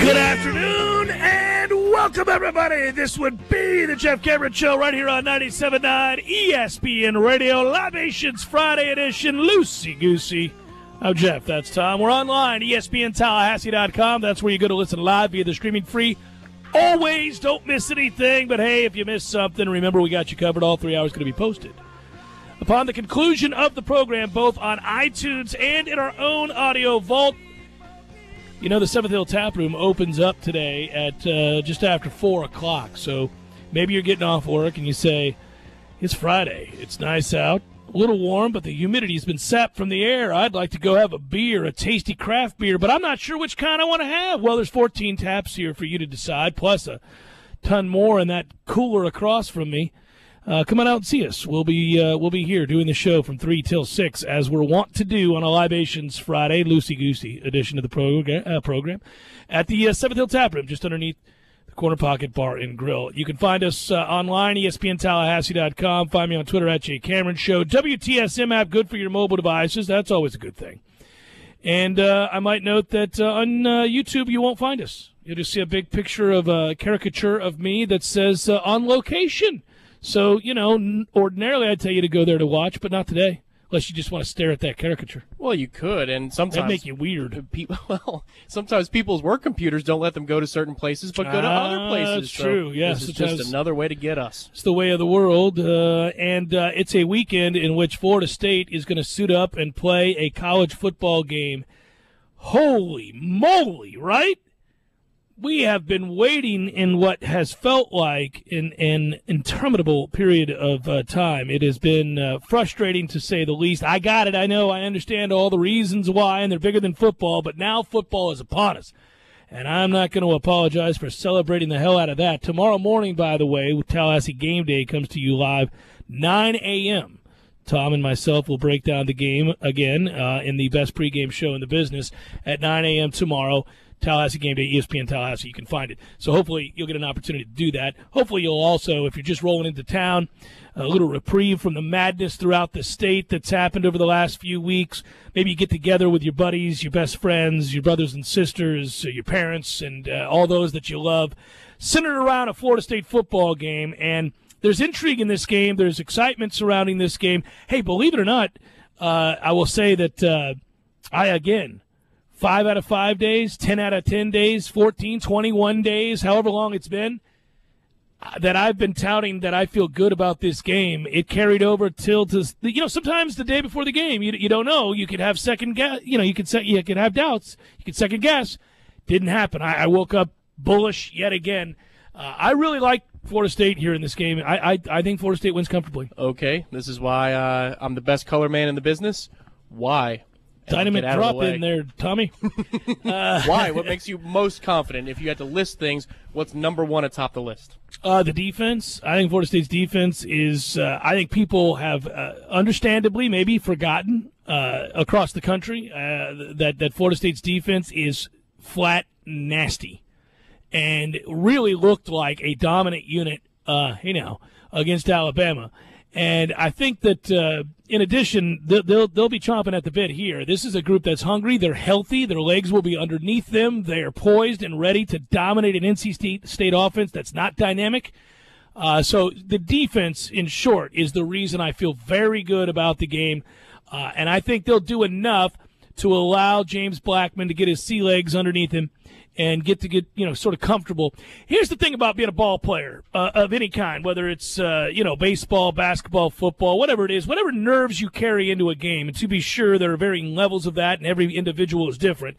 Good afternoon and welcome, everybody. This would be the Jeff Cameron Show right here on 97.9 ESPN Radio, Libations Friday edition, loosey-goosey. I'm Jeff, that's Tom. We're online, ESPNTallahassee.com. That's where you go to listen live via the streaming free. Always don't miss anything, but hey, if you miss something, remember we got you covered. All 3 hours going to be posted upon the conclusion of the program, both on iTunes and in our own audio vault. You know, the Seventh Hill Tap Room opens up today at just after 4 o'clock. So maybe you're getting off work and you say, it's Friday. It's nice out, a little warm, but the humidity's been sapped from the air. I'd like to go have a beer, a tasty craft beer, but I'm not sure which kind I want to have. Well, there's 14 taps here for you to decide, plus a ton more in that cooler across from me. Come on out and see us. We'll be here doing the show from 3 till 6, as we're wont to do on a Libations Friday, loosey-goosey edition of the program at the Seventh Hill Tap Room, just underneath the Corner Pocket Bar and Grill. You can find us online, ESPNTallahassee.com. Find me on Twitter at JCameron Show. WTSM app, good for your mobile devices. That's always a good thing. And I might note that on YouTube you won't find us. You'll just see a big picture of a caricature of me that says on location. So, you know, ordinarily I'd tell you to go there to watch, but not today, unless you just want to stare at that caricature. Well, you could, and sometimes that'd make you weird. Sometimes people's work computers don't let them go to certain places, but go to other places. That's true. Yes, this is just another way to get us. It's the way of the world, and it's a weekend in which Florida State is going to suit up and play a college football game. Holy moly, right? We have been waiting in what has felt like an interminable period of time. It has been frustrating, to say the least. I got it. I know. I understand all the reasons why, and they're bigger than football, but now football is upon us. And I'm not going to apologize for celebrating the hell out of that. Tomorrow morning, by the way, Tallahassee Game Day comes to you live 9 a.m. Tom and myself will break down the game again in the best pregame show in the business at 9 a.m. tomorrow. Tallahassee Game Day, ESPN Tallahassee. You can find it. So hopefully you'll get an opportunity to do that. Hopefully you'll also, if you're just rolling into town, a little reprieve from the madness throughout the state that's happened over the last few weeks. Maybe you get together with your buddies, your best friends, your brothers and sisters, your parents, and all those that you love, centered around a Florida State football game. And there's intrigue in this game. There's excitement surrounding this game. Hey, believe it or not, I will say that 5 out of 5 days, 10 out of 10 days, 14, 21 days, however long it's been, that I've been touting that I feel good about this game. It carried over till sometimes the day before the game, you don't know. You could have second guess, you could have doubts. You could second guess. Didn't happen. I woke up bullish yet again. I really like Florida State here in this game. I think Florida State wins comfortably. Okay, this is why I'm the best color man in the business. Why? Dynamite drop in there, Tommy. Why? What makes you most confident? If you had to list things, what's number one atop the list? The defense. I think Florida State's defense is, I think people have understandably maybe forgotten across the country that Florida State's defense is flat nasty and really looked like a dominant unit, against Alabama. And I think that, in addition, they'll be chomping at the bit here. This is a group that's hungry. They're healthy. Their legs will be underneath them. They are poised and ready to dominate an NC State offense that's not dynamic. So the defense, in short, is the reason I feel very good about the game. And I think they'll do enough to allow James Blackman to get his sea legs underneath him and get sort of comfortable. Here's the thing about being a ball player of any kind, whether it's, baseball, basketball, football, whatever it is, whatever nerves you carry into a game. And to be sure, there are varying levels of that, and every individual is different.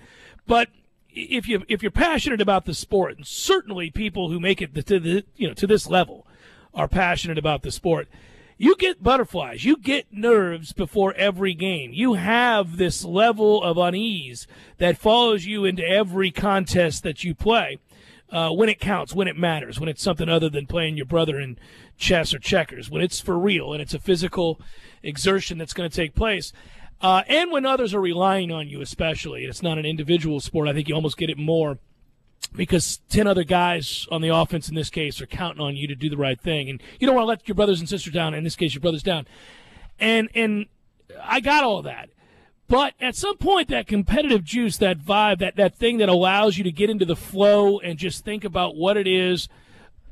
But if you're passionate about the sport, and certainly people who make it to this level are passionate about the sport, you get butterflies. You get nerves before every game. You have this level of unease that follows you into every contest that you play when it counts, when it matters, when it's something other than playing your brother in chess or checkers, when it's for real and it's a physical exertion that's going to take place. And when others are relying on you especially. It's not an individual sport. I think you almost get it more because 10 other guys on the offense in this case are counting on you to do the right thing. And you don't want to let your brothers and sisters down, in this case your brothers down. And I got all that. But at some point, that competitive juice, that vibe, that thing that allows you to get into the flow and just think about what it is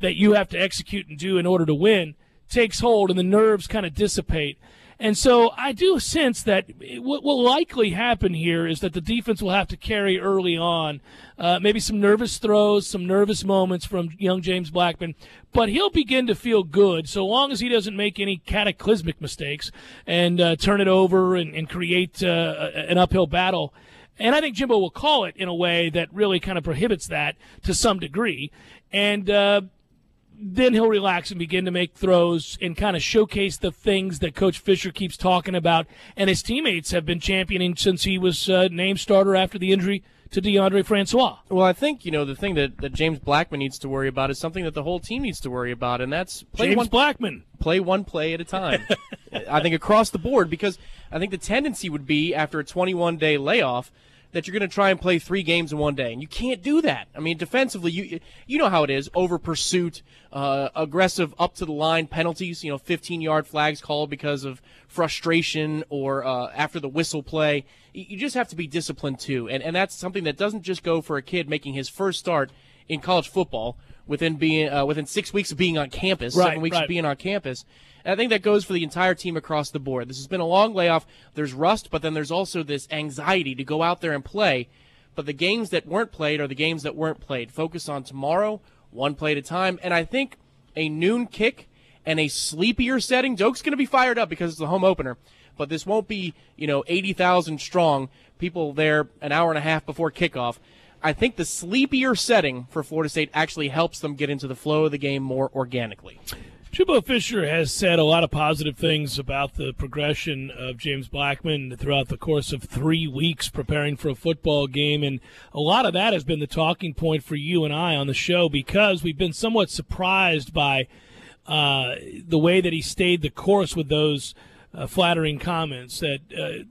that you have to execute and do in order to win takes hold, and the nerves kind of dissipate. And so I do sense that what will likely happen here is that the defense will have to carry early on maybe some nervous throws, some nervous moments from young James Blackman, but he'll begin to feel good so long as he doesn't make any cataclysmic mistakes and turn it over and create an uphill battle. And I think Jimbo will call it in a way that really kind of prohibits that to some degree. And then he'll relax and begin to make throws and kind of showcase the things that Coach Fisher keeps talking about and his teammates have been championing since he was named starter after the injury to DeAndre Francois. Well, I think, the thing that James Blackman needs to worry about is something that the whole team needs to worry about, and that's play one play at a time. I think across the board, because I think the tendency would be after a 21-day layoff that you're going to try and play 3 games in one day, and you can't do that. I mean, defensively, you know how it is, over pursuit, aggressive up-to-the-line penalties, 15-yard flags called because of frustration or after the whistle play. You just have to be disciplined, too, and that's something that doesn't just go for a kid making his first start in college football within 6 weeks of being on campus, 7 weeks of being on campus. And I think that goes for the entire team across the board. This has been a long layoff. There's rust, but then there's also this anxiety to go out there and play. But the games that weren't played are the games that weren't played. Focus on tomorrow, one play at a time. And I think a noon kick and a sleepier setting, Doak's going to be fired up because it's the home opener. But this won't be, 80,000 strong, people there an hour and a half before kickoff. I think the sleepier setting for Florida State actually helps them get into the flow of the game more organically. Jimbo Fisher has said a lot of positive things about the progression of James Blackman throughout the course of 3 weeks preparing for a football game, and a lot of that has been the talking point for you and I on the show because we've been somewhat surprised by the way that he stayed the course with those flattering comments that,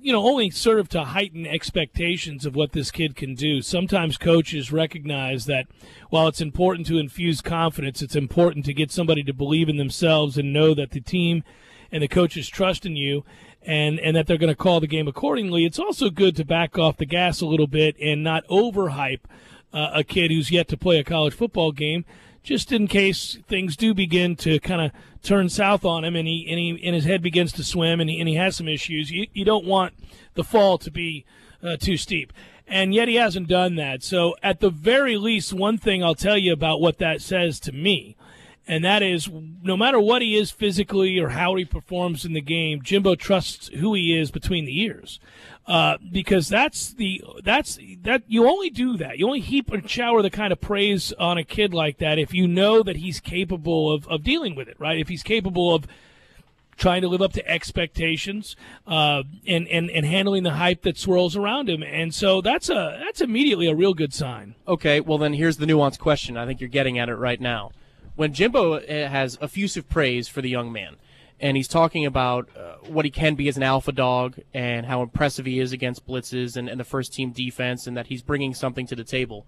only serve to heighten expectations of what this kid can do. Sometimes coaches recognize that while it's important to infuse confidence, it's important to get somebody to believe in themselves and know that the team and the coaches trust in you and that they're going to call the game accordingly. It's also good to back off the gas a little bit and not overhype a kid who's yet to play a college football game, just in case things do begin to kind of turn south on him and his head begins to swim and he has some issues. You don't want the fall to be too steep. And yet he hasn't done that. So at the very least, one thing I'll tell you about what that says to me, and that is no matter what he is physically or how he performs in the game, Jimbo trusts who he is between the ears. Because that's you only do that. You only heap and shower the kind of praise on a kid like that if you know that he's capable of dealing with it, right? If he's capable of trying to live up to expectations and handling the hype that swirls around him. And so that's immediately a real good sign. Okay, well then here's the nuanced question. I think you're getting at it right now. When Jimbo has effusive praise for the young man, and he's talking about what he can be as an alpha dog and how impressive he is against blitzes and the first-team defense and that he's bringing something to the table,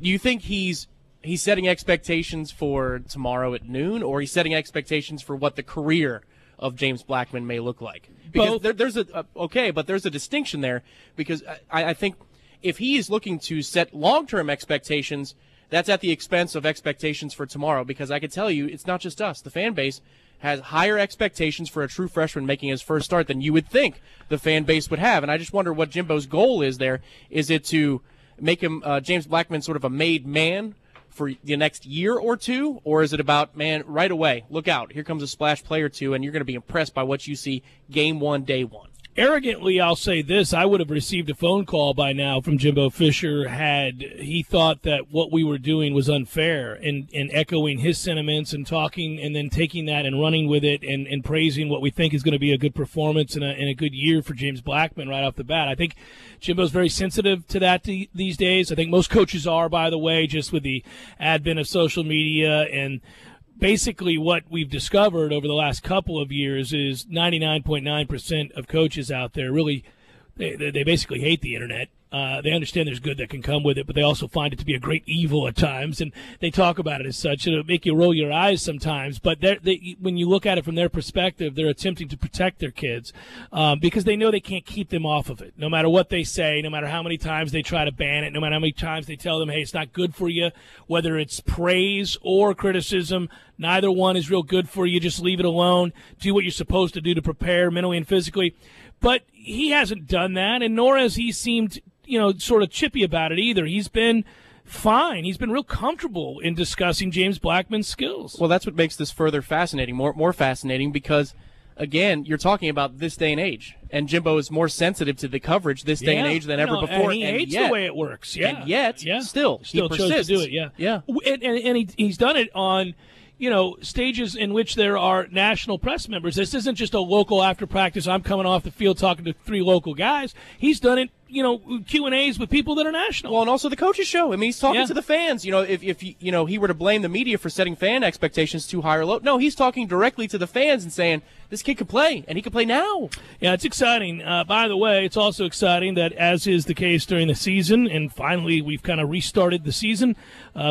do you think he's setting expectations for tomorrow at noon, or he's setting expectations for what the career of James Blackman may look like? Because there's a distinction there, because I think if he is looking to set long-term expectations, that's at the expense of expectations for tomorrow, because I can tell you it's not just us. The fan base has higher expectations for a true freshman making his first start than you would think the fan base would have. And I just wonder what Jimbo's goal is there. Is it to make him James Blackman sort of a made man for the next year or two, or is it about, man, right away, look out, here comes a splash play or two, and you're going to be impressed by what you see game one, day one? Arrogantly, I'll say this. I would have received a phone call by now from Jimbo Fisher had he thought that what we were doing was unfair, and echoing his sentiments and talking and then taking that and running with it and praising what we think is going to be a good performance and a good year for James Blackman right off the bat. I think Jimbo's very sensitive to that these days. I think most coaches are, by the way, just with the advent of social media. And basically what we've discovered over the last couple of years is 99.9% of coaches out there really, they basically hate the internet. They understand there's good that can come with it, but they also find it to be a great evil at times, and they talk about it as such. It'll make you roll your eyes sometimes, but when you look at it from their perspective, they're attempting to protect their kids because they know they can't keep them off of it. No matter what they say, no matter how many times they try to ban it, no matter how many times they tell them, hey, it's not good for you, whether it's praise or criticism, neither one is real good for you. Just leave it alone. Do what you're supposed to do to prepare mentally and physically. But he hasn't done that, and nor has he seemed, sort of chippy about it either. He's been fine. He's been real comfortable in discussing James Blackman's skills. Well, that's what makes this further fascinating, more fascinating, because, again, you're talking about this day and age, and Jimbo is more sensitive to the coverage this day and age than ever before. And he hates the way it works. Yeah. And yet, still he chose persists. to do it. Yeah. And he's done it on stages in which there are national press members. This isn't just a local after practice, I'm coming off the field talking to 3 local guys. He's done it, Q&As with people that are national. Well, and also the coaches show. I mean, he's talking to the fans. If he were to blame the media for setting fan expectations too high or low, no, he's talking directly to the fans and saying, this kid could play, and he could play now. Yeah, it's exciting. By the way, it's also exciting that, as is the case during the season, and finally we've kind of restarted the season,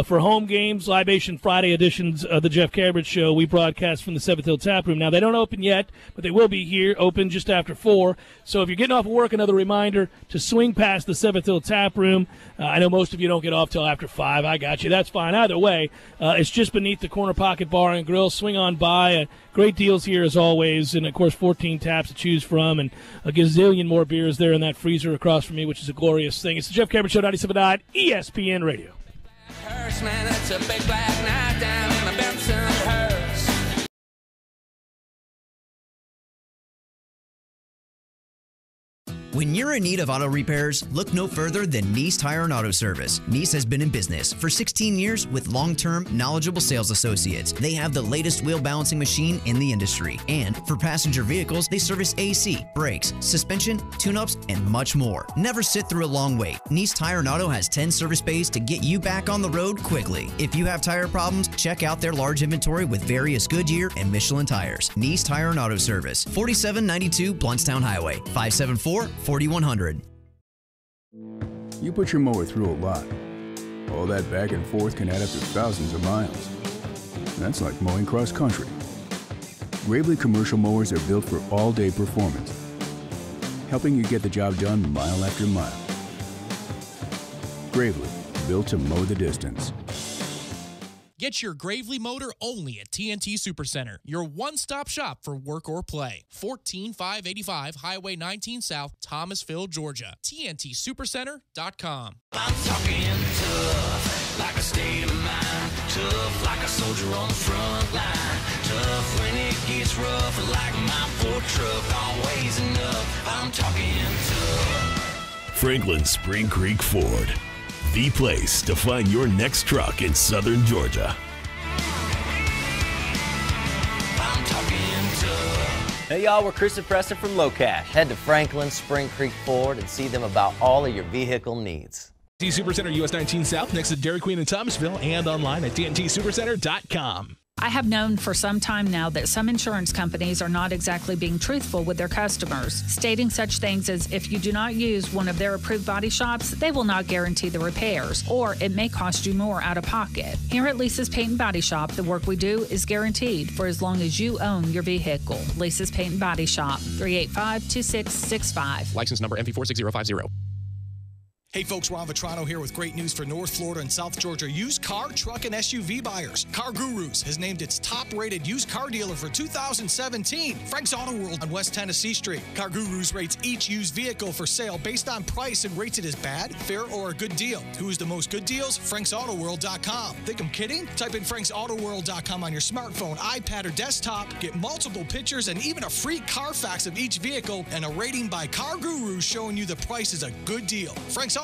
for home games, Libation Friday editions of the Jeff Cameron Show, we broadcast from the Seventh Hill Tap Room. Now, they don't open yet, but they will be here, open just after 4. So if you're getting off of work, another reminder to swing past the Seventh Hill Tap Room. I know most of you don't get off till after 5. I got you. That's fine. Either way, it's just beneath the Corner Pocket Bar and Grill. Swing on by. Great deals here as always, and of course 14 taps to choose from, and a gazillion more beers there in that freezer across from me, which is a glorious thing. It's the Jeff Cameron Show, 97.9 ESPN Radio. Man, that's a big black night down in the Bensonhurst. When you're in need of auto repairs, look no further than Nice Tire and Auto Service. Nice has been in business for 16 years with long-term, knowledgeable sales associates. They have the latest wheel balancing machine in the industry. And for passenger vehicles, they service AC, brakes, suspension, tune-ups, and much more. Never sit through a long wait. Nice Tire and Auto has 10 service bays to get you back on the road quickly. If you have tire problems, check out their large inventory with various Goodyear and Michelin tires. Nice Tire and Auto Service, 4792 Bluntstown Highway, 574-4100. You put your mower through a lot. All that back and forth can add up to thousands of miles. That's like mowing cross country. Gravely commercial mowers are built for all-day performance, helping you get the job done mile after mile. Gravely, built to mow the distance. Get your Gravely motor only at TNT Supercenter, your one-stop shop for work or play. 14585 Highway 19 South, Thomasville, Georgia. TNTSupercenter.com. I'm talking tough, like a state of mind. Tough, like a soldier on the front line. Tough when it gets rough, like my Ford truck, always enough. I'm talking tough. Franklin Spring Creek Ford. The place to find your next truck in southern Georgia. I'm talking tough. Hey y'all, we're Chris and Preston from Low Cash. Head to Franklin Spring Creek Ford and see them about all of your vehicle needs. TNT Supercenter, US 19 South, next to Dairy Queen in Thomasville, and online at TNTSupercenter.com. I have known for some time now that some insurance companies are not exactly being truthful with their customers, stating such things as if you do not use one of their approved body shops, they will not guarantee the repairs, or it may cost you more out of pocket. Here at Lisa's Paint and Body Shop, the work we do is guaranteed for as long as you own your vehicle. Lisa's Paint and Body Shop, 385-2665. License number MP46050. Hey folks, Ron Vetrano here with great news for North Florida and South Georgia used car, truck, and SUV buyers. Car Gurus has named its top-rated used car dealer for 2017, Frank's Auto World on West Tennessee Street. Car Gurus rates each used vehicle for sale based on price and rates it as bad, fair, or a good deal. Who's the most good deals? FranksAutoWorld.com. Think I'm kidding? Type in FranksAutoWorld.com on your smartphone, iPad, or desktop. Get multiple pictures and even a free Carfax of each vehicle and a rating by Car Gurus showing you the price is a good deal. FranksAutoWorld.com.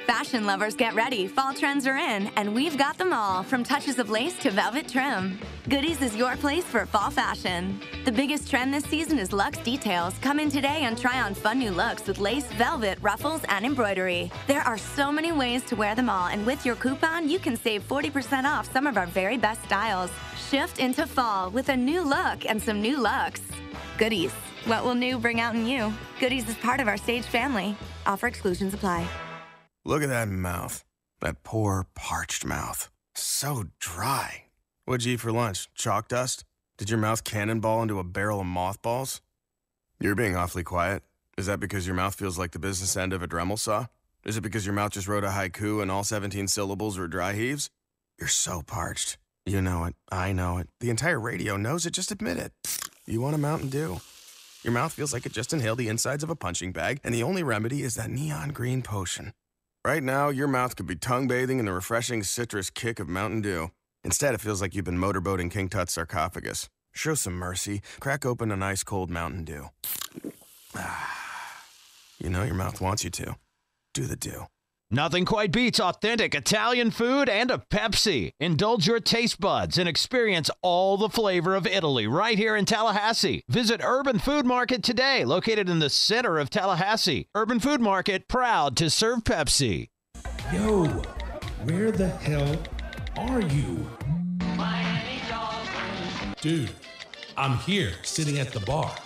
Fashion lovers, get ready. Fall trends are in, and we've got them all, from touches of lace to velvet trim. Goodies is your place for fall fashion. The biggest trend this season is luxe details. Come in today and try on fun new looks with lace, velvet, ruffles, and embroidery. There are so many ways to wear them all, and with your coupon, you can save 40% off some of our very best styles. Shift into fall with a new look and some new looks. Goodies. What will new bring out in you? Goodies is part of our Stage family. Offer exclusions apply. Look at that mouth. That poor, parched mouth. So dry. What'd you eat for lunch? Chalk dust? Did your mouth cannonball into a barrel of mothballs? You're being awfully quiet. Is that because your mouth feels like the business end of a Dremel saw? Is it because your mouth just wrote a haiku and all 17 syllables were dry heaves? You're so parched. You know it. I know it. The entire radio knows it. Just admit it. You want a Mountain Dew. Your mouth feels like it just inhaled the insides of a punching bag, and the only remedy is that neon green potion. Right now, your mouth could be tongue-bathing in the refreshing citrus kick of Mountain Dew. Instead, it feels like you've been motorboating King Tut's sarcophagus. Show some mercy. Crack open an ice-cold Mountain Dew. You know your mouth wants you to. Do the Dew. Nothing quite beats authentic Italian food and a Pepsi. Indulge your taste buds and experience all the flavor of Italy right here in Tallahassee. Visit Urban Food Market today, located in the center of Tallahassee. Urban Food Market, proud to serve Pepsi. Yo, where the hell are you? Dude, I'm here, sitting at the bar.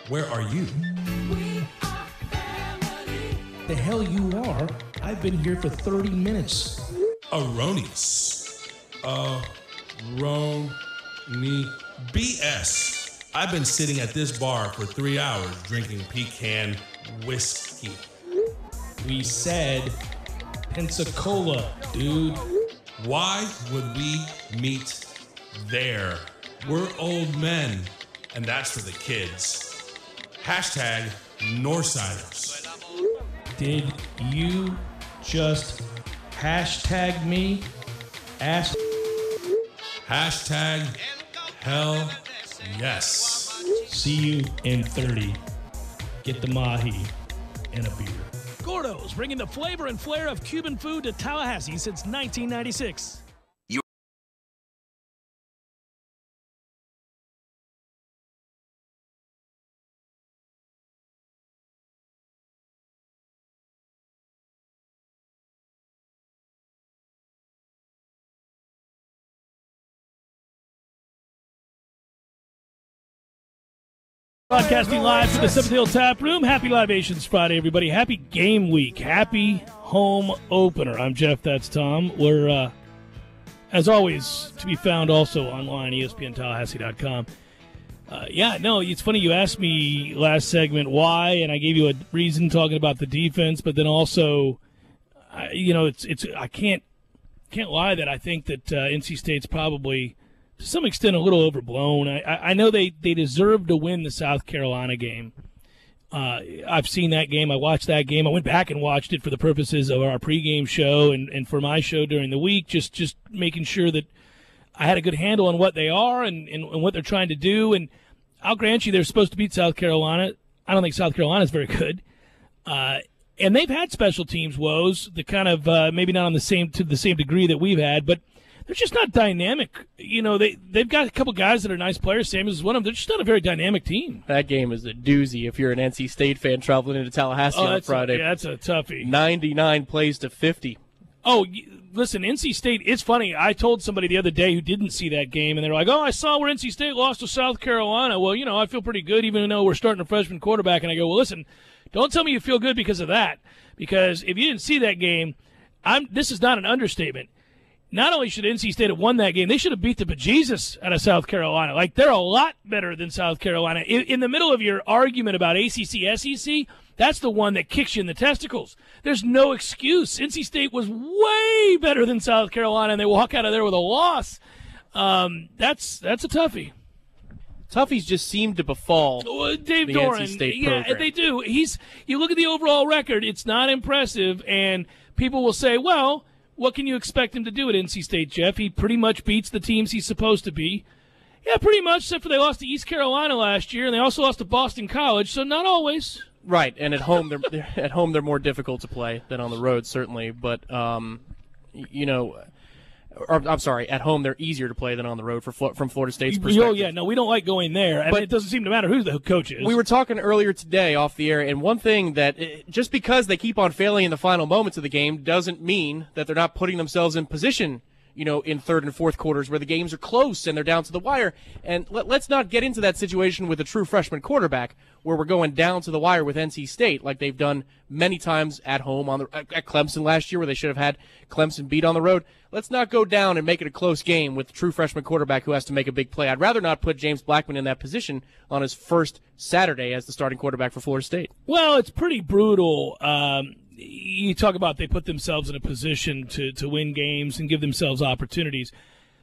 Where are you? The hell you are? I've been here for 30 minutes. Erroneous. BS. I've been sitting at this bar for 3 hours drinking pecan whiskey. We said Pensacola, dude. Why would we meet there? We're old men, and that's for the kids. Hashtag Northsiders. Did you just hashtag me? Hashtag hell yes. See you in 30. Get the mahi and a beer. Gordo's, bringing the flavor and flair of Cuban food to Tallahassee since 1996. Broadcasting live from the Seventh Hill Tap Room. Happy Libations Friday, everybody. Happy game week. Happy home opener. I'm Jeff. That's Tom. We're, as always, to be found also online, ESPNTallahassee.com. It's funny you asked me last segment why, and I gave you a reason talking about the defense, but then also, I can't lie that I think that NC State's probably, to some extent, a little overblown. I know they deserve to win the South Carolina game. I've seen that game. I watched that game. I went back and watched it for the purposes of our pregame show and for my show during the week, just making sure that I had a good handle on what they are and what they're trying to do. And I'll grant you they're supposed to beat South Carolina. I don't think South Carolina is very good. And they've had special teams woes, the kind of maybe not to the same degree that we've had, but they're just not dynamic. They've got a couple guys that are nice players. Samuels is one of them. They're just not a very dynamic team. That game is a doozy if you're an NC State fan traveling into Tallahassee on Friday. That's a toughie. 99 plays to 50. Oh, listen, NC State, it's funny. I told somebody the other day who didn't see that game, and they're like, I saw where NC State lost to South Carolina. Well, I feel pretty good even though we're starting a freshman quarterback. And I go, well, listen, don't tell me you feel good because of that. Because if you didn't see that game, this is not an understatement. Not only should NC State have won that game, they should have beat the bejesus out of South Carolina. Like, they're a lot better than South Carolina. In the middle of your argument about ACC, SEC, that's the one that kicks you in the testicles. There's no excuse. NC State was way better than South Carolina, and they walk out of there with a loss. That's a toughie. Toughies just seem to befall Dave the Doran. NC State program. Yeah, they do. You look at the overall record, it's not impressive, and people will say, well, what can you expect him to do at NC State, Jeff? He pretty much beats the teams he's supposed to be. Yeah, pretty much, except for they lost to East Carolina last year, and they also lost to Boston College, so not always. Right, and at home they're more difficult to play than on the road, certainly. But I'm sorry, at home they're easier to play than on the road from Florida State's perspective. Oh yeah, no, we don't like going there. But it doesn't seem to matter who the coach is. We were talking earlier today off the air, and one thing that just because they keep on failing in the final moments of the game doesn't mean that they're not putting themselves in position in third and fourth quarters where the games are close and they're down to the wire. And let's not get into that situation with a true freshman quarterback where we're going down to the wire with NC State like they've done many times at home at Clemson last year where they should have had Clemson beat on the road. Let's not go down and make it a close game with a true freshman quarterback who has to make a big play. I'd rather not put James Blackman in that position on his first Saturday as the starting quarterback for Florida State. Well, it's pretty brutal. You talk about they put themselves in a position to win games and give themselves opportunities.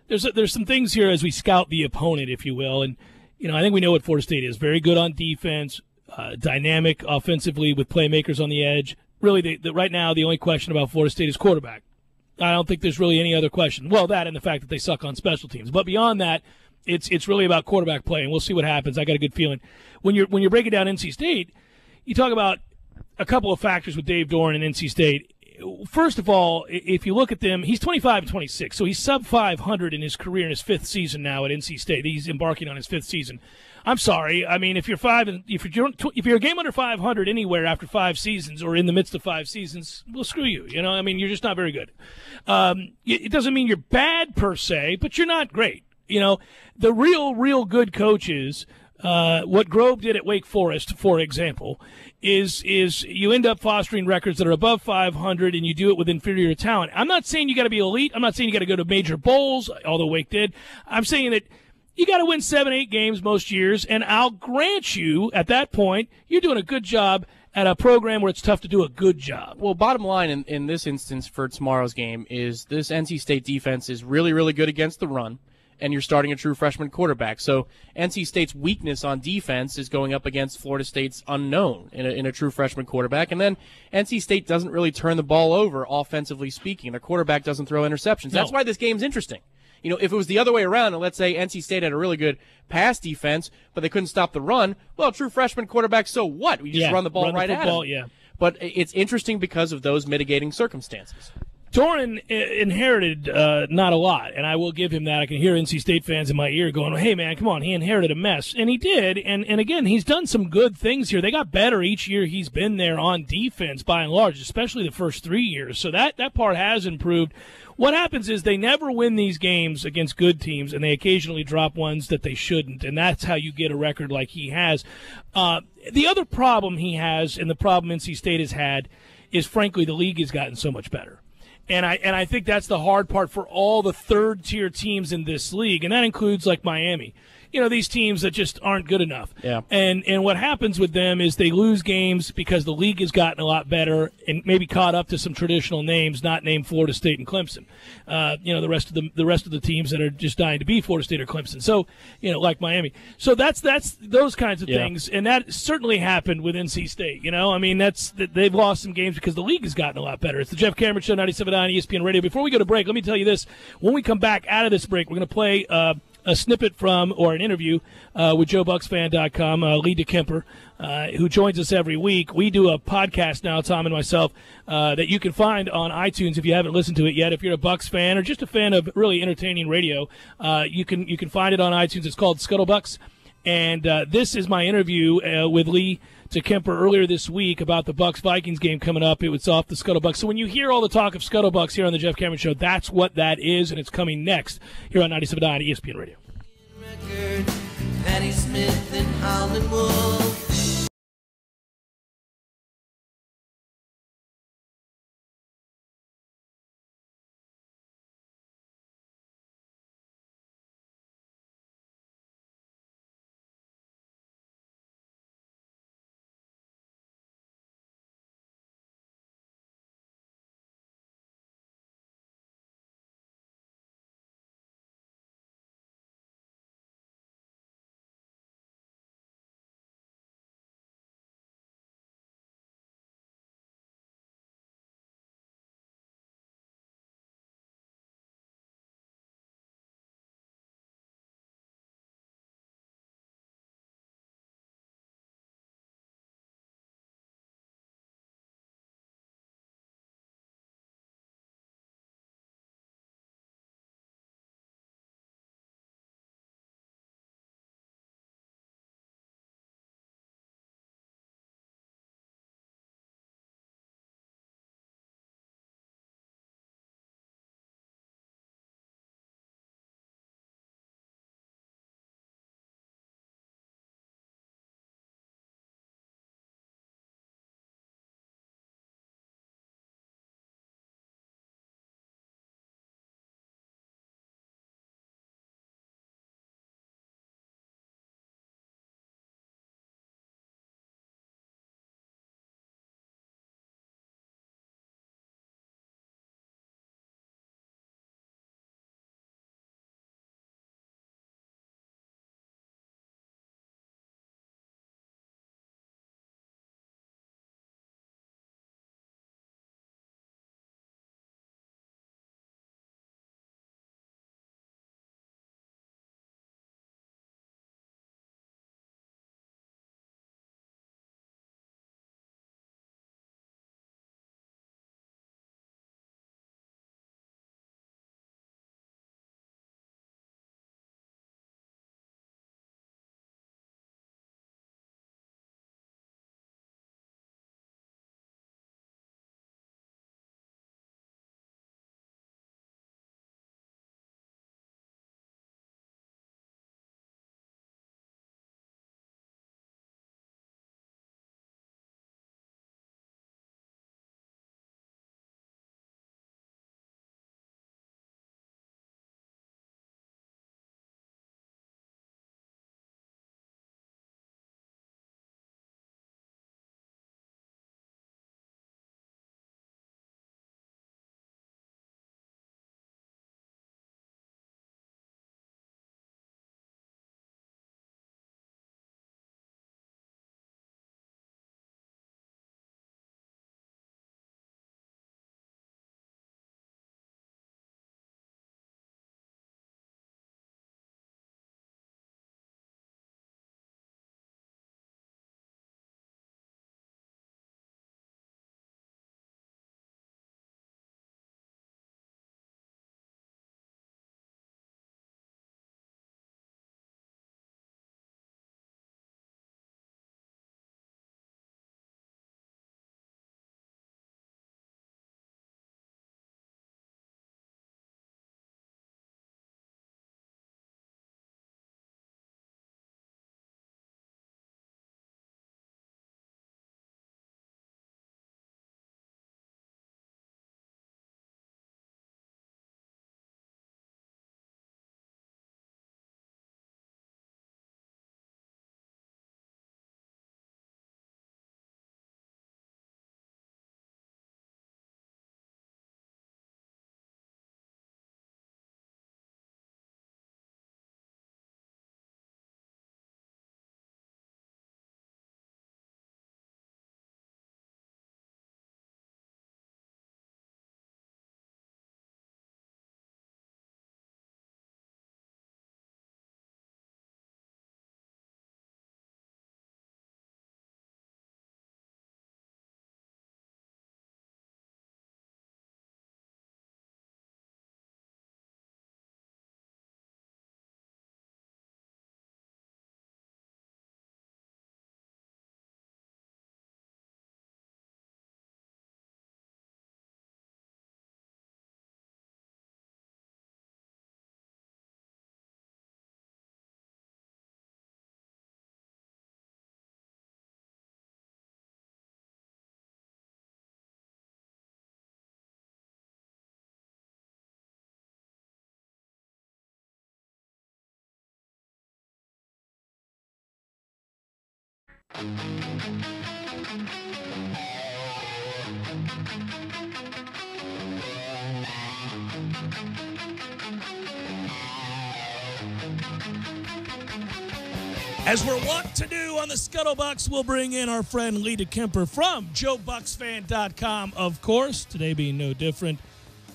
There's some things here as we scout the opponent, if you will, and I think we know what Florida State is. Very good on defense, dynamic offensively with playmakers on the edge. Really, right now the only question about Florida State is quarterback. I don't think there's really any other question. Well, that and the fact that they suck on special teams. But beyond that, it's really about quarterback play, and we'll see what happens. I got a good feeling. When you're breaking down NC State, you talk about a couple of factors with Dave Doeren and NC State. First of all, if you look at them, he's 25-26, so he's sub 500 in his career in his fifth season now at NC State. He's embarking on his fifth season. I'm sorry. I mean, if you're a game under 500 anywhere after 5 seasons or in the midst of 5 seasons, well, screw you. I mean, you're just not very good. It doesn't mean you're bad per se, but you're not great. The real good coaches. What Grove did at Wake Forest, for example, is you end up fostering records that are above 500, and you do it with inferior talent. I'm not saying you got to be elite. I'm not saying you got to go to major bowls, although Wake did. I'm saying that you got to win 7-8 games most years, and I'll grant you at that point you're doing a good job at a program where it's tough to do a good job. Well, bottom line in this instance for tomorrow's game is this NC State defense is really, really good against the run, and you're starting a true freshman quarterback. So NC State's weakness on defense is going up against Florida State's unknown in a true freshman quarterback. And then NC State doesn't really turn the ball over, offensively speaking. Their quarterback doesn't throw interceptions. No. That's why this game's interesting. If it was the other way around, and let's say NC State had a really good pass defense, but they couldn't stop the run, well, true freshman quarterback, so what? We just run the ball right at them. Yeah. But it's interesting because of those mitigating circumstances. Doeren inherited not a lot, and I will give him that. I can hear NC State fans in my ear going, hey, man, come on, he inherited a mess. And he did, and again, he's done some good things here. They got better each year he's been there on defense, by and large, especially the first 3 years. So that part has improved. What happens is they never win these games against good teams, and they occasionally drop ones that they shouldn't, and that's how you get a record like he has. The other problem he has, and the problem NC State has had, is, frankly, the league has gotten so much better. And I think that's the hard part for all the third-tier teams in this league, and that includes, like, Miami. These teams that just aren't good enough. Yeah. And what happens with them is they lose games because the league has gotten a lot better and maybe caught up to some traditional names, not named Florida State and Clemson. The rest of the teams that are just dying to be Florida State or Clemson. So, like Miami. So that's those kinds of things, and that certainly happened with NC State. I mean, they've lost some games because the league has gotten a lot better. It's the Jeff Cameron Show, 97.9 ESPN Radio. Before we go to break, let me tell you this. When we come back out of this break, we're going to play a snippet from, or an interview with JoeBucksFan.com, Lee DeKemper, who joins us every week. We do a podcast now, Tom and myself, that you can find on iTunes if you haven't listened to it yet. If you're a Bucks fan or just a fan of really entertaining radio, you can find it on iTunes. It's called Scuttlebucks. And this is my interview with Lee DeKemper earlier this week about the Bucks-Vikings game coming up. It was off the Scuttlebucks. So when you hear all the talk of Scuttlebucks here on the Jeff Cameron Show, that's what that is, and it's coming next here on 97.9 ESPN Radio. Patty Smith and Hollywood. As we're wont to do on the Scuttlebucks, we'll bring in our friend Lee DeKemper from JoeBucksFan.com, of course. Today being no different.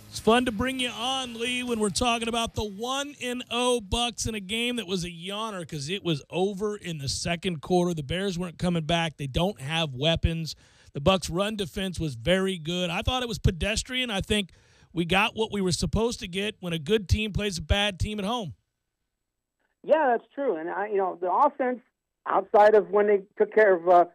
It's fun to bring you on, Lee, when we're talking about the 1-0 Bucks in a game that was a yawner because it was over in the second quarter. The Bears weren't coming back. They don't have weapons. The Bucks' run defense was very good. I thought it was pedestrian. I think we got what we were supposed to get when a good team plays a bad team at home. Yeah, that's true. And, the offense, outside of when they took care of,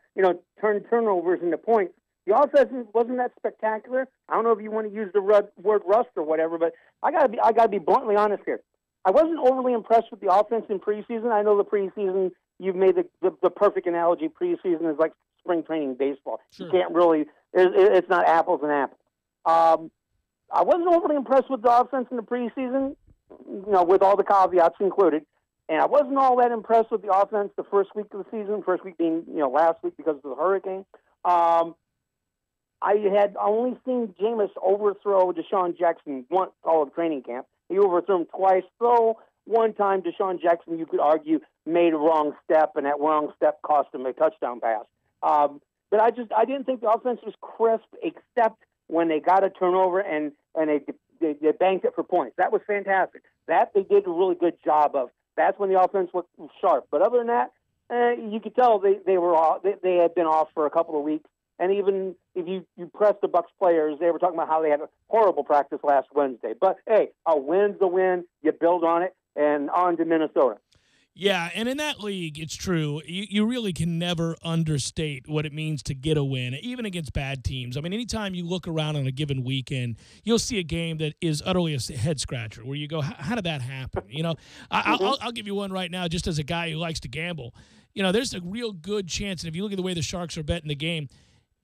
turned turnovers into points, the offense wasn't that spectacular. I don't know if you want to use the word rust or whatever, but I gotta be bluntly honest here. I wasn't overly impressed with the offense in preseason. I know the preseason, you've made the perfect analogy. Preseason is like spring training baseball. Sure. You can't really, it's not apples and apples. I wasn't overly impressed with the offense in the preseason, with all the caveats included. And I wasn't all that impressed with the offense the first week of the season, first week being, last week because of the hurricane. I had only seen Jameis overthrow Deshaun Jackson once all of training camp. He overthrew him twice, though one time Deshaun Jackson, you could argue, made a wrong step, and that wrong step cost him a touchdown pass. But I didn't think the offense was crisp except when they got a turnover and they banked it for points. That was fantastic. That they did a really good job of. That's when the offense looked sharp. But other than that, you could tell they were off. They had been off for a couple of weeks. And even if you press the Bucs players, they were talking about how they had a horrible practice last Wednesday. But, hey, a win's a win. You build on it, and on to Minnesota. Yeah, and in that league, it's true. You really can never understate what it means to get a win, even against bad teams. I mean, anytime you look around on a given weekend, you'll see a game that is utterly a head-scratcher where you go, how did that happen? I'll give you one right now just as a guy who likes to gamble. There's a real good chance, and if you look at the way the Sharks are betting the game,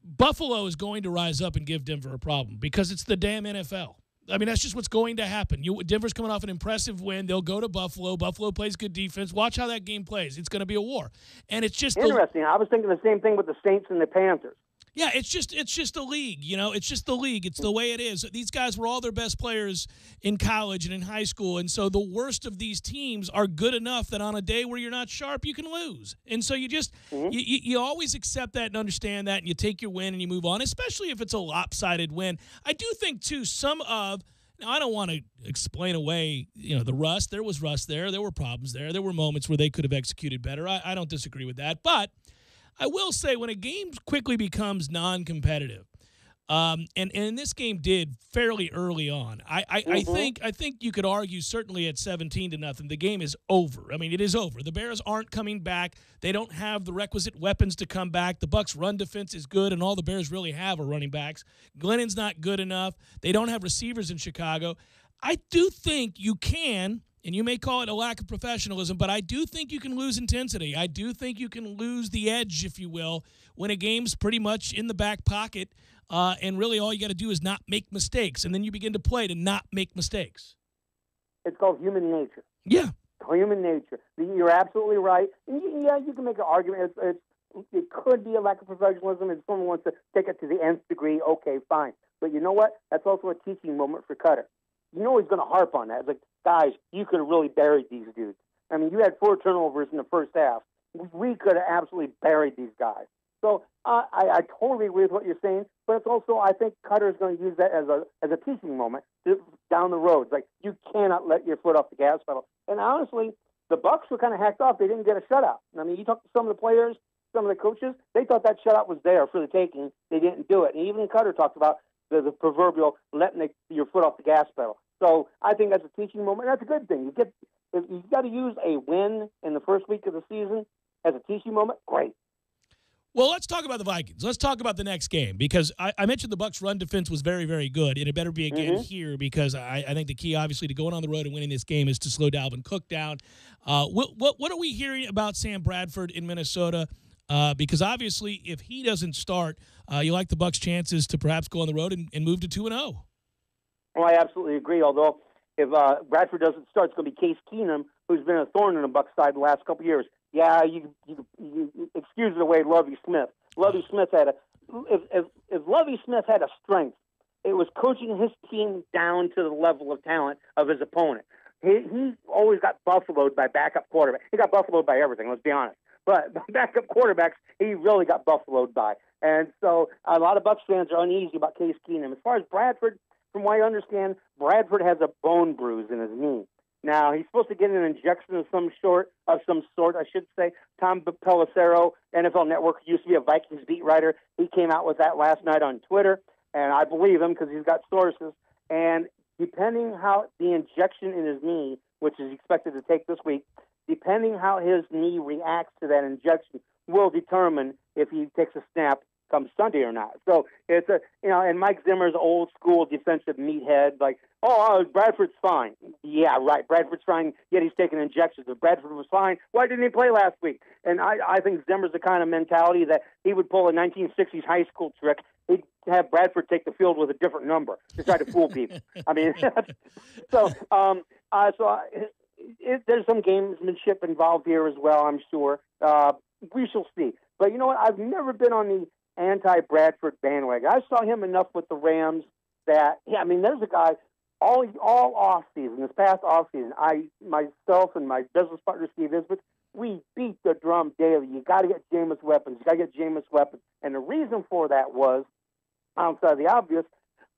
Buffalo is going to rise up and give Denver a problem because it's the damn NFL. I mean, that's just what's going to happen. Denver's coming off an impressive win. They'll go to Buffalo. Buffalo plays good defense. Watch how that game plays. It's going to be a war. And it's just interesting. I was thinking the same thing with the Saints and the Panthers. Yeah, it's just a league, It's just the league. It's the way it is. These guys were all their best players in college and in high school, and so the worst of these teams are good enough that on a day where you're not sharp, you can lose. And so you just you always accept that and understand that, and you take your win and you move on, especially if it's a lopsided win. I do think, too, now, I don't want to explain away, the rust. There was rust there. There were problems there. There were moments where they could have executed better. I don't disagree with that, but I will say when a game quickly becomes non-competitive, and this game did fairly early on. I think you could argue certainly at 17-0, the game is over. I mean, it is over. The Bears aren't coming back. They don't have the requisite weapons to come back. The Bucs' run defense is good, and all the Bears really have are running backs. Glennon's not good enough. They don't have receivers in Chicago. I do think you can. And you may call it a lack of professionalism, but I do think you can lose intensity. I do think you can lose the edge, if you will, when a game's pretty much in the back pocket, and really all you got to do is not make mistakes, and then you begin to play to not make mistakes. It's called human nature. Yeah. Human nature. You're absolutely right. And you can make an argument. It could be a lack of professionalism. If someone wants to take it to the nth degree, okay, fine. But you know what? That's also a teaching moment for Cutter. He's going to harp on that. It's like, guys, you could have really buried these dudes. I mean, you had 4 turnovers in the first half. We could have absolutely buried these guys. So I totally agree with what you're saying, but it's also, I think Cutter is going to use that as a teaching moment down the road. It's like, you cannot let your foot off the gas pedal. And honestly, the Bucs were kind of hacked off. They didn't get a shutout. I mean, you talk to some of the players, some of the coaches, they thought that shutout was there for the taking. They didn't do it. And even Cutter talked about the proverbial letting your foot off the gas pedal. So I think that's a teaching moment. That's a good thing. You've got to use a win in the first week of the season as a teaching moment. Great. Well, let's talk about the Vikings. Let's talk about the next game because I mentioned the Bucs' run defense was very, very good, and it better be again here because I think the key, obviously, to going on the road and winning this game is to slow Dalvin Cook down. What are we hearing about Sam Bradford in Minnesota? Because obviously, if he doesn't start, you like the Bucs' chances to perhaps go on the road and move to 2-0. Well, I absolutely agree. Although if Bradford doesn't start, it's going to be Case Keenum, who's been a thorn in the Bucs side the last couple of years. Yeah, you excuse the way Lovie Smith. Lovie Smith had if Lovie Smith had a strength, it was coaching his team down to the level of talent of his opponent. He always got buffaloed by backup quarterbacks. He got buffaloed by everything, let's be honest. But backup quarterbacks, he really got buffaloed by. And so a lot of Bucs fans are uneasy about Case Keenum. As far as Bradford, from what I understand, Bradford has a bone bruise in his knee. Now, he's supposed to get an injection of some sort, I should say. Tom Pelissero, NFL Network, used to be a Vikings beat writer. He came out with that last night on Twitter, and I believe him because he's got sources. And depending how the injection in his knee, which is expected to take this week, depending how his knee reacts to that injection, will determine if he takes a snap come Sunday or not. So it's and Mike Zimmer's old school defensive meathead, like, Bradford's fine. Yeah, right. Bradford's fine, yet he's taking injections. If Bradford was fine, why didn't he play last week? And I think Zimmer's the kind of mentality that he would pull a 1960s high school trick. He'd have Bradford take the field with a different number to try to fool people. I mean, there's some gamesmanship involved here as well, I'm sure. We shall see. But you know what? I've never been on the anti-Bradford bandwagon. I saw him enough with the Rams that, there's a guy all off-season, this past off-season, myself and my business partner, Steve Isbeth, we beat the drum daily. You got to get Jameis weapons. And the reason for that was, outside of the obvious,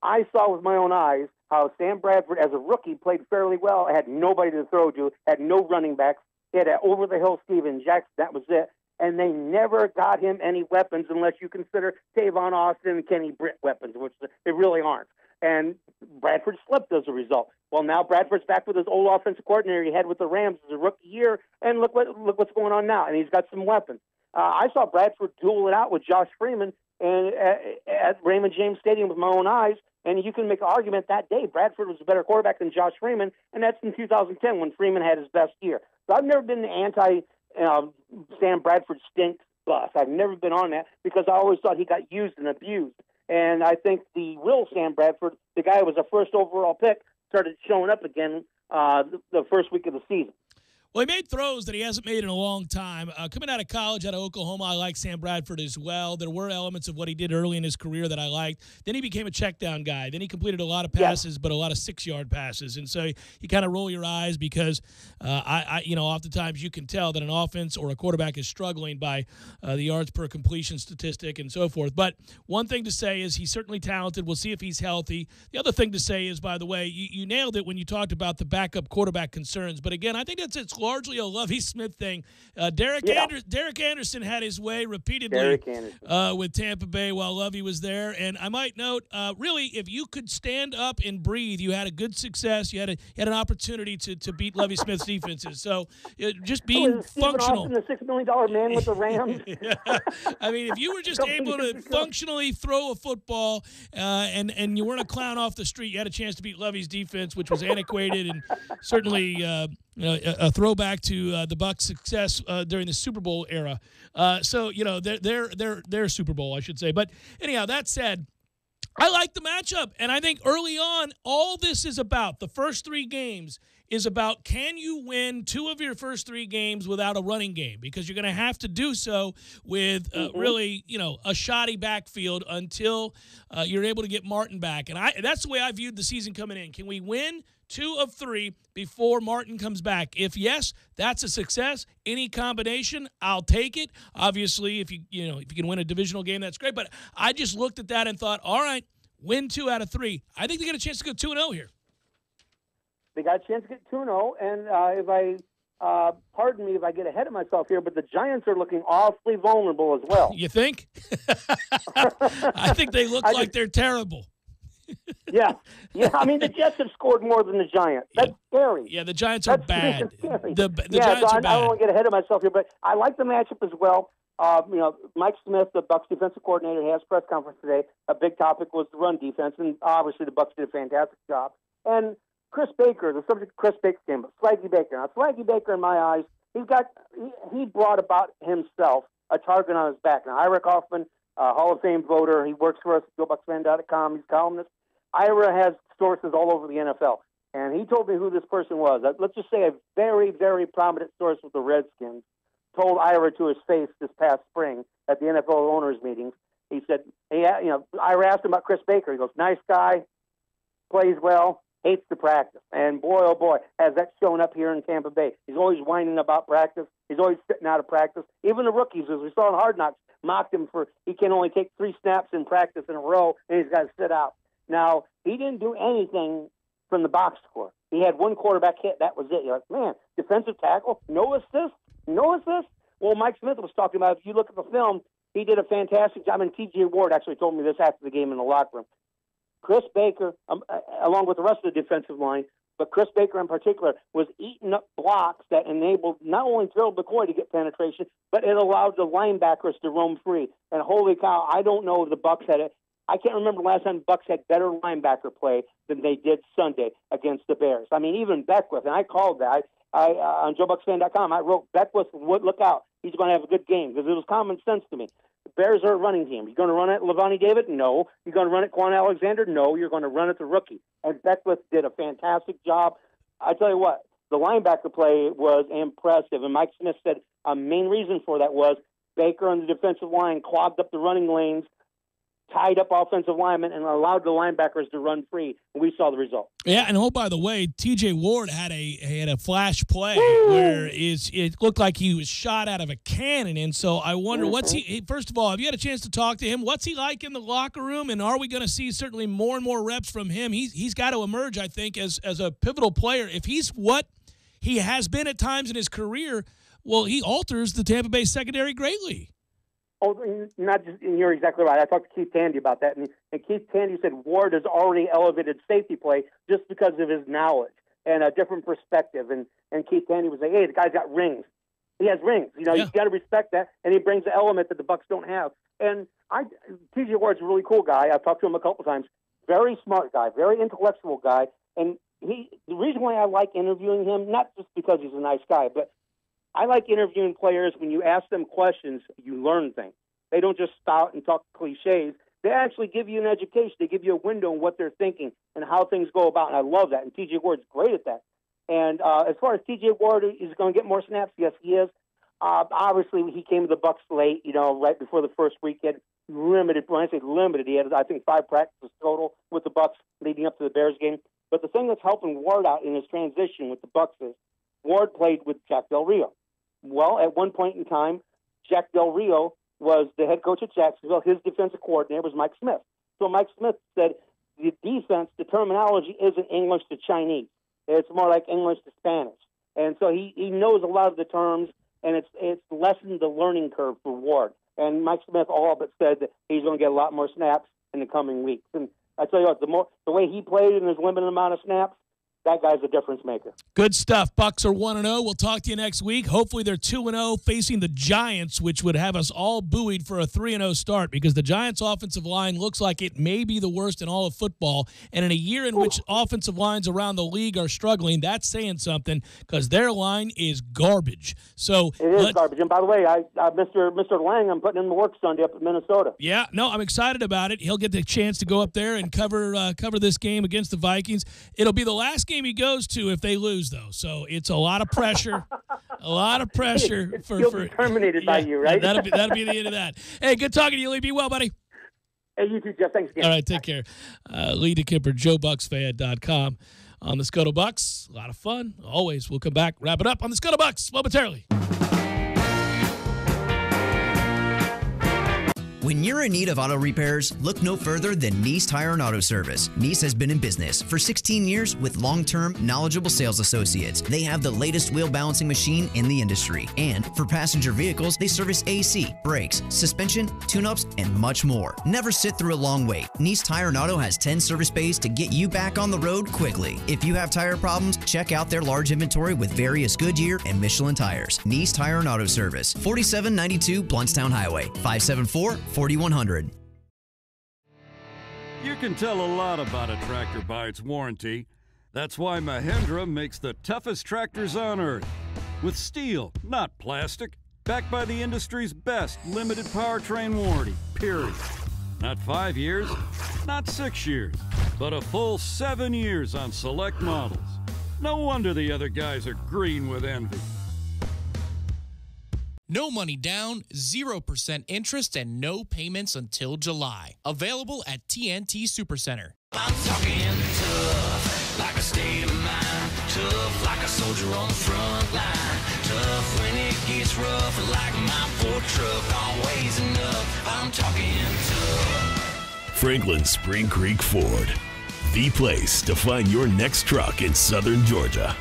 I saw with my own eyes how Sam Bradford, as a rookie, played fairly well, had nobody to throw to, had no running backs. He had an over-the-hill Steven Jackson. That was it. And they never got him any weapons unless you consider Tavon Austin and Kenny Britt weapons, which they really aren't. And Bradford slipped as a result. Well, now Bradford's back with his old offensive coordinator he had with the Rams as a rookie year, and look what's going on now. And he's got some weapons. I saw Bradford duel it out with Josh Freeman and at Raymond James Stadium with my own eyes, and you can make an argument that day Bradford was a better quarterback than Josh Freeman, and that's in 2010 when Freeman had his best year. So I've never been the Sam Bradford stinks bus. I've never been on that because I always thought he got used and abused. And I think the real Sam Bradford, the guy who was a first overall pick, started showing up again the first week of the season. Well, he made throws that he hasn't made in a long time. Coming out of college, out of Oklahoma, I like Sam Bradford as well. There were elements of what he did early in his career that I liked. Then he became a check down guy. Then he completed a lot of passes, but a lot of 6-yard passes. And so you kind of roll your eyes because, oftentimes you can tell that an offense or a quarterback is struggling by the yards per completion statistic and so forth. But one thing to say is he's certainly talented. We'll see if he's healthy. The other thing to say is, by the way, you nailed it when you talked about the backup quarterback concerns. But again, I think it's largely a Lovie Smith thing. Derek Anderson had his way repeatedly with Tampa Bay while Lovie was there. And I might note, really, if you could stand up and breathe, you had a good success. You had an opportunity to beat Lovie Smith's defenses. So just being functional. Austin, the $6 million man with the Rams. I mean, if you were just able to functionally throw a football and you weren't a clown off the street, you had a chance to beat Lovie's defense, which was antiquated and certainly a throwback to the Bucs' success during the Super Bowl era. Their Super Bowl, I should say. But anyhow, that said, I like the matchup, and I think early on, all this is about, the first 3 games, is about can you win 2 of your first 3 games without a running game? Because you're going to have to do so with really, a shoddy backfield until you're able to get Martin back. And that's the way I viewed the season coming in. Can we win 2 of 3 before Martin comes back? If yes, that's a success. Any combination, I'll take it. Obviously, if you can win a divisional game, that's great. But I just looked at that and thought, all right, win 2 out of 3. I think they got a chance to go 2-0 here. They got a chance to get 2-0, and pardon me if I get ahead of myself here, but the Giants are looking awfully vulnerable as well. You think? I think they look like they're terrible. Yeah. I mean, the Jets have scored more than the Giants. That's scary. Yeah, the Giants are bad. The Giants are bad. I don't want to get ahead of myself here, but I like the matchup as well. Mike Smith, the Bucs defensive coordinator, has press conference today. A big topic was the run defense, and obviously the Bucs did a fantastic job. And Chris Baker, the subject of Chris Baker's game, but Swaggy Baker. Now, Swaggy Baker, in my eyes, he brought about himself a target on his back. Now, Ira Kaufman, Hall of Fame voter, he works for us at GoBucksFan.com. He's a columnist. Ira has sources all over the NFL, and he told me who this person was. Let's just say a very, very prominent source with the Redskins told Ira to his face this past spring at the NFL owners meetings. He said, Ira asked him about Chris Baker. He goes, nice guy, plays well, hates to practice. And boy, oh boy, has that shown up here in Tampa Bay. He's always whining about practice. He's always sitting out of practice. Even the rookies, as we saw in Hard Knocks, mocked him for he can only take 3 snaps in practice in a row, and he's got to sit out. Now, he didn't do anything from the box score. He had 1 quarterback hit. That was it. You're like, man, defensive tackle, no assist. Well, Mike Smith was talking about, if you look at the film, he did a fantastic job, and T.J. Ward actually told me this after the game in the locker room. Chris Baker, along with the rest of the defensive line, but Chris Baker in particular, was eating up blocks that enabled not only Gerald McCoy to get penetration, but it allowed the linebackers to roam free. And holy cow, I don't know if the Bucs had it. I can't remember the last time the Bucs had better linebacker play than they did Sunday against the Bears. I mean, even Beckwith, and I called that. I on JoeBucksFan.com, I wrote, Beckwith, look out. He's going to have a good game, because it was common sense to me. The Bears are a running team. You're going to run at Levani David? No. You're going to run at Quan Alexander? No. You're going to run at the rookie. And Beckwith did a fantastic job. I tell you what, the linebacker play was impressive, and Mike Smith said a main reason for that was Baker on the defensive line clogged up the running lanes, tied up offensive linemen, and allowed the linebackers to run free. And we saw the result. Yeah, and oh, by the way, T.J. Ward had a flash play where it looked like he was shot out of a cannon. And so I wonder, what's he? First of all, have you had a chance to talk to him? What's he like in the locker room? And are we going to see certainly more and more reps from him? He's got to emerge, I think, as a pivotal player. If he's what he has been at times in his career, well, he alters the Tampa Bay secondary greatly. Oh, not just, and you're exactly right. I talked to Keith Tandy about that, and Keith Tandy said Ward has already elevated safety play just because of his knowledge and a different perspective. And Keith Tandy was like, hey, the guy's got rings. He has rings. You got to respect that, and he brings the element that the Bucs don't have. And T.J. Ward's a really cool guy. I've talked to him a couple times. Very smart guy, very intellectual guy. And the reason why I like interviewing him, not just because he's a nice guy, but I like interviewing players. When you ask them questions, you learn things. They don't just spout and talk cliches. They actually give you an education. They give you a window on what they're thinking and how things go about, and I love that. And T.J. Ward's great at that. And as far as T.J. Ward is going to get more snaps, yes, he is. Obviously, he came to the Bucs late, right before the first weekend. Limited. When I say limited, he had, I think, 5 practices total with the Bucs leading up to the Bears game. But the thing that's helping Ward out in his transition with the Bucs is Ward played with Jack Del Rio. Well, at one point in time, Jack Del Rio was the head coach at Jacksonville. His defensive coordinator was Mike Smith. So Mike Smith said the defense, the terminology isn't English to Chinese. It's more like English to Spanish. And so he knows a lot of the terms, and it's lessened the learning curve for Ward. And Mike Smith all but said that he's going to get a lot more snaps in the coming weeks. And I tell you what, the way he played in his limited amount of snaps, that guy's a difference maker. Good stuff. Bucs are 1-0. We'll talk to you next week. Hopefully they're 2-0 facing the Giants, which would have us all buoyed for a 3-0 start, because the Giants' offensive line looks like it may be the worst in all of football. And in a year in which offensive lines around the league are struggling, that's saying something, because their line is garbage. So it is garbage. And by the way, Mr. Lang, I'm putting in the work Sunday up in Minnesota. Yeah, no, I'm excited about it. He'll get the chance to go up there and cover this game against the Vikings. It'll be the last game he goes to if they lose, though. So it's a lot of pressure. A lot of pressure. He'll be terminated by you, right? That'll be the end of that. Hey, good talking to you, Lee. Be well, buddy. Hey, you too, Jeff. Thanks again. All right, take care. Lee DeKimper, JoeBucksFan.com on the Scuttle Bucks. A lot of fun. Always. We'll come back, wrap it up on the Scuttle Bucks momentarily. When you're in need of auto repairs, look no further than Neese Tire and Auto Service. Neese has been in business for 16 years with long-term, knowledgeable sales associates. They have the latest wheel balancing machine in the industry. And for passenger vehicles, they service AC, brakes, suspension, tune-ups, and much more. Never sit through a long wait. Neese Tire and Auto has 10 service bays to get you back on the road quickly. If you have tire problems, check out their large inventory with various Goodyear and Michelin tires. Neese Tire and Auto Service, 4792 Bluntstown Highway, 574-4100. You can tell a lot about a tractor by its warranty. That's why Mahindra makes the toughest tractors on earth. With steel, not plastic. Backed by the industry's best limited powertrain warranty, period. Not 5 years, not 6 years, but a full 7 years on select models. No wonder the other guys are green with envy. No money down, 0% interest, and no payments until July. Available at TNT Supercenter. I'm talking tough, like a state of mind. Tough, like a soldier on the front line. Tough when it gets rough, like my Ford truck. Always enough. I'm talking tough. Franklin Spring Creek Ford, the place to find your next truck in southern Georgia.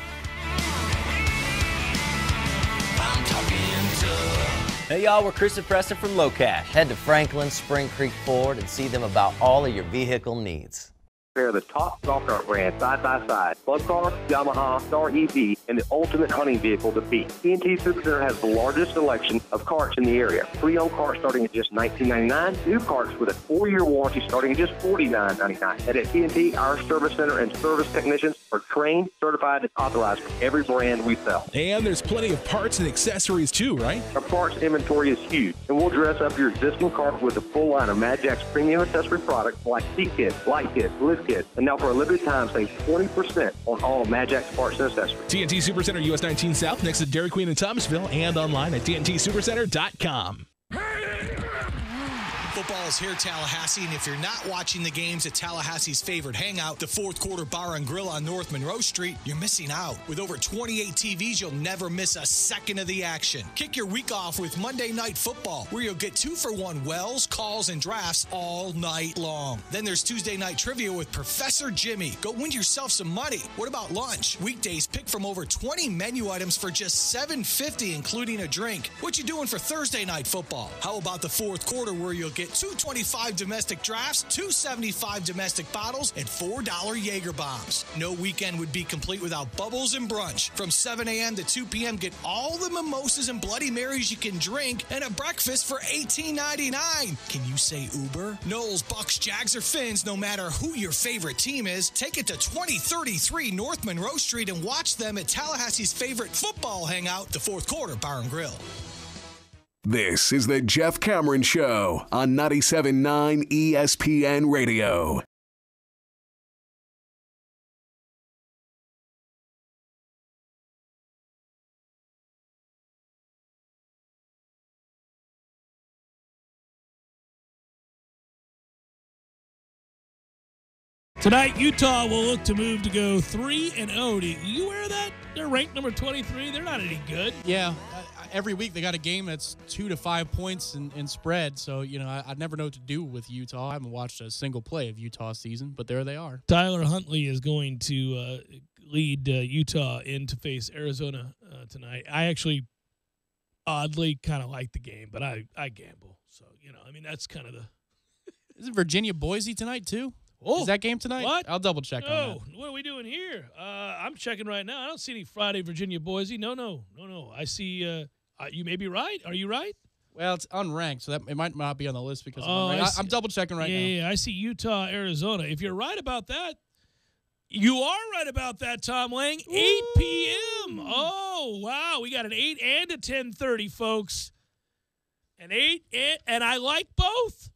I'm talking tough. Hey y'all, we're Chris and Preston from Low Cash. Head to Franklin Spring Creek Ford and see them about all of your vehicle needs. They're the top golf cart brand side by side. Club Car, Yamaha, Star EV, and the ultimate hunting vehicle to beat. TNT Supercenter has the largest selection of carts in the area. Pre-owned carts starting at just $19.99. New carts with a 4-year warranty starting at just $49.99. And at TNT, our service center and service technicians are trained, certified, and authorized for every brand we sell. And there's plenty of parts and accessories too, right? Our parts inventory is huge, and we'll dress up your existing cart with a full line of Mad Jack's premium accessory products like seat kits, light kits, lift kits, and now for a limited time, save 20% on all Mad Jack's parts and accessories. TNT Supercenter, US 19 South, next to Dairy Queen in Thomasville, and online at TNTSupercenter.com. Football is here, Tallahassee, and if you're not watching the games at Tallahassee's favorite hangout, the Fourth Quarter Bar and Grill on North Monroe Street, you're missing out. With over 28 TVs, you'll never miss a second of the action. Kick your week off with Monday Night Football, where you'll get 2-for-1 wells, calls, and drafts all night long. Then there's Tuesday Night Trivia with Professor Jimmy. Go win yourself some money. What about lunch? Weekdays, pick from over 20 menu items for just $7.50, including a drink. What you doing for Thursday Night Football? How about the Fourth Quarter, where you'll get 225 domestic drafts, 275 domestic bottles, and $4 Jaeger bombs. No weekend would be complete without Bubbles and Brunch. From 7 a.m. to 2 p.m., get all the mimosas and Bloody Marys you can drink and a breakfast for $18.99. Can you say Uber? Knowles, Bucks, Jags, or Finns, no matter who your favorite team is, take it to 2033 North Monroe Street and watch them at Tallahassee's favorite football hangout, the Fourth Quarter Bar and Grill. This is the Jeff Cameron Show on 97.9 ESPN Radio. Tonight, Utah will look to move to go 3-0. Do you aware of that? They're ranked number 23. They're not any good. Yeah. Every week they got a game that's 2 to 5 points in spread. So, I never know what to do with Utah. I haven't watched a single play of Utah season, but there they are. Tyler Huntley is going to lead Utah in to face Arizona tonight. I actually oddly kind of like the game, but I gamble. So, that's kind of the... Isn't Virginia Boise tonight too? Oh, is that game tonight? What? I'll double check on that. What are we doing here? I'm checking right now. I don't see any Friday Virginia Boise. No. I see... you may be right. Are you right? Well, it's unranked, so that it might not be on the list because I'm double checking right now. Yeah, I see Utah, Arizona. If you're right about that, you are right about that, Tom Lang. 8 p.m. Oh, wow. We got an 8 and a 10:30, folks. An 8 and I like both.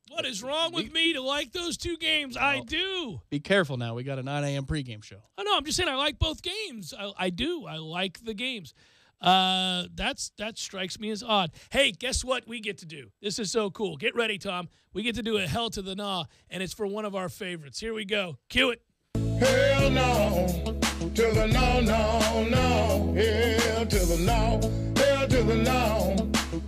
What is wrong with me to like those two games? I do. Be careful now. We got a 9 a.m. pregame show. Oh, no, I'm just saying I like both games. I do. I like the games. That strikes me as odd. Hey, guess what we get to do? This is so cool. Get ready, Tom. We get to do a Hell to the Nah, and it's for one of our favorites. Here we go. Cue it. Hell no, to the no, no, no. Hell to the no, hell to the no,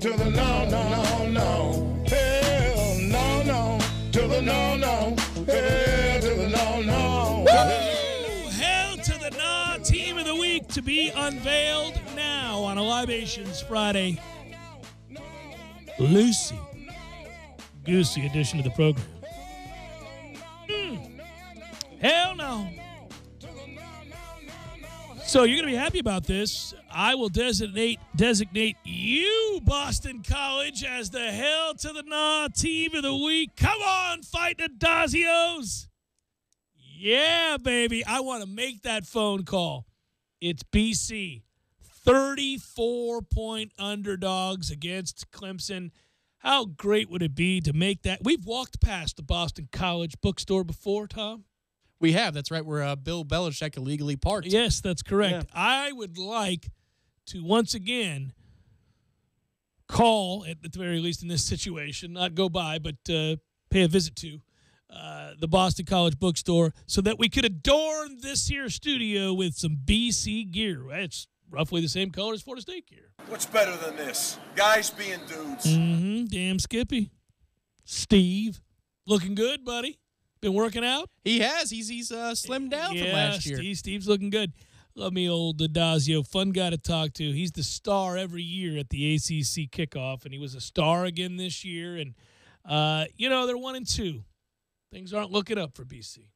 to the no, no, no. Hell no, no, to the no, no. Hell to the no, no. Woo! Hell to the Nah, Team of the Week to be unveiled now on a Libations Friday. Lucy Goosey edition of the program. Hell no. So you're going to be happy about this. I will designate you, Boston College, as the Hell to the Nah Team of the Week. Come on, fight the Dazios. Yeah, baby. I want to make that phone call. It's BC. 34-point underdogs against Clemson. How great would it be to make that? We've walked past the Boston College bookstore before, Tom. We have. That's right, where Bill Belichick illegally parked. Yes, that's correct. Yeah. I would like to once again call, at the very least in this situation, not go by, but pay a visit to the Boston College Bookstore so that we could adorn this here studio with some BC gear. It's roughly the same color as Florida State gear. What's better than this? Guys being dudes. Mm-hmm. Damn Skippy. Steve, looking good, buddy. Been working out? He has. He's slimmed down from last year. Steve's looking good. Love me old Adazio. Fun guy to talk to. He's the star every year at the ACC kickoff, and he was a star again this year. And, they're 1-2. Things aren't looking up for BC.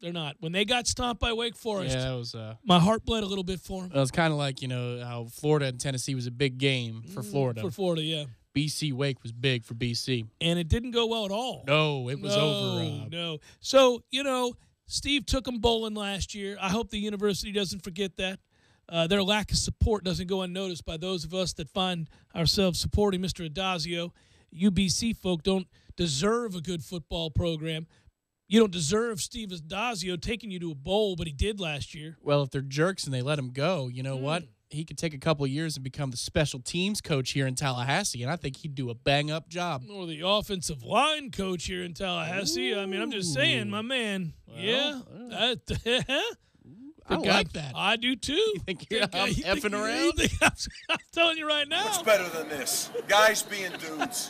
They're not. When they got stomped by Wake Forest, it was, my heart bled a little bit for them. It was kind of like, how Florida and Tennessee was a big game for Florida. For Florida, yeah. BC Wake was big for BC. And it didn't go well at all. No, it was over. No. So, Steve took them bowling last year. I hope the university doesn't forget that. Their lack of support doesn't go unnoticed by those of us that find ourselves supporting Mr. Adazio. UBC folk don't deserve a good football program. You don't deserve Steve Adazio taking you to a bowl, but he did last year. Well, if they're jerks and they let him go, you know what? He could take a couple of years and become the special teams coach here in Tallahassee, and I think he'd do a bang-up job. Or the offensive line coach here in Tallahassee. Ooh. I mean, I'm just saying, my man. Well, I like that. I do, too. You think I'm effing around? I'm telling you right now. What's better than this? Guys being dudes.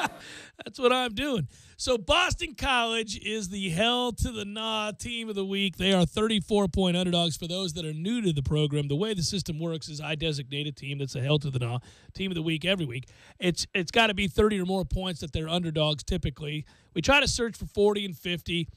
That's what I'm doing. So Boston College is the hell to the nah team of the week. They are 34-point underdogs. For those that are new to the program, the way the system works is I designate a team that's a hell to the nah team of the week every week. It's got to be 30 or more points that they're underdogs typically. We try to search for 40 and 50.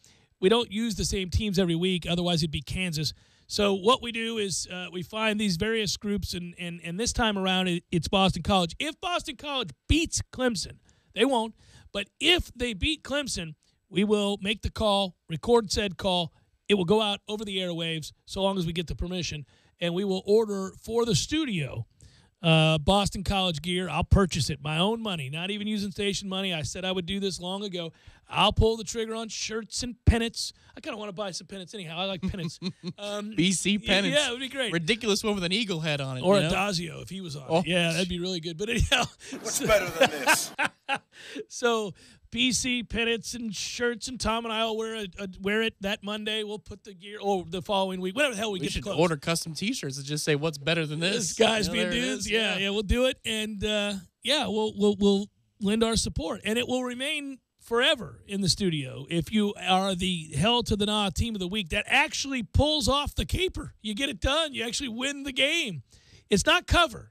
We don't use the same teams every week. Otherwise, it'd be Kansas. So what we do is we find these various groups, and this time around it's Boston College. If Boston College beats Clemson, they won't, but if they beat Clemson, we will make the call, record said call. It will go out over the airwaves so long as we get the permission, and we will order for the studio Boston College gear. I'll purchase it, my own money, not even using station money. I said I would do this long ago. I'll pull the trigger on shirts and pennants. I kind of want to buy some pennants anyhow. I like pennants. BC pennants. Yeah, it would be great. Ridiculous one with an eagle head on it. Or Adazio if he was on it. Yeah, that'd be really good. But anyhow. What's better than this? So BC pennants and shirts, and Tom and I will wear it that Monday. We'll put the gear, or the following week, whatever the hell we get should the clothes. Order custom T-shirts and just say what's better than this. Guys being dudes. Yeah, we'll do it, and we'll lend our support, and it will remain forever in the studio. If you are the hell to the nah team of the week that actually pulls off the caper, you get it done. You actually win the game. It's not cover.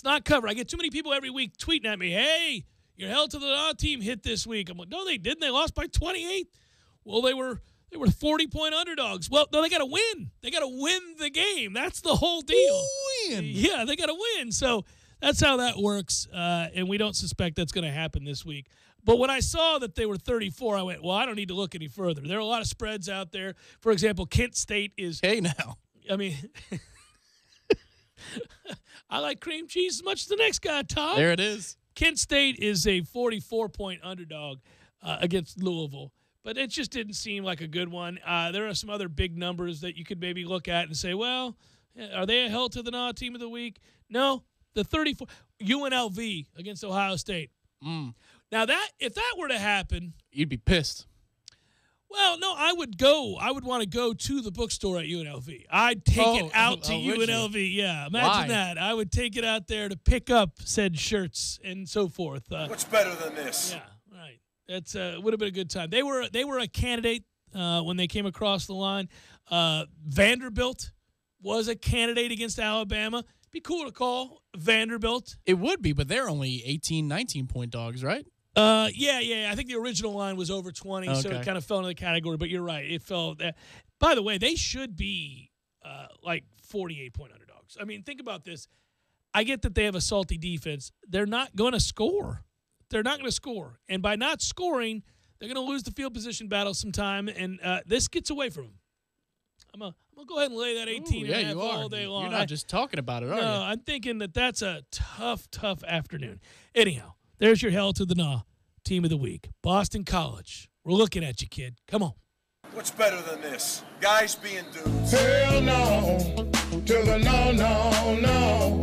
I get too many people every week tweeting at me, "Hey, your hell to the nah team hit this week." I'm like, no, they didn't. They lost by 28. Well, they were 40-point underdogs. Well, no, they got to win. They got to win the game. That's the whole deal. Win. Yeah, they got to win. So that's how that works, and we don't suspect that's going to happen this week. But when I saw that they were 34, I went, well, I don't need to look any further. There are a lot of spreads out there. For example, Kent State is – hey, now. I mean – I like cream cheese as much as the next guy, Tom. There it is. Kent State is a 44-point underdog against Louisville, but it just didn't seem like a good one. There are some other big numbers that you could maybe look at and say, well, are they a hell to the nah team of the week? No, the 34 UNLV against Ohio State. Now if that were to happen, you'd be pissed. Well, no, I would go. I would want to go to the bookstore at UNLV. I'd take it out to UNLV. Yeah, imagine that. I would take it out there to pick up said shirts and so forth. What's better than this? Yeah, right. That's would have been a good time. They were a candidate when they came across the line. Vanderbilt was a candidate against Alabama. Be cool to call Vanderbilt. It would be, but they're only 18, 19-point dogs, right? Yeah. I think the original line was over 20, so it kind of fell into the category. But you're right. It fell. By the way, they should be like 48-point underdogs. I mean, think about this. I get that they have a salty defense. They're not going to score. And by not scoring, they're going to lose the field position battle sometime, and this gets away from them. I'm going to go ahead and lay that 18 and a half all day long. You're not just talking about it, are you? No, I'm thinking that's a tough afternoon. Anyhow. There's your hell to the nah team of the week. Boston College. We're looking at you, kid. Come on. What's better than this? Guys being dudes. Hell no. To the no.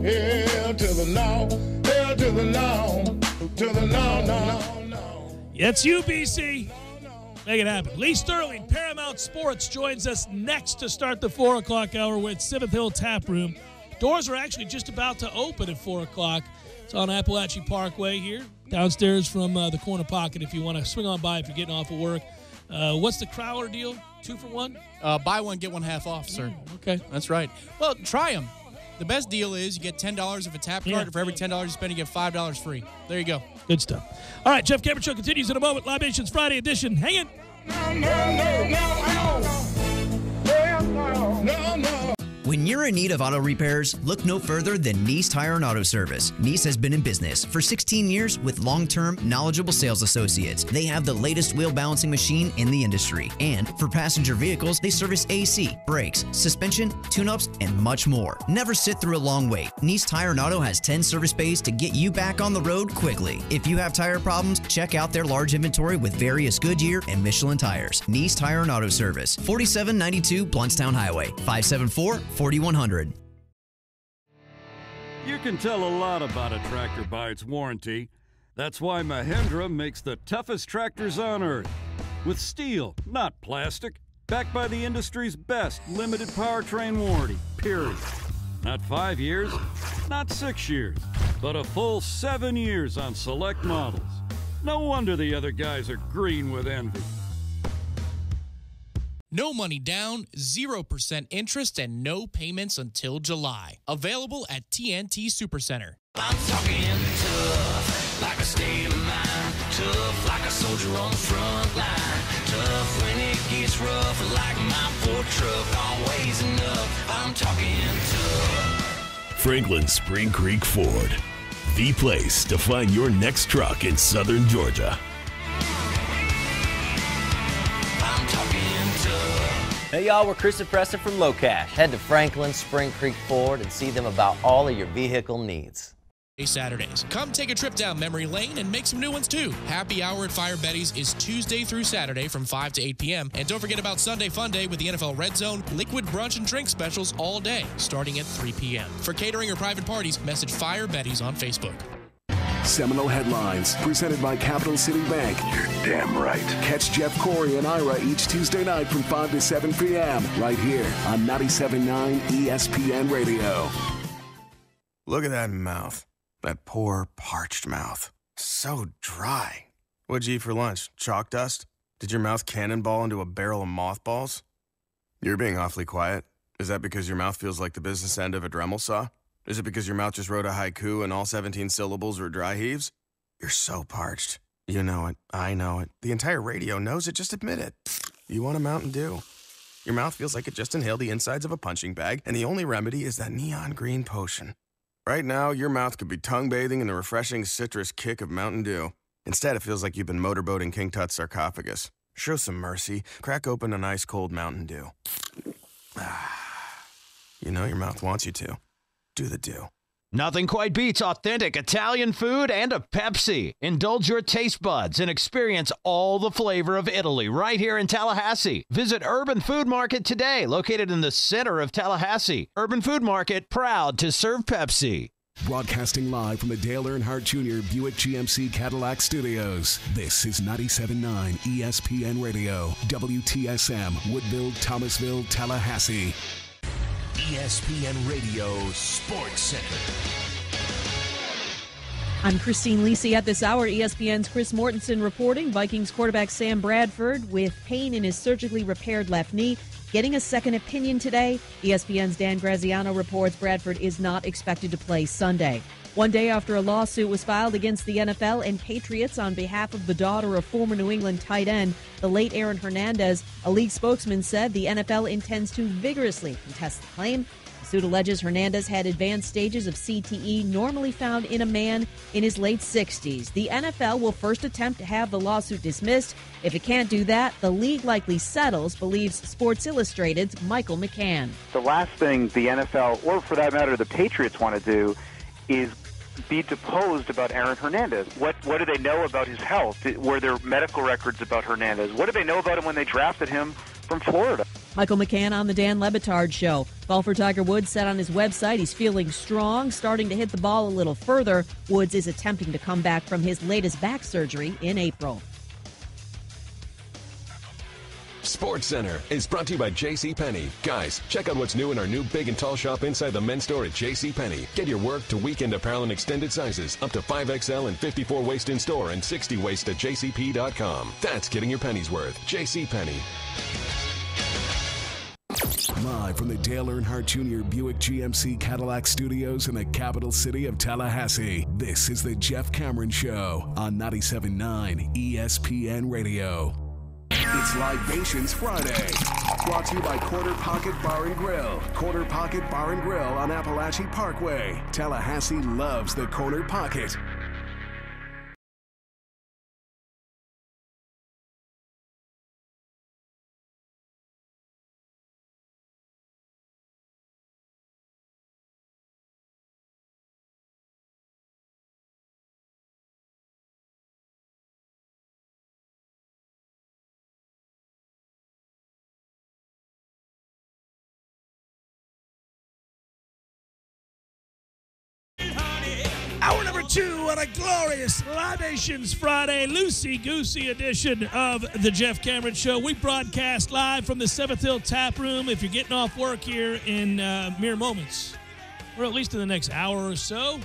Hell to the no. Hell to to the no, to the no, no, no. It's you, BC. Make it happen. Lee Sterling, Paramount Sports, joins us next to start the 4 o'clock hour with 7th Hill Tap Room. Doors are actually just about to open at 4 o'clock. It's on Appalachian Parkway here, downstairs from the corner pocket if you want to swing on by if you're getting off of work. What's the Crowler deal? 2 for 1? Buy one, get one half off, sir. Okay. That's right. Well, try them. The best deal is you get $10 of a tap card. For every $10 you spend, you get $5 free. There you go. Good stuff. All right, Jeff Cameron Show continues in a moment. Live Nation's Friday edition. Hang in. When you're in need of auto repairs, look no further than Nice Tire and Auto Service. Nice has been in business for 16 years with long-term, knowledgeable sales associates. They have the latest wheel balancing machine in the industry. And for passenger vehicles, they service AC, brakes, suspension, tune-ups, and much more. Never sit through a long wait. Nice Tire and Auto has 10 service bays to get you back on the road quickly. If you have tire problems, check out their large inventory with various Goodyear and Michelin tires. Nice Tire and Auto Service, 4792 Bluntstown Highway, 574-4100. You can tell a lot about a tractor by its warranty. That's why Mahindra makes the toughest tractors on earth. With steel, not plastic. Backed by the industry's best limited powertrain warranty, period. Not 5 years, not 6 years, but a full 7 years on select models. No wonder the other guys are green with envy. No money down, 0% interest, and no payments until July. Available at TNT Supercenter. I'm talking tough, like a state of mind. Tough, like a soldier on the front line. Tough when it gets rough, like my Ford truck. Always enough, I'm talking tough. Franklin Spring Creek Ford, the place to find your next truck in southern Georgia. Hey y'all, we're Chris and Preston from Low Cash. Head to Franklin Spring Creek Ford and see them about all of your vehicle needs. Saturdays. Come take a trip down memory lane and make some new ones too. Happy Hour at Fire Betty's is Tuesday through Saturday from 5 to 8 p.m. And don't forget about Sunday Fun Day with the NFL Red Zone, liquid brunch and drink specials all day, starting at 3 p.m. For catering or private parties, message Fire Betty's on Facebook. Seminole Headlines, presented by Capital City Bank. You're damn right. Catch Jeff Corey and Ira each Tuesday night from 5 to 7 p.m. right here on 97.9 ESPN Radio. Look at that mouth. That poor, parched mouth. So dry. What'd you eat for lunch? Chalk dust? Did your mouth cannonball into a barrel of mothballs? You're being awfully quiet. Is that because your mouth feels like the business end of a Dremel saw? Is it because your mouth just wrote a haiku and all 17 syllables were dry heaves? You're so parched. You know it. I know it. The entire radio knows it. Just admit it. You want a Mountain Dew. Your mouth feels like it just inhaled the insides of a punching bag, and the only remedy is that neon green potion. Right now, your mouth could be tongue bathing in the refreshing citrus kick of Mountain Dew. Instead, it feels like you've been motorboating King Tut's sarcophagus. Show some mercy. Crack open an ice-cold Mountain Dew. You know your mouth wants you to. Do the do. Nothing quite beats authentic Italian food and a Pepsi. Indulge your taste buds and experience all the flavor of Italy right here in Tallahassee. Visit Urban Food Market today, located in the center of Tallahassee. Urban Food Market, proud to serve Pepsi. Broadcasting live from the Dale Earnhardt Jr. Buick GMC Cadillac Studios. This is 97.9 ESPN Radio, WTSM, Woodville, Thomasville, Tallahassee. ESPN Radio Sports Center. I'm Christine Lisi. At this hour, ESPN's Chris Mortensen reporting. Vikings quarterback Sam Bradford with pain in his surgically repaired left knee, getting a second opinion today. ESPN's Dan Graziano reports Bradford is not expected to play Sunday. One day after a lawsuit was filed against the NFL and Patriots on behalf of the daughter of former New England tight end, the late Aaron Hernandez, a league spokesman said the NFL intends to vigorously contest the claim. The suit alleges Hernandez had advanced stages of CTE normally found in a man in his late 60s. The NFL will first attempt to have the lawsuit dismissed. If it can't do that, the league likely settles, believes Sports Illustrated's Michael McCann. The last thing the NFL, or for that matter the Patriots, want to do is be deposed about Aaron Hernandez. What do they know about his health? Were there medical records about Hernandez? What did they know about him when they drafted him from Florida? Michael McCann on the Dan Le Batard Show. Golfer Tiger Woods said on his website he's feeling strong, starting to hit the ball a little further. Woods is attempting to come back from his latest back surgery in April. Sports Center is brought to you by JCPenney. Guys, check out what's new in our new big and tall shop inside the men's store at JCPenney. Get your work to weekend apparel in extended sizes, up to 5XL and 54 waist in store and 60 waist at jcp.com. That's getting your pennies worth. JCPenney. Live from the Dale Earnhardt Jr. Buick GMC Cadillac Studios in the capital city of Tallahassee, this is the Jeff Cameron Show on 97.9 ESPN Radio. It's Libations Friday, brought to you by Quarter Pocket Bar and Grill. Quarter Pocket Bar and Grill on Appalachian Parkway. Tallahassee loves the Corner Pocket. Hour number 2 on a glorious Libations Friday, loosey-goosey edition of the Jeff Cameron Show. We broadcast live from the 7th Hill Tap Room. If you're getting off work here in mere moments, or at least in the next hour or so,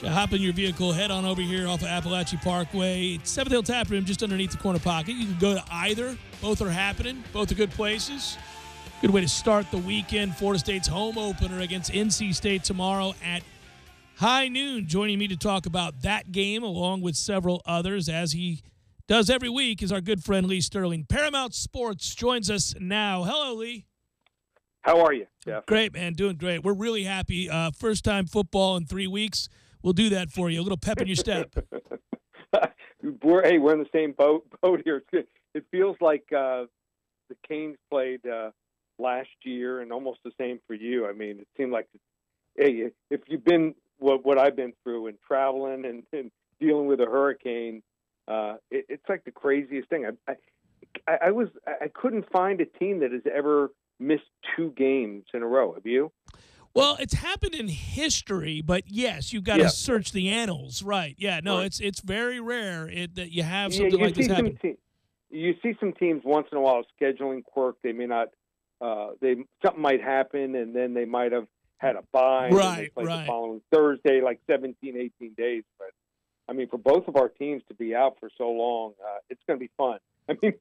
hop in your vehicle, head on over here off of Appalachian Parkway. It's 7th Hill Tap Room, just underneath the Corner Pocket. You can go to either. Both are happening. Both are good places. Good way to start the weekend. Florida State's home opener against NC State tomorrow at high noon. Joining me to talk about that game along with several others, as he does every week, is our good friend Lee Sterling. Paramount Sports joins us now. Hello, Lee. How are you, Jeff? Great, man. Doing great. We're really happy. First time football in 3 weeks. We'll do that for you. A little pep in your step. We're in the same boat here. It feels like the Canes played last year, and almost the same for you. I mean, it seemed like, hey, if you've been what I've been through and traveling and dealing with a hurricane, it's like the craziest thing. I couldn't find a team that has ever missed 2 games in a row. Have you? Well, it's happened in history, but yes, you've got to search the annals, right? Yeah, no, right. It's very rare that you have something like this happen. You see some teams once in a while scheduling quirk. They may not. Something might happen, and then they might have had a bye. Right, and they play the following Thursday, like 17, 18 days. But I mean, for both of our teams to be out for so long, it's going to be fun. I mean,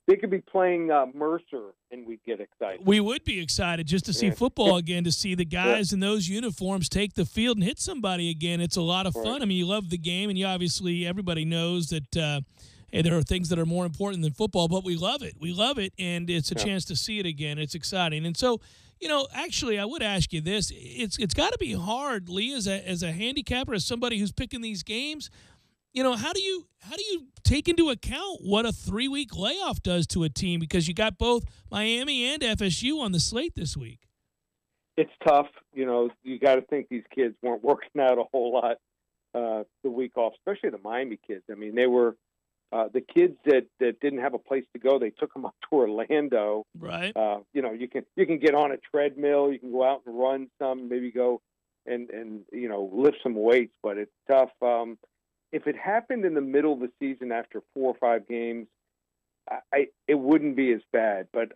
they could be playing Mercer, and we'd get excited. We would be excited just to see football again, to see the guys in those uniforms take the field and hit somebody again. It's a lot of fun. I mean, you love the game, and everybody knows that hey, there are things that are more important than football, but we love it. We love it, and it's a chance to see it again. It's exciting. And so, actually, I would ask you this. It's got to be hard, Lee, as a handicapper, as somebody who's picking these games. How do you take into account what a 3-week layoff does to a team, because you got both Miami and FSU on the slate this week? It's tough. You got to think these kids weren't working out a whole lot the week off, especially the Miami kids. I mean, they were the kids that didn't have a place to go. They took them up to Orlando. Right. You can get on a treadmill. You can go out and run some. Maybe go and lift some weights. But it's tough. If it happened in the middle of the season after 4 or 5 games, it wouldn't be as bad. But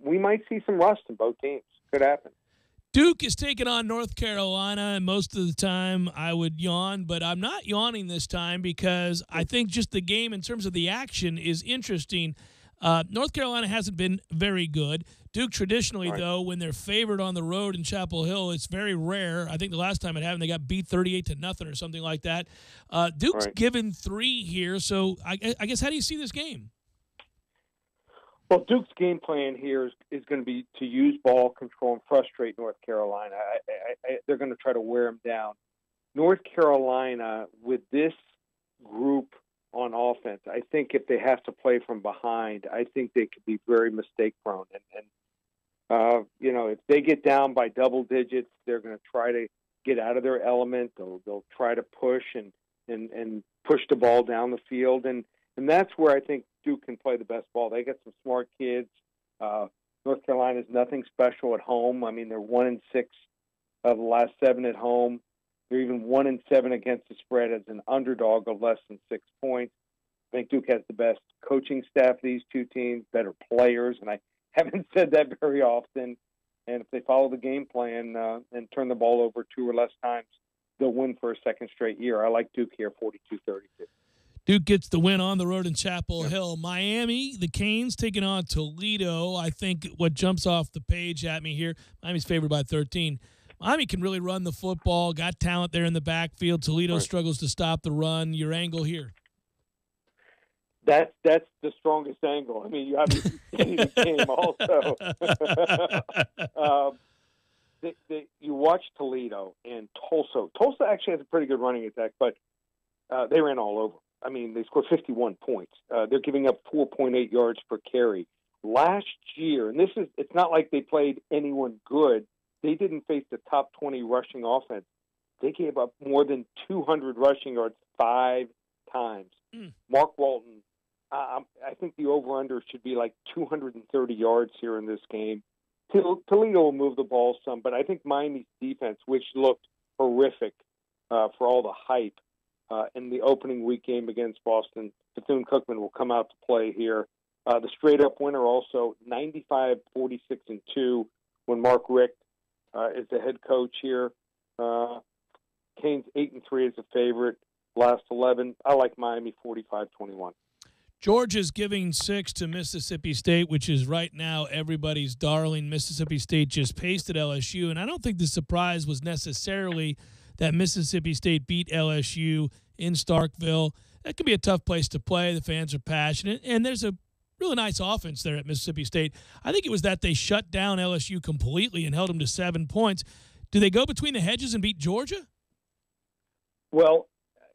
we might see some rust in both teams. Could happen. Duke is taking on North Carolina, and most of the time I would yawn, but I'm not yawning this time because I think just the game in terms of the action is interesting. North Carolina hasn't been very good. Duke traditionally, though, when they're favored on the road in Chapel Hill, it's very rare. I think the last time it happened, they got beat 38-0 or something like that. Duke's given 3 here, so I guess how do you see this game? Well, Duke's game plan here is going to be to use ball control and frustrate North Carolina. They're going to try to wear them down. North Carolina, with this group on offense, I think if they have to play from behind, I think they could be very mistake-prone. And if they get down by double digits, they're going to try to get out of their element. They'll try to push and push the ball down the field. And that's where I think Duke can play the best ball. They got some smart kids. North Carolina's nothing special at home. I mean, they're 1-6 of the last 7 at home. They're even 1-7 against the spread as an underdog of less than 6 points. I think Duke has the best coaching staff of these two teams, better players, and I haven't said that very often. And if they follow the game plan and turn the ball over 2 or less times, they'll win for a second straight year. I like Duke here, 42-32. Duke gets the win on the road in Chapel Hill. Miami, the Canes taking on Toledo. I think what jumps off the page at me here, Miami's favored by 13. Miami can really run the football, got talent there in the backfield. Toledo struggles to stop the run. Your angle here? That's the strongest angle. I mean, you obviously see the game also. You watch Toledo and Tulsa. Tulsa actually has a pretty good running attack, but they ran all over. I mean, they scored 51 points. They're giving up 4.8 yards per carry. Last year, and it's not like they played anyone good. They didn't face the top 20 rushing offense. They gave up more than 200 rushing yards 5 times. Mark Walton, I think the over-under should be like 230 yards here in this game. Toledo will move the ball some, but I think Miami's defense, which looked horrific for all the hype in the opening week game against Boston, Bethune-Cookman will come out to play here. The straight-up winner also 95-46-2 when Mark Richt is the head coach here. Canes 8-3 as a favorite. Last 11. I like Miami 45-21. Georgia's giving 6 to Mississippi State, which is right now everybody's darling. Mississippi State just pasted LSU, and I don't think the surprise was necessarily that Mississippi State beat LSU in Starkville. That could be a tough place to play. The fans are passionate, and there's a really nice offense there at Mississippi State. I think it was that they shut down LSU completely and held them to 7 points. Do they go between the hedges and beat Georgia? Well,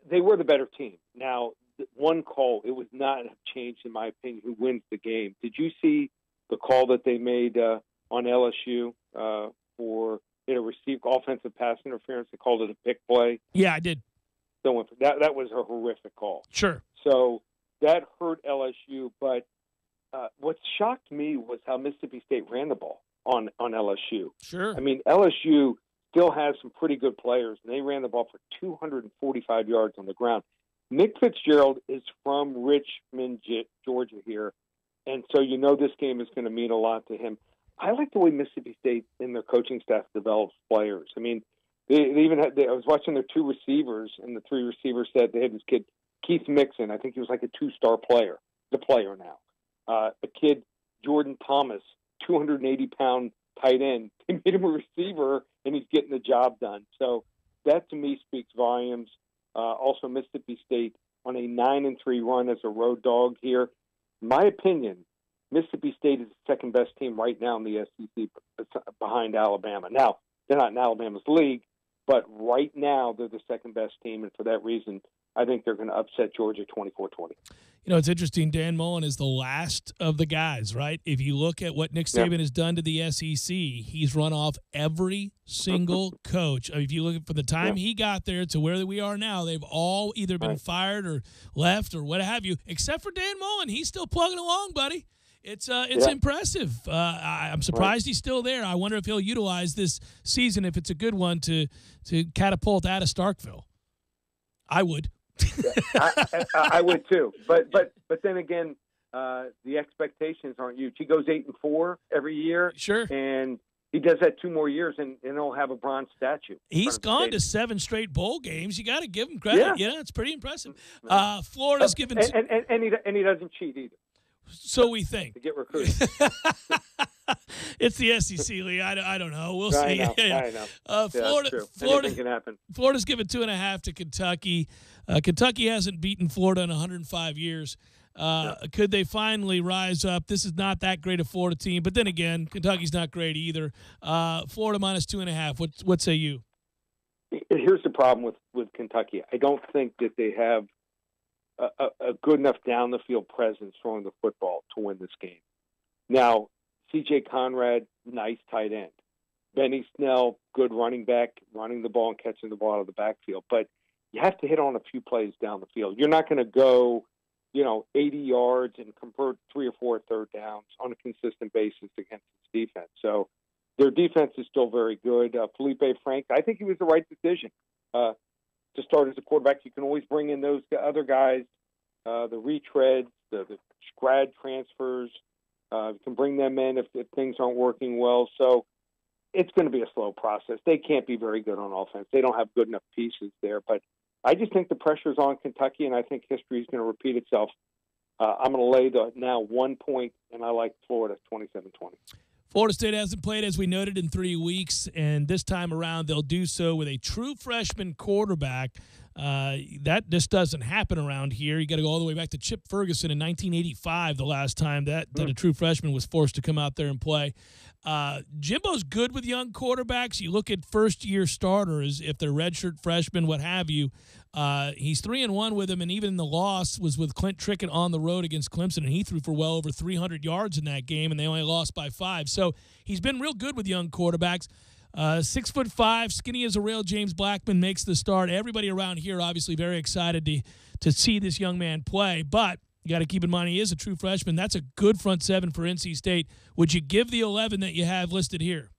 they were the better team. Now, one call, it would not have changed, in my opinion, who wins the game. Did you see the call that they made on LSU for a received offensive pass interference? They called it a pick play. Yeah, I did. So that was a horrific call. Sure. So that hurt LSU, but what shocked me was how Mississippi State ran the ball on LSU. Sure. I mean, LSU still has some pretty good players, and they ran the ball for 245 yards on the ground. Nick Fitzgerald is from Richmond, Georgia here, and so you know this game is going to mean a lot to him. I like the way Mississippi State and their coaching staff develops players. I mean, they even had. I was watching their 2 receivers, and the 3 receivers said they had this kid, Keith Mixon. I think he was like a 2-star player. The player now. A kid, Jordan Thomas, 280-pound tight end. They made him a receiver, and he's getting the job done. So that, to me, speaks volumes. Also, Mississippi State on a 9-3 run as a road dog here. In my opinion, Mississippi State is the second-best team right now in the SEC behind Alabama. Now, they're not in Alabama's league, but right now they're the second-best team, and for that reason, I think they're going to upset Georgia 24-20. You know, it's interesting. Dan Mullen is the last of the guys, right? If you look at what Nick Saban has done to the SEC, he's run off every single coach. If you look at from the time he got there to where we are now, they've all either been fired or left or what have you, except for Dan Mullen. He's still plugging along, buddy. It's impressive. I'm surprised he's still there. I wonder if he'll utilize this season, if it's a good one, to catapult out of Starkville. I would. I would too, but then again, the expectations aren't huge. He goes 8-4 every year, sure, and he does that 2 more years, and he'll have a bronze statue. He's gone to 7 straight bowl games. You got to give him credit. Yeah, it's pretty impressive. Florida's given, and he doesn't cheat either. So we think to get recruited. It's the SEC league. I don't know. We'll see. I know. Florida can happen. Florida's given 2.5 to Kentucky. Kentucky hasn't beaten Florida in 105 years. Could they finally rise up? This is not that great a Florida team, but then again, Kentucky's not great either. Florida minus 2.5. What say you? Here's the problem with Kentucky. I don't think that they have a good enough down the field presence throwing the football to win this game. Now, C.J. Conrad, nice tight end. Benny Snell, good running back, running the ball and catching the ball out of the backfield. But you have to hit on a few plays down the field. You're not going to go 80 yards and convert 3 or 4 third downs on a consistent basis against its defense. So their defense is still very good. Felipe Franks, I think it was the right decision to start as a quarterback. You can always bring in those other guys, the retreads, the grad transfers. You can bring them in if things aren't working well. So it's going to be a slow process. They can't be very good on offense. They don't have good enough pieces there. But I just think the pressure's on Kentucky, and I think history is going to repeat itself. I'm going to lay the now 1 point, and I like Florida 27-20. Florida State hasn't played, as we noted, in 3 weeks, and this time around they'll do so with a true freshman quarterback. That just doesn't happen around here. You got to go all the way back to Chip Ferguson in 1985, the last time that a true freshman was forced to come out there and play. Jimbo's good with young quarterbacks. You look at first-year starters, if they're redshirt freshmen, what have you. He's 3-1 with them, and even the loss was with Clint Trickett on the road against Clemson, and he threw for well over 300 yards in that game, and they only lost by 5. So he's been real good with young quarterbacks. 6'5", skinny as a rail, James Blackman makes the start. Everybody around here obviously very excited to see this young man play, but you got to keep in mind he is a true freshman. That's a good front seven for NC State. Would you give the 11 that you have listed here?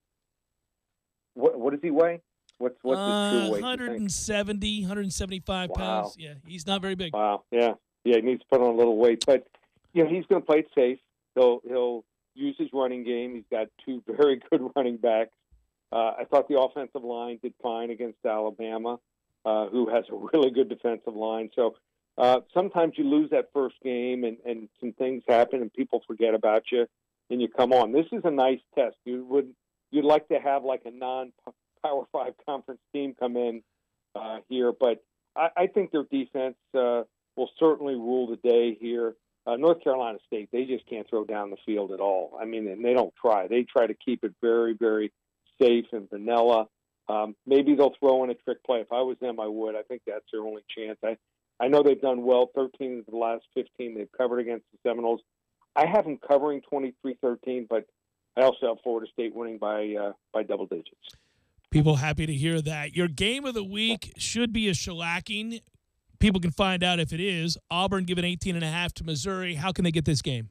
What does he weigh? What's his true weight? 170, 175 pounds. Yeah, he's not very big. Wow. Yeah, he needs to put on a little weight, but he's going to play it safe. He'll use his running game. He's got 2 very good running backs. I thought the offensive line did fine against Alabama, who has a really good defensive line. So sometimes you lose that first game and some things happen and people forget about you and you come on. This is a nice test. You'd like to have like a non-Power 5 conference team come in here, but I think their defense will certainly rule the day here. North Carolina State, they just can't throw down the field at all. I mean, and they don't try. They try to keep it very, very safe and vanilla. Maybe they'll throw in a trick play. If I was them, I would. I think that's their only chance. I know they've done well. 13 of the last 15 they've covered against the Seminoles. I have them covering 23-13, but I also have Florida State winning by double digits. People happy to hear that. Your game of the week should be a shellacking. People can find out if it is. Auburn given 18.5 to Missouri. How can they get this game?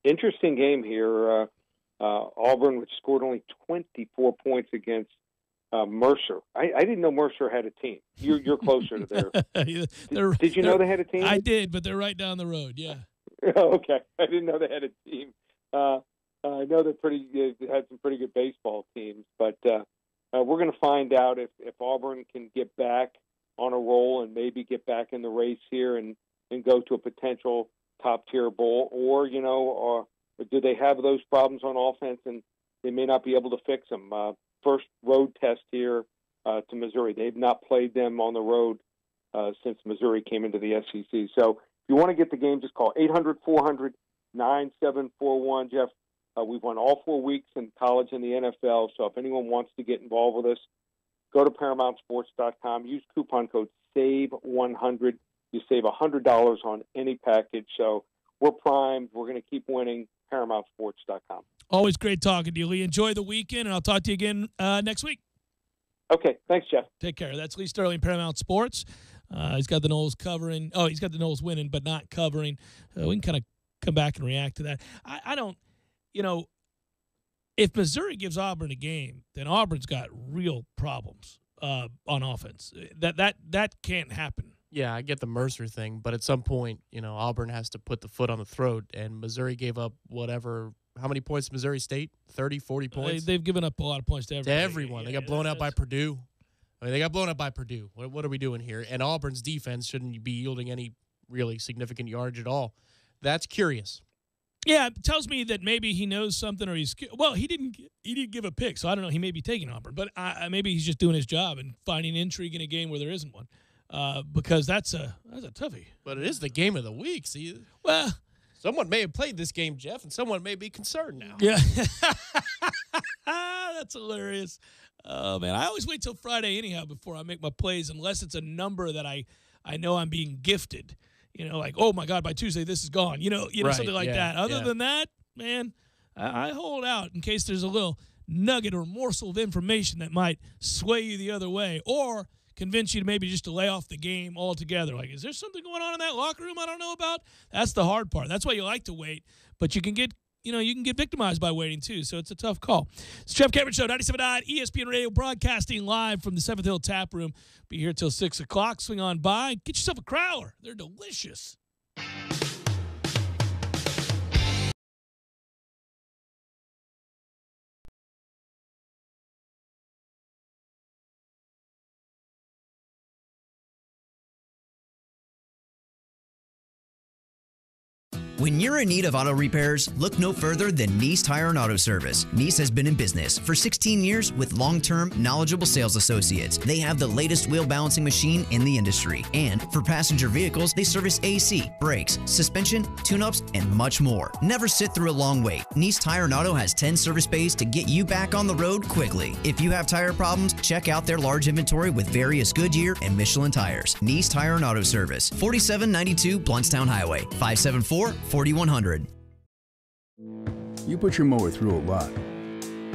Interesting game here. Auburn, which scored only 24 points against Mercer. I didn't know Mercer had a team. You're closer to there. Did you know they had a team? I did, but they're right down the road. Yeah. Okay, I didn't know they had a team. I know they had some pretty good baseball teams, but we're going to find out if Auburn can get back on a roll and maybe get back in the race here and go to a potential top-tier bowl, or do they have those problems on offense and they may not be able to fix them? First road test here to Missouri. They've not played them on the road since Missouri came into the SEC. So if you want to get the game, just call 800-400-9741. Jeff, we've won all 4 weeks in college and the NFL, so if anyone wants to get involved with us, go to ParamountSports.com. Use coupon code SAVE100. You save $100 on any package. So we're primed. We're going to keep winning. ParamountSports.com. Always great talking to you, Lee. Enjoy the weekend, and I'll talk to you again next week. Okay. Thanks, Jeff. Take care. That's Lee Sterling, Paramount Sports. He's got the Noles covering. Oh, he's got the Noles winning, but not covering. We can kind of come back and react to that. I don't, if Missouri gives Auburn a game, then Auburn's got real problems on offense. That can't happen. Yeah, I get the Mercer thing, but at some point, Auburn has to put the foot on the throat, and Missouri gave up whatever. How many points to Missouri State? 30, 40 points? They've given up a lot of points to everybody. To everyone. They got blown out by Purdue. They got blown out by Purdue. What are we doing here? And Auburn's defense shouldn't be yielding any really significant yardage at all. That's curious. Yeah, it tells me that maybe he knows something, or he didn't give a pick, so I don't know. He may be taking Auburn, but maybe he's just doing his job and finding intrigue in a game where there isn't one. Because that's a toughie. But it is the game of the week. See, well, someone may have played this game, Jeff, and someone may be concerned now. Yeah, that's hilarious. Oh man, I always wait till Friday anyhow before I make my plays, unless it's a number that I know I'm being gifted. Like, oh my God, by Tuesday this is gone. Right, something like that. Other than that, man, I hold out in case there's a little nugget or morsel of information that might sway you the other way, or convince you to maybe just to lay off the game altogether. Like, is there something going on in that locker room I don't know about? That's the hard part. That's why you like to wait, but you can get victimized by waiting too, so it's a tough call. It's Jeff Cameron Show, 97.9 ESPN Radio, broadcasting live from the 7th Hill Tap Room. Be here till 6 o'clock. Swing on by. Get yourself a crowler. They're delicious. When you're in need of auto repairs, look no further than Nice Tire and Auto Service. Nice has been in business for 16 years with long-term, knowledgeable sales associates. They have the latest wheel balancing machine in the industry. And for passenger vehicles, they service AC, brakes, suspension, tune-ups, and much more. Never sit through a long wait. Nice Tire and Auto has 10 service bays to get you back on the road quickly. If you have tire problems, check out their large inventory with various Goodyear and Michelin tires. Nice Tire and Auto Service, 4792 Bluntstown Highway, 574-4100. You put your mower through a lot.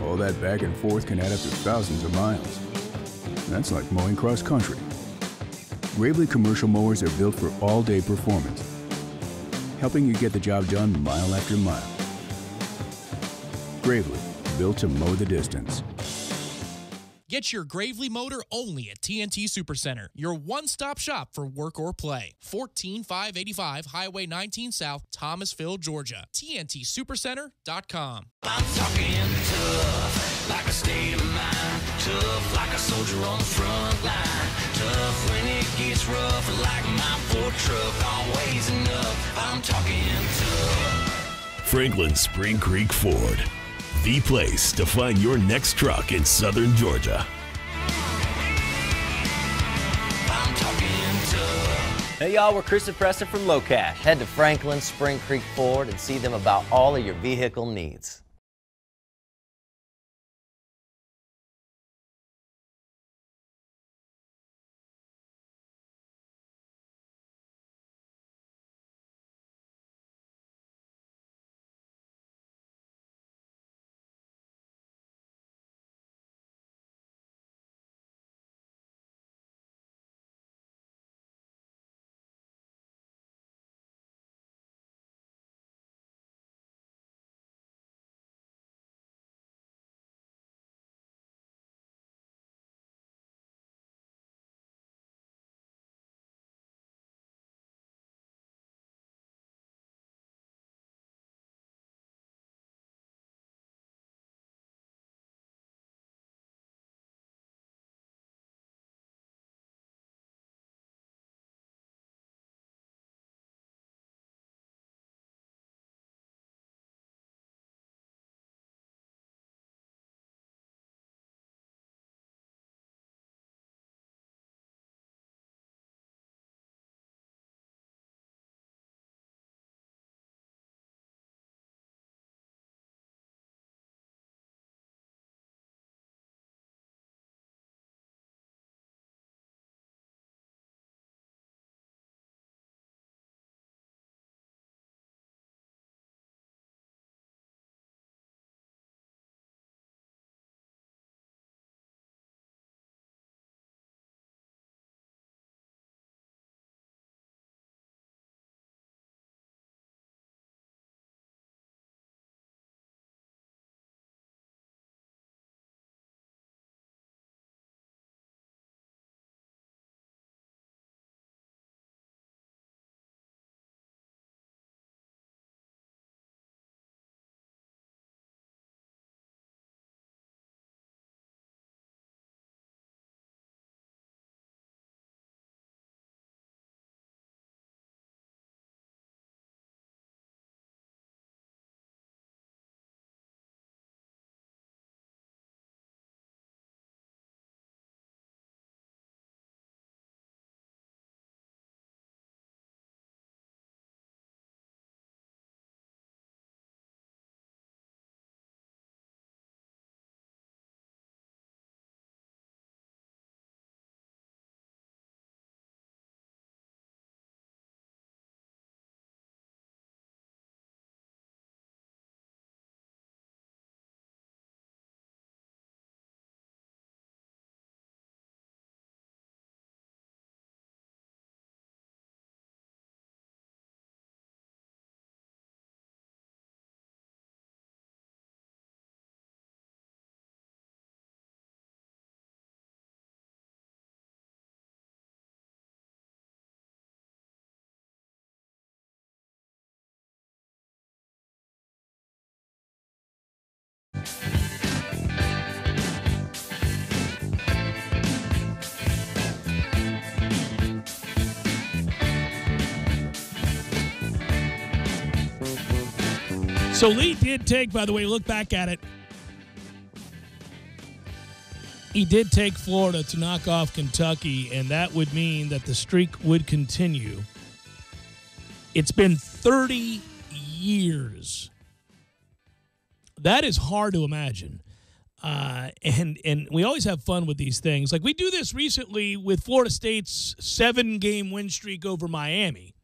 All that back and forth can add up to thousands of miles. That's like mowing cross country. Gravely commercial mowers are built for all-day performance, helping you get the job done mile after mile. Gravely, built to mow the distance. Get your Gravely motor only at TNT Supercenter, your one-stop shop for work or play. 14585 Highway 19 South, Thomasville, Georgia. TNTSupercenter.com. I'm talking tough, like a state of mind. Tough, like a soldier on the front line. Tough when it gets rough, like my Ford truck, always enough. I'm talking tough. Franklin Spring Creek Ford, the place to find your next truck in southern Georgia. I'm talking tough. Hey y'all, we're Chris and Preston from LoCash. Head to Franklin Spring Creek Ford and see them about all of your vehicle needs. So Lee did take, by the way, look back at it. He did take Florida to knock off Kentucky, and that would mean that the streak would continue. It's been 30 years. That is hard to imagine. And we always have fun with these things. Like we do this recently with Florida State's 7-game win streak over Miami,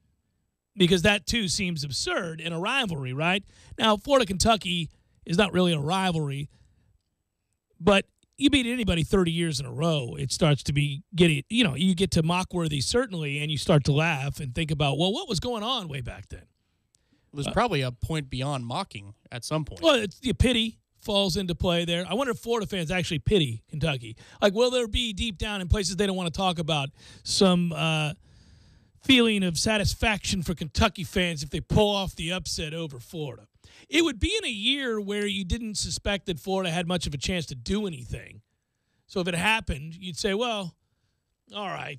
because that, too, seems absurd in a rivalry, right? Now, Florida-Kentucky is not really a rivalry, but you beat anybody 30 years in a row, it starts to be getting, you get to mock-worthy, certainly, and you start to laugh and think about, well, what was going on way back then? There's probably a point beyond mocking at some point. Well, it's the pity falls into play there. I wonder if Florida fans actually pity Kentucky. Like, will there be deep down in places they don't want to talk about some feeling of satisfaction for Kentucky fans if they pull off the upset over Florida? It would be in a year where you didn't suspect that Florida had much of a chance to do anything. So if it happened, you'd say, well, all right,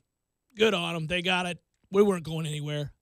good on them. They got it. We weren't going anywhere.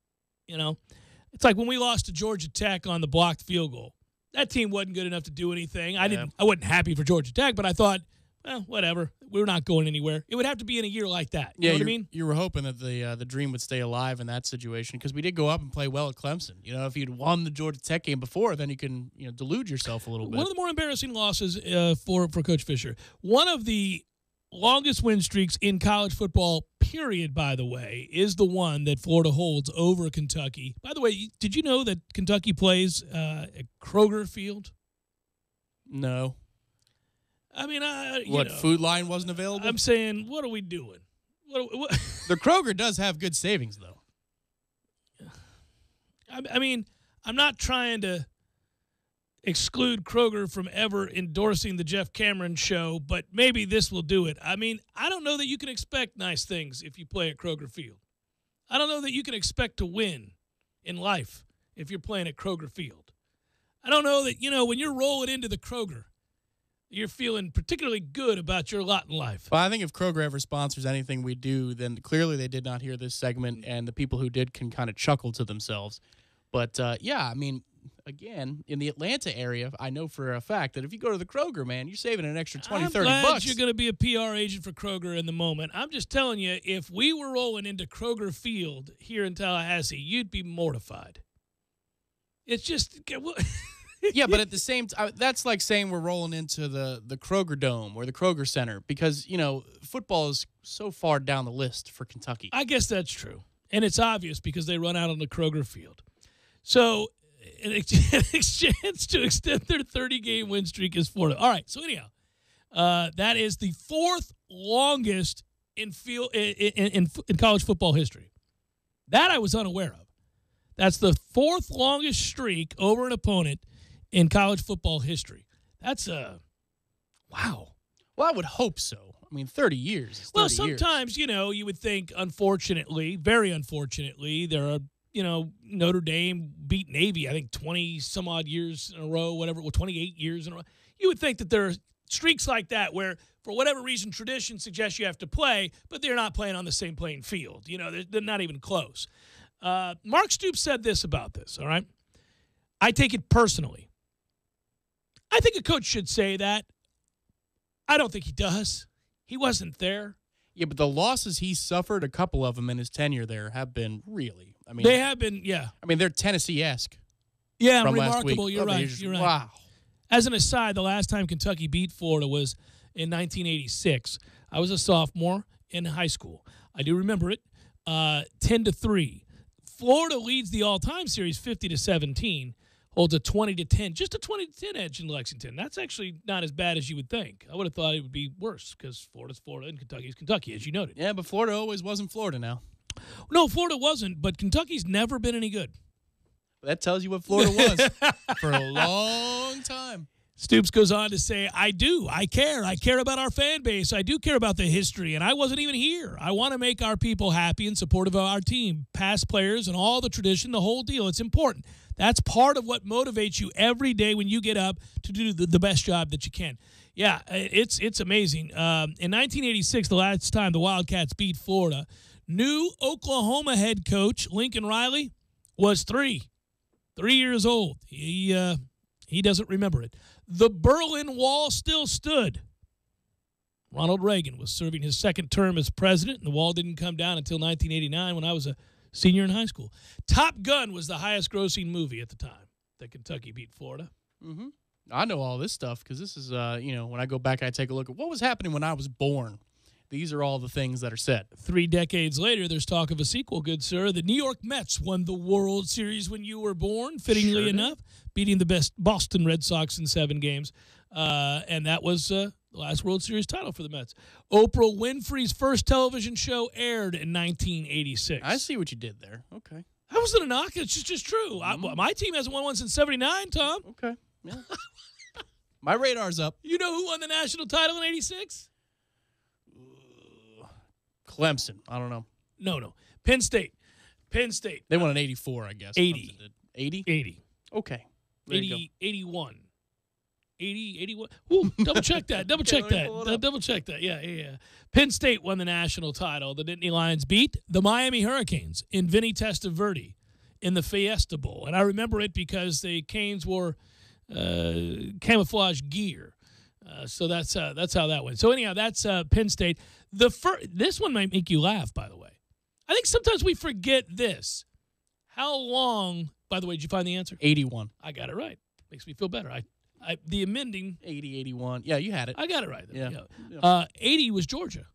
It's like when we lost to Georgia Tech on the blocked field goal. That team wasn't good enough to do anything. I wasn't happy for Georgia Tech, but I thought, well, whatever. We're not going anywhere. It would have to be in a year like that. You know what I mean? You were hoping that the dream would stay alive in that situation, because we did go up and play well at Clemson. If you'd won the Georgia Tech game before, then you can delude yourself a little bit. One of the more embarrassing losses for Coach Fisher. One of the longest win streaks in college football, period, by the way, is the one that Florida holds over Kentucky. By the way, did you know that Kentucky plays at Kroger Field? No. I mean, Food Line wasn't available? I'm saying, what are we doing? What? The Kroger does have good savings, though. I mean, I'm not trying to exclude Kroger from ever endorsing the Jeff Cameron show, but maybe this will do it. I mean, I don't know that you can expect nice things if you play at Kroger Field. I don't know that you can expect to win in life if you're playing at Kroger Field. I don't know that, when you're rolling into the Kroger, you're feeling particularly good about your lot in life. Well, I think if Kroger ever sponsors anything we do, then clearly they did not hear this segment, and the people who did can kind of chuckle to themselves. But, again, in the Atlanta area, I know for a fact that if you go to the Kroger, man, you're saving an extra $20, $30. I'm glad you're going to be a PR agent for Kroger in the moment. I'm just telling you, if we were rolling into Kroger Field here in Tallahassee, you'd be mortified. It's just... Yeah, but at the same time, that's like saying we're rolling into the Kroger Dome or the Kroger Center because, football is so far down the list for Kentucky. I guess that's true. And it's obvious because they run out on the Kroger Field. So, an chance to extend their 30-game win streak is Florida. All right, so anyhow, that is the fourth longest in college football history. That I was unaware of. That's the fourth longest streak over an opponent in college football history. That's wow. Well, I would hope so. I mean, 30 years is 30 Well, sometimes, you would think, unfortunately, very unfortunately, there are, Notre Dame beat Navy, I think, 20-some-odd years in a row, 28 years in a row. You would think that there are streaks like that where, for whatever reason, tradition suggests you have to play, but they're not playing on the same playing field. They're not even close. Mark Stoops said this about this, all right? I take it personally. I think a coach should say that. I don't think he does. He wasn't there. Yeah, but the losses he suffered, a couple of them in his tenure there, have been really. They have been, yeah. They're Tennessee-esque. Yeah, from remarkable. You're right. Wow. As an aside, the last time Kentucky beat Florida was in 1986. I was a sophomore in high school. I do remember it. 10-3. Florida leads the all-time series 50-17. Holds a 20-10, just a 20-10 edge in Lexington. That's actually not as bad as you would think. I would have thought it would be worse because Florida's Florida and Kentucky's Kentucky, as you noted. Yeah, but Florida always wasn't Florida now. No, Florida wasn't, but Kentucky's never been any good. That tells you what Florida was for a long time. Stoops goes on to say, I care. I care about our fan base. I do care about the history, and I wasn't even here. I want to make our people happy and supportive of our team, past players, and all the tradition, the whole deal. It's important. That's part of what motivates you every day when you get up to do the best job that you can. Yeah, it's amazing. In 1986, the last time the Wildcats beat Florida, new Oklahoma head coach Lincoln Riley was 3 years old. He He doesn't remember it. The Berlin Wall still stood. Ronald Reagan was serving his second term as president, and the wall didn't come down until 1989 when I was a senior in high school. Top Gun was the highest-grossing movie at the time that Kentucky beat Florida. Mm-hmm. I know all this stuff because this is, when I go back, I take a look at what was happening when I was born. These are all the things that are said. 3 decades later, there's talk of a sequel, good sir. The New York Mets won the World Series when you were born, fittingly enough, beating the best Boston Red Sox in 7 games. And that was the last World Series title for the Mets. Oprah Winfrey's first television show aired in 1986. I see what you did there. Okay. That wasn't a knock. It's just true. My team hasn't won one since 79, Tom. Okay. Yeah. My radar's up. You know who won the national title in 86? Clemson. I don't know. No. Penn State. They won in 84, I guess. 80. 80? 80. Okay. 80, 81. 80, 81. Ooh, double check that. Double check that. Yeah. Penn State won the national title. The Nittany Lions beat the Miami Hurricanes in Vinny Testaverde in the Fiesta Bowl. And I remember it because the Canes wore camouflage gear. So that's how that went. So anyhow, that's Penn State. This one might make you laugh, by the way. I think sometimes we forget this. How long, by the way, did you find the answer? 81. I got it right. Makes me feel better. The amending. 80, 81. Yeah, you had it. I got it right. Yeah. 80 was Georgia.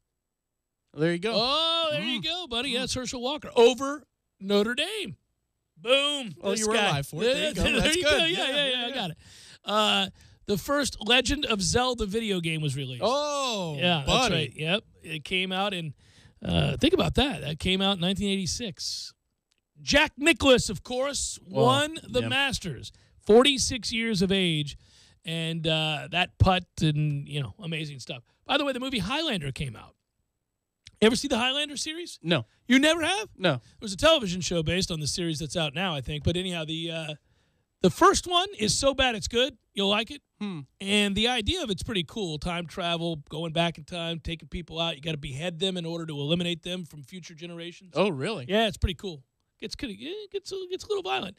Well, there you go. Oh, there you go, buddy. Yes, Herschel Walker. Over Notre Dame. Boom. Oh, you were alive for it. There you go. That's good. Yeah, I got it. The first Legend of Zelda video game was released. Oh, yeah, buddy. That's right. Yep. It came out in, think about that. That came out in 1986. Jack Nicklaus, of course, won the Masters. 46 years of age. And that putt and, amazing stuff. By the way, the movie Highlander came out. Ever see the Highlander series? No. You never have? No. There was a television show based on the series that's out now, I think. But anyhow, the first one is so bad it's good. You'll like it. And the idea of it's pretty cool. Time travel, going back in time, taking people out. You got to behead them in order to eliminate them from future generations. Oh, really? Yeah, it's pretty cool. Gets a little violent.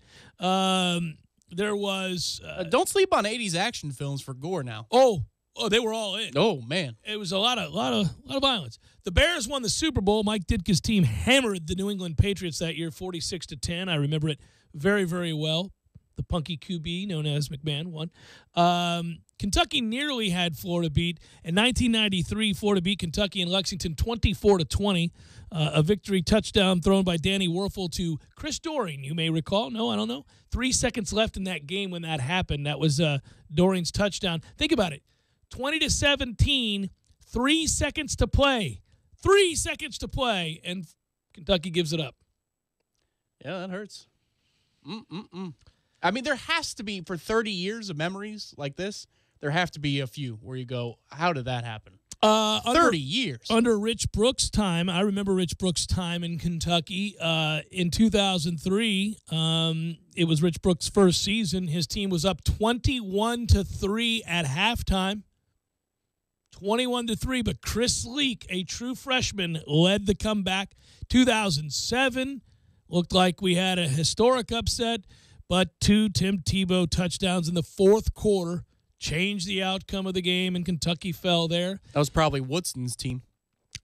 There was don't sleep on 80s action films for gore now. Oh, they were all in. Oh man, it was a lot of violence. The Bears won the Super Bowl. Mike Ditka's team hammered the New England Patriots that year, 46-10. I remember it very, very well. The punky QB known as McMahon won. Kentucky nearly had Florida beat. In 1993, Florida beat Kentucky in Lexington 24-20. A victory touchdown thrown by Danny Werfel to Chris Doering, you may recall. No, I don't know. 3 seconds left in that game when that happened. That was Doering's touchdown. Think about it. 20-17, 3 seconds to play. 3 seconds to play, and Kentucky gives it up. Yeah, that hurts. I mean, there has to be, for 30 years of memories like this, there have to be a few where you go, how did that happen? 30 years. Under Rich Brooks' time, I remember Rich Brooks' time in Kentucky. In 2003, it was Rich Brooks' first season. His team was up 21-3 at halftime. 21-3, but Chris Leak, a true freshman, led the comeback. 2007, looked like we had a historic upset, but 2 Tim Tebow touchdowns in the fourth quarter changed the outcome of the game, and Kentucky fell there. That was probably Woodson's team.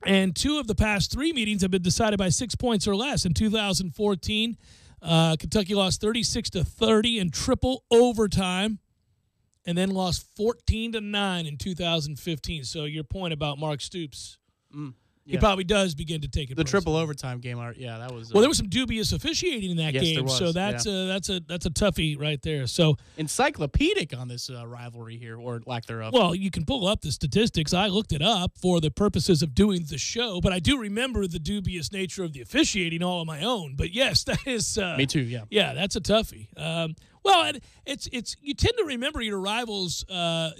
And 2 of the past 3 meetings have been decided by 6 points or less. In 2014, Kentucky lost 36-30 in triple overtime, and then lost 14-9 in 2015. So your point about Mark Stoops, he probably does begin to take it. The triple overtime game, that was. Well, there was some dubious officiating in that game, there was, so that's a toughie right there. So encyclopedic on this rivalry here, or lack thereof. Well, you can pull up the statistics. I looked it up for the purposes of doing the show, but I do remember the dubious nature of the officiating all on my own. But yes, that is me too. Yeah, yeah, that's a toughie. Well, it's you tend to remember your rivals'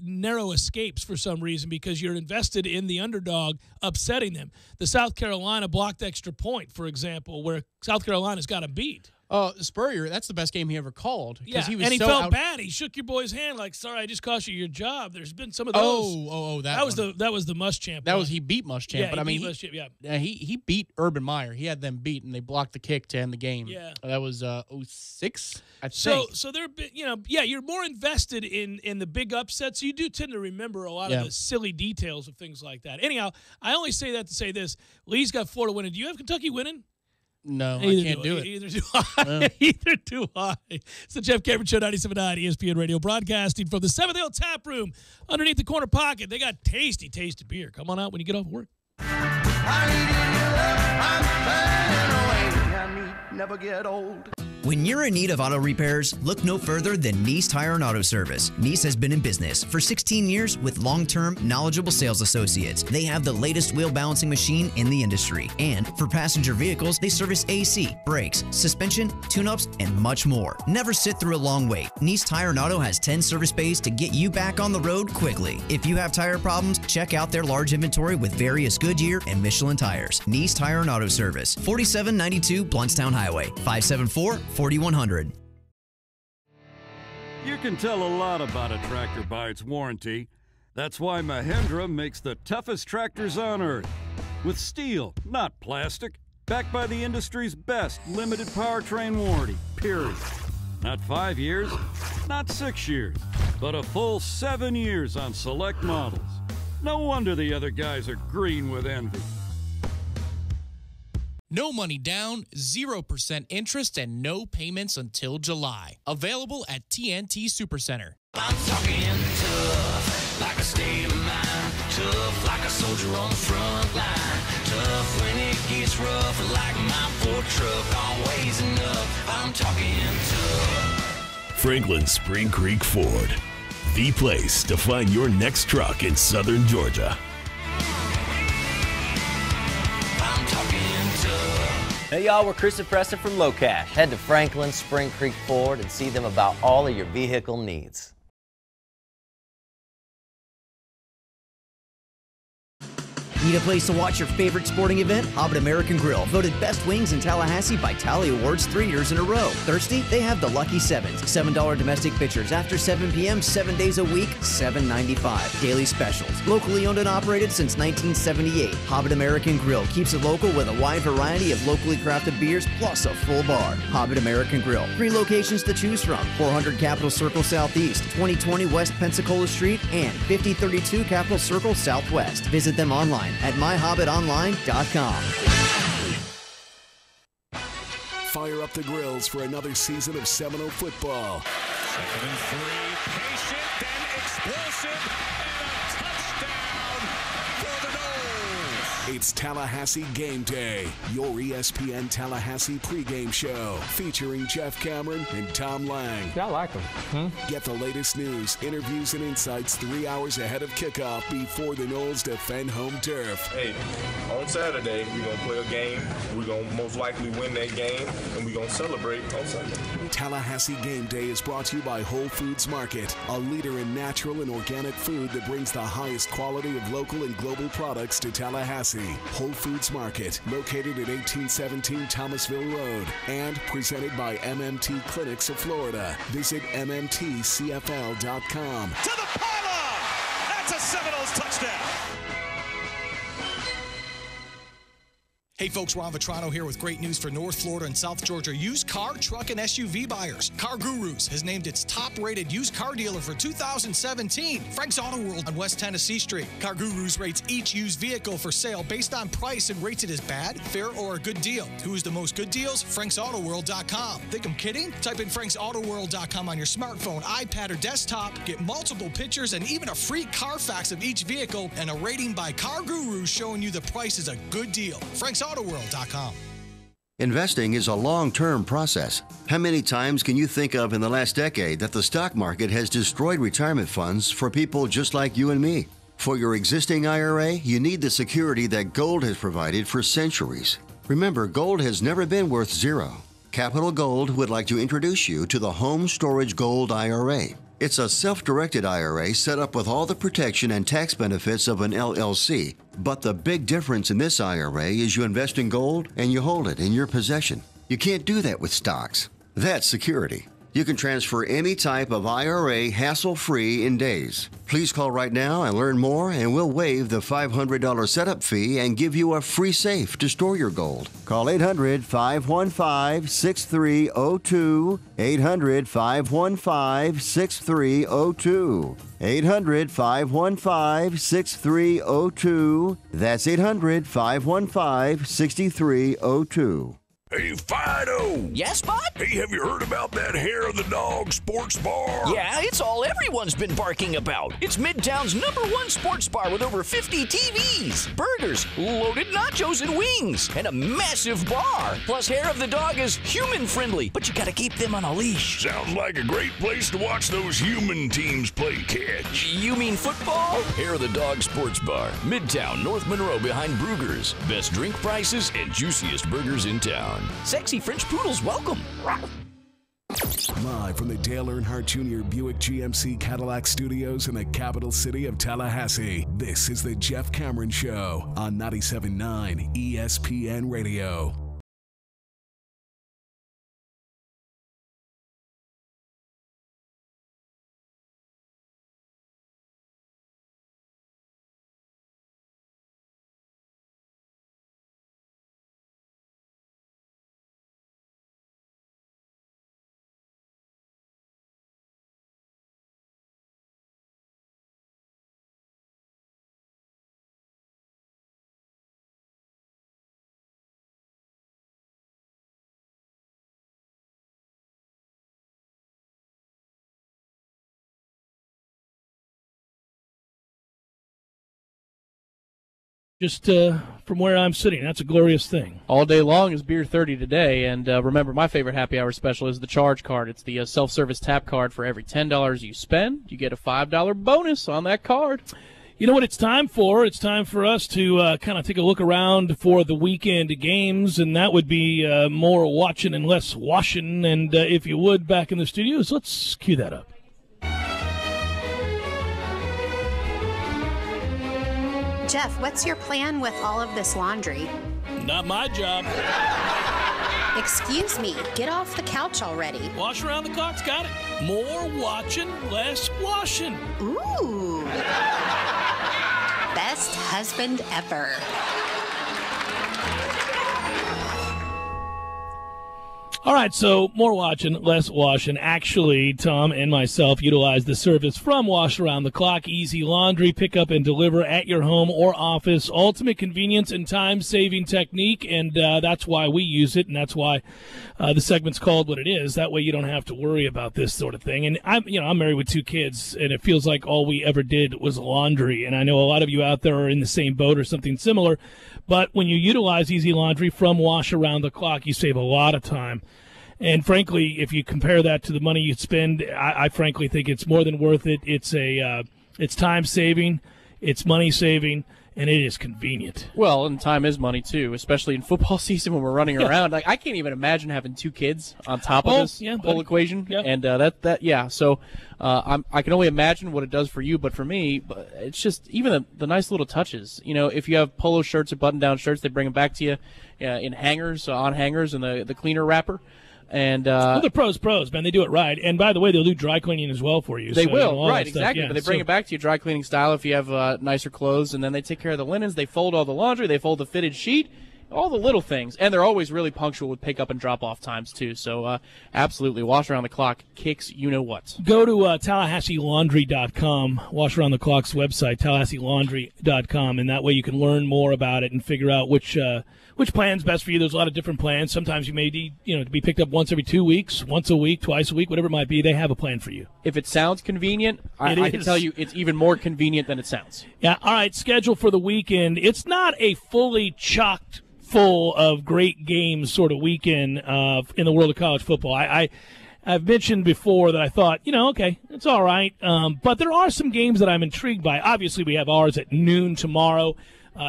narrow escapes for some reason because you're invested in the underdog upsetting them. The South Carolina blocked extra point, for example, where South Carolina's got them beat. Oh, Spurrier, that's the best game he ever called. Yeah, he was and he so felt bad. He shook your boy's hand like, "Sorry, I just cost you your job." There's been some of those. That was the Muschamp. That was he beat Muschamp, Yeah, but I mean, he beat Urban Meyer. He had them beat, and they blocked the kick to end the game. Yeah, that was 06, I think. So they're you're more invested in the big upsets. So you do tend to remember a lot of the silly details of things like that. Anyhow, I only say that to say this: Lee's got Florida winning. Do you have Kentucky winning? No, I can't do it. Either do I. No. Either do I. It's the Jeff Cameron Show, 97.9 ESPN Radio, broadcasting from the 7th Hill Tap Room underneath the corner pocket. They got tasty beer. Come on out when you get off work. Never get old. When you're in need of auto repairs, look no further than Nice Tire and Auto Service. Nice has been in business for 16 years with long-term, knowledgeable sales associates. They have the latest wheel balancing machine in the industry. And for passenger vehicles, they service AC, brakes, suspension, tune-ups, and much more. Never sit through a long wait. Nice Tire and Auto has 10 service bays to get you back on the road quickly. If you have tire problems, check out their large inventory with various Goodyear and Michelin tires. Nice Tire and Auto Service, 4792 Bluntstown Highway, 574-4100. You can tell a lot about a tractor by its warranty. That's why Mahindra makes the toughest tractors on earth. With steel, not plastic. Backed by the industry's best limited powertrain warranty, period. Not 5 years, not 6 years, but a full 7 years on select models. No wonder the other guys are green with envy. No money down, 0% interest, and no payments until July. Available at TNT Supercenter. I'm talking tough, like a state of mind. Tough, like a soldier on the front line. Tough when it gets rough, like my Ford truck. Always enough, I'm talking tough. Franklin Spring Creek Ford, the place to find your next truck in southern Georgia. Hey y'all, we're Chris and Preston from Low Cash. Head to Franklin Spring Creek Ford and see them about all of your vehicle needs. Need a place to watch your favorite sporting event? Hobbit American Grill, voted best wings in Tallahassee by Tally Awards 3 years in a row. Thirsty? They have the Lucky Sevens, $7 domestic pitchers after 7 p.m., 7 days a week, $7.95. Daily specials. Locally owned and operated since 1978. Hobbit American Grill keeps it local with a wide variety of locally crafted beers plus a full bar. Hobbit American Grill. 3 locations to choose from: 400 Capitol Circle Southeast, 2020 West Pensacola Street, and 5032 Capitol Circle Southwest. Visit them online at myhobbitonline.com. Fire up the grills for another season of Seminole football. 2nd and 3, patient, then explosive, and a touchdown for the Noles. It's Tallahassee Game Day, your ESPN Tallahassee pregame show, featuring Jeff Cameron and Tom Lang. Yeah, I like them. Get the latest news, interviews, and insights 3 hours ahead of kickoff before the Noles defend home turf. Hey, on Saturday, we're going to play a game. We're going to most likely win that game, and we're going to celebrate on Sunday. Tallahassee Game Day is brought to you by Whole Foods Market, a leader in natural and organic food that brings the highest quality of local and global products to Tallahassee. Whole Foods Market, located at 1817 Thomasville Road, and presented by MMT Clinics of Florida. Visit mmtcfl.com. To the pylon! That's a Seminoles touchdown! Hey folks, Ron Vetrano here with great news for North Florida and South Georgia used car, truck, and SUV buyers. Car Gurus has named its top-rated used car dealer for 2017, Frank's Auto World on West Tennessee Street. Car Gurus rates each used vehicle for sale based on price and rates it as bad, fair, or a good deal. Who's the most good deals? FranksAutoWorld.com. Think I'm kidding? Type in FranksAutoWorld.com on your smartphone, iPad, or desktop. Get multiple pictures and even a free Carfax of each vehicle and a rating by Car Gurus showing you the price is a good deal. FranksAutoWorld.com. Investing is a long-term process. How many times can you think of in the last decade that the stock market has destroyed retirement funds for people just like you and me? For your existing IRA, you need the security that gold has provided for centuries. Remember, gold has never been worth zero. Capital Gold would like to introduce you to the Home Storage Gold IRA. It's a self-directed IRA set up with all the protection and tax benefits of an LLC. But the big difference in this IRA is you invest in gold and you hold it in your possession. You can't do that with stocks. That's security. You can transfer any type of IRA hassle-free in days. Please call right now and learn more, and we'll waive the $500 setup fee and give you a free safe to store your gold. Call 800-515-6302. 800-515-6302. 800-515-6302. That's 800-515-6302. Hey, Fido! Yes, bud? Hey, have you heard about that Hair of the Dog sports bar? Yeah, it's all everyone's been barking about. It's Midtown's #1 sports bar with over 50 TVs, burgers, loaded nachos and wings, and a massive bar. Plus, Hair of the Dog is human-friendly, but you gotta keep them on a leash. Sounds like a great place to watch those human teams play catch. You mean football? Hair of the Dog sports bar, Midtown, North Monroe behind Brugger's. Best drink prices and juiciest burgers in town. Sexy French poodles welcome. Live from the Dale Earnhardt Jr. Buick GMC Cadillac Studios in the capital city of Tallahassee, this is the Jeff Cameron Show on 97.9 ESPN Radio. Just from where I'm sitting, that's a glorious thing. All day long is Beer 30 today, and remember, my favorite happy hour special is the charge card. It's the self-service tap card. For every $10 you spend, you get a $5 bonus on that card. You know what it's time for? It's time for us to kind of take a look around for the weekend games, and that would be more watching and less washing. And if you would, back in the studios, let's cue that up. Jeff, what's your plan with all of this laundry? Not my job. Excuse me, get off the couch already. Wash around the clock's got it. More watching, less washing. Ooh. Best husband ever. All right, so more watching, less washing. Actually, Tom and myself utilize the service from Wash Around the Clock. Easy laundry, pick up and deliver at your home or office. Ultimate convenience and time-saving technique, and that's why we use it, and that's why the segment's called what it is. That way you don't have to worry about this sort of thing. And I'm married with 2 kids, and it feels like all we ever did was laundry. And I know a lot of you out there are in the same boat or something similar. But when you utilize Easy Laundry from Wash Around the Clock, you save a lot of time. And frankly, if you compare that to the money you spend, I frankly think it's more than worth it. It's time saving, it's money saving, and it is convenient. Well, and time is money too, especially in football season when we're running around. Like, I can't even imagine having 2 kids on top of this whole equation. Yeah. And so I can only imagine what it does for you. But for me, it's just even the nice little touches. You know, if you have polo shirts or button-down shirts, they bring them back to you in hangers, on hangers, and the cleaner wrapper. And well, the pros, man. They do it right. And by the way, they'll do dry cleaning as well for you. They will, all right, that stuff. exactly. Yeah, but they bring it back to you dry cleaning style if you have nicer clothes, and then they take care of the linens. They fold all the laundry. They fold the fitted sheet, all the little things. And they're always really punctual with pick-up and drop-off times, too. So absolutely, Wash Around the Clock kicks you-know-what. Go to TallahasseeLaundry.com, Wash Around the Clock's website, TallahasseeLaundry.com, and that way you can learn more about it and figure out which plan's best for you. There's a lot of different plans. Sometimes you may need, to be picked up once every 2 weeks, once a week, twice a week, whatever it might be. They have a plan for you. If it sounds convenient, I can tell you it's even more convenient than it sounds. Yeah, all right, schedule for the weekend. It's not a fully chocked full of great games sort of weekend in the world of college football. I've mentioned before that I thought, okay, it's all right. But there are some games that I'm intrigued by. Obviously, we have ours at noon tomorrow.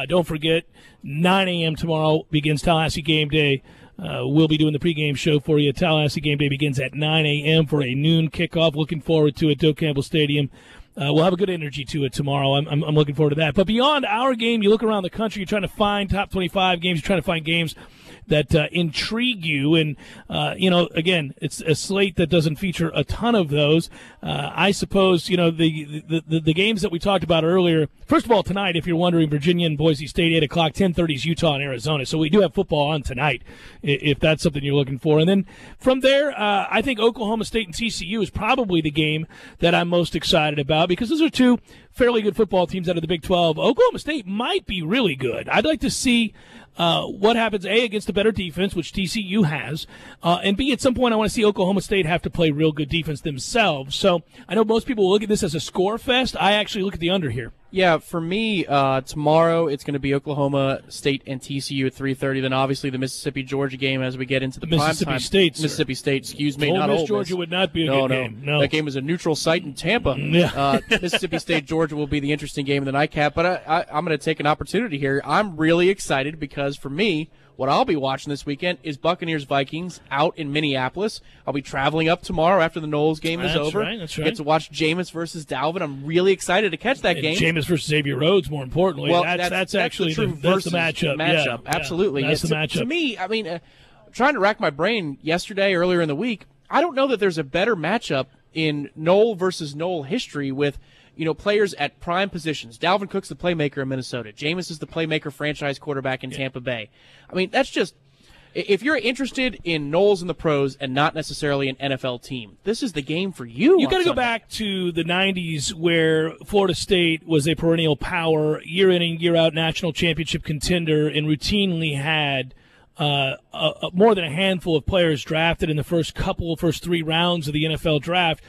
Don't forget, 9 a.m. tomorrow begins Tallahassee Game Day. We'll be doing the pregame show for you. Tallahassee Game Day begins at 9 a.m. for a noon kickoff. Looking forward to it, Doak Campbell Stadium. We'll have a good energy to it tomorrow. I'm looking forward to that. But beyond our game, you look around the country, you're trying to find top 25 games, you're trying to find games that intrigue you. And, again, it's a slate that doesn't feature a ton of those. I suppose, the games that we talked about earlier, first of all, tonight, if you're wondering, Virginia and Boise State, 8 o'clock, 10:30 is Utah and Arizona. So we do have football on tonight, if that's something you're looking for. And then from there, I think Oklahoma State and TCU is probably the game that I'm most excited about, because those are two fairly good football teams out of the Big 12. Oklahoma State might be really good. I'd like to see what happens, A, against a better defense, which TCU has, and B, at some point I want to see Oklahoma State have to play real good defense themselves. So I know most people look at this as a score fest. I actually look at the under here. Yeah, for me, tomorrow it's going to be Oklahoma State and TCU at 3:30. Then obviously the Mississippi-Georgia game as we get into the Mississippi State, Mississippi State, excuse me, Ole not Miss, Ole Miss. Georgia would not be a good game. No, that game is a neutral site in Tampa. Yeah. Mississippi State, Georgia will be the interesting game of the nightcap. But I'm going to take an opportunity here. I'm really excited because for me, what I'll be watching this weekend is Buccaneers-Vikings out in Minneapolis. I'll be traveling up tomorrow after the Knowles game is over. That's right. Get to watch Jameis versus Dalvin. I'm really excited to catch that game. Jameis versus Xavier Rhodes, more importantly. Well, that's actually the matchup. Yeah, absolutely. That's the matchup. To me, I mean, trying to rack my brain earlier in the week, I don't know that there's a better matchup in Knoll versus Knoll history with players at prime positions. Dalvin Cook's the playmaker in Minnesota. Jameis is the playmaker franchise quarterback in Tampa Bay. I mean, that's just, if you're interested in Knowles and the pros and not necessarily an NFL team, this is the game for you. You got to go back to the 90s where Florida State was a perennial power, year in and year out national championship contender, and routinely had more than a handful of players drafted in the first three rounds of the NFL draft.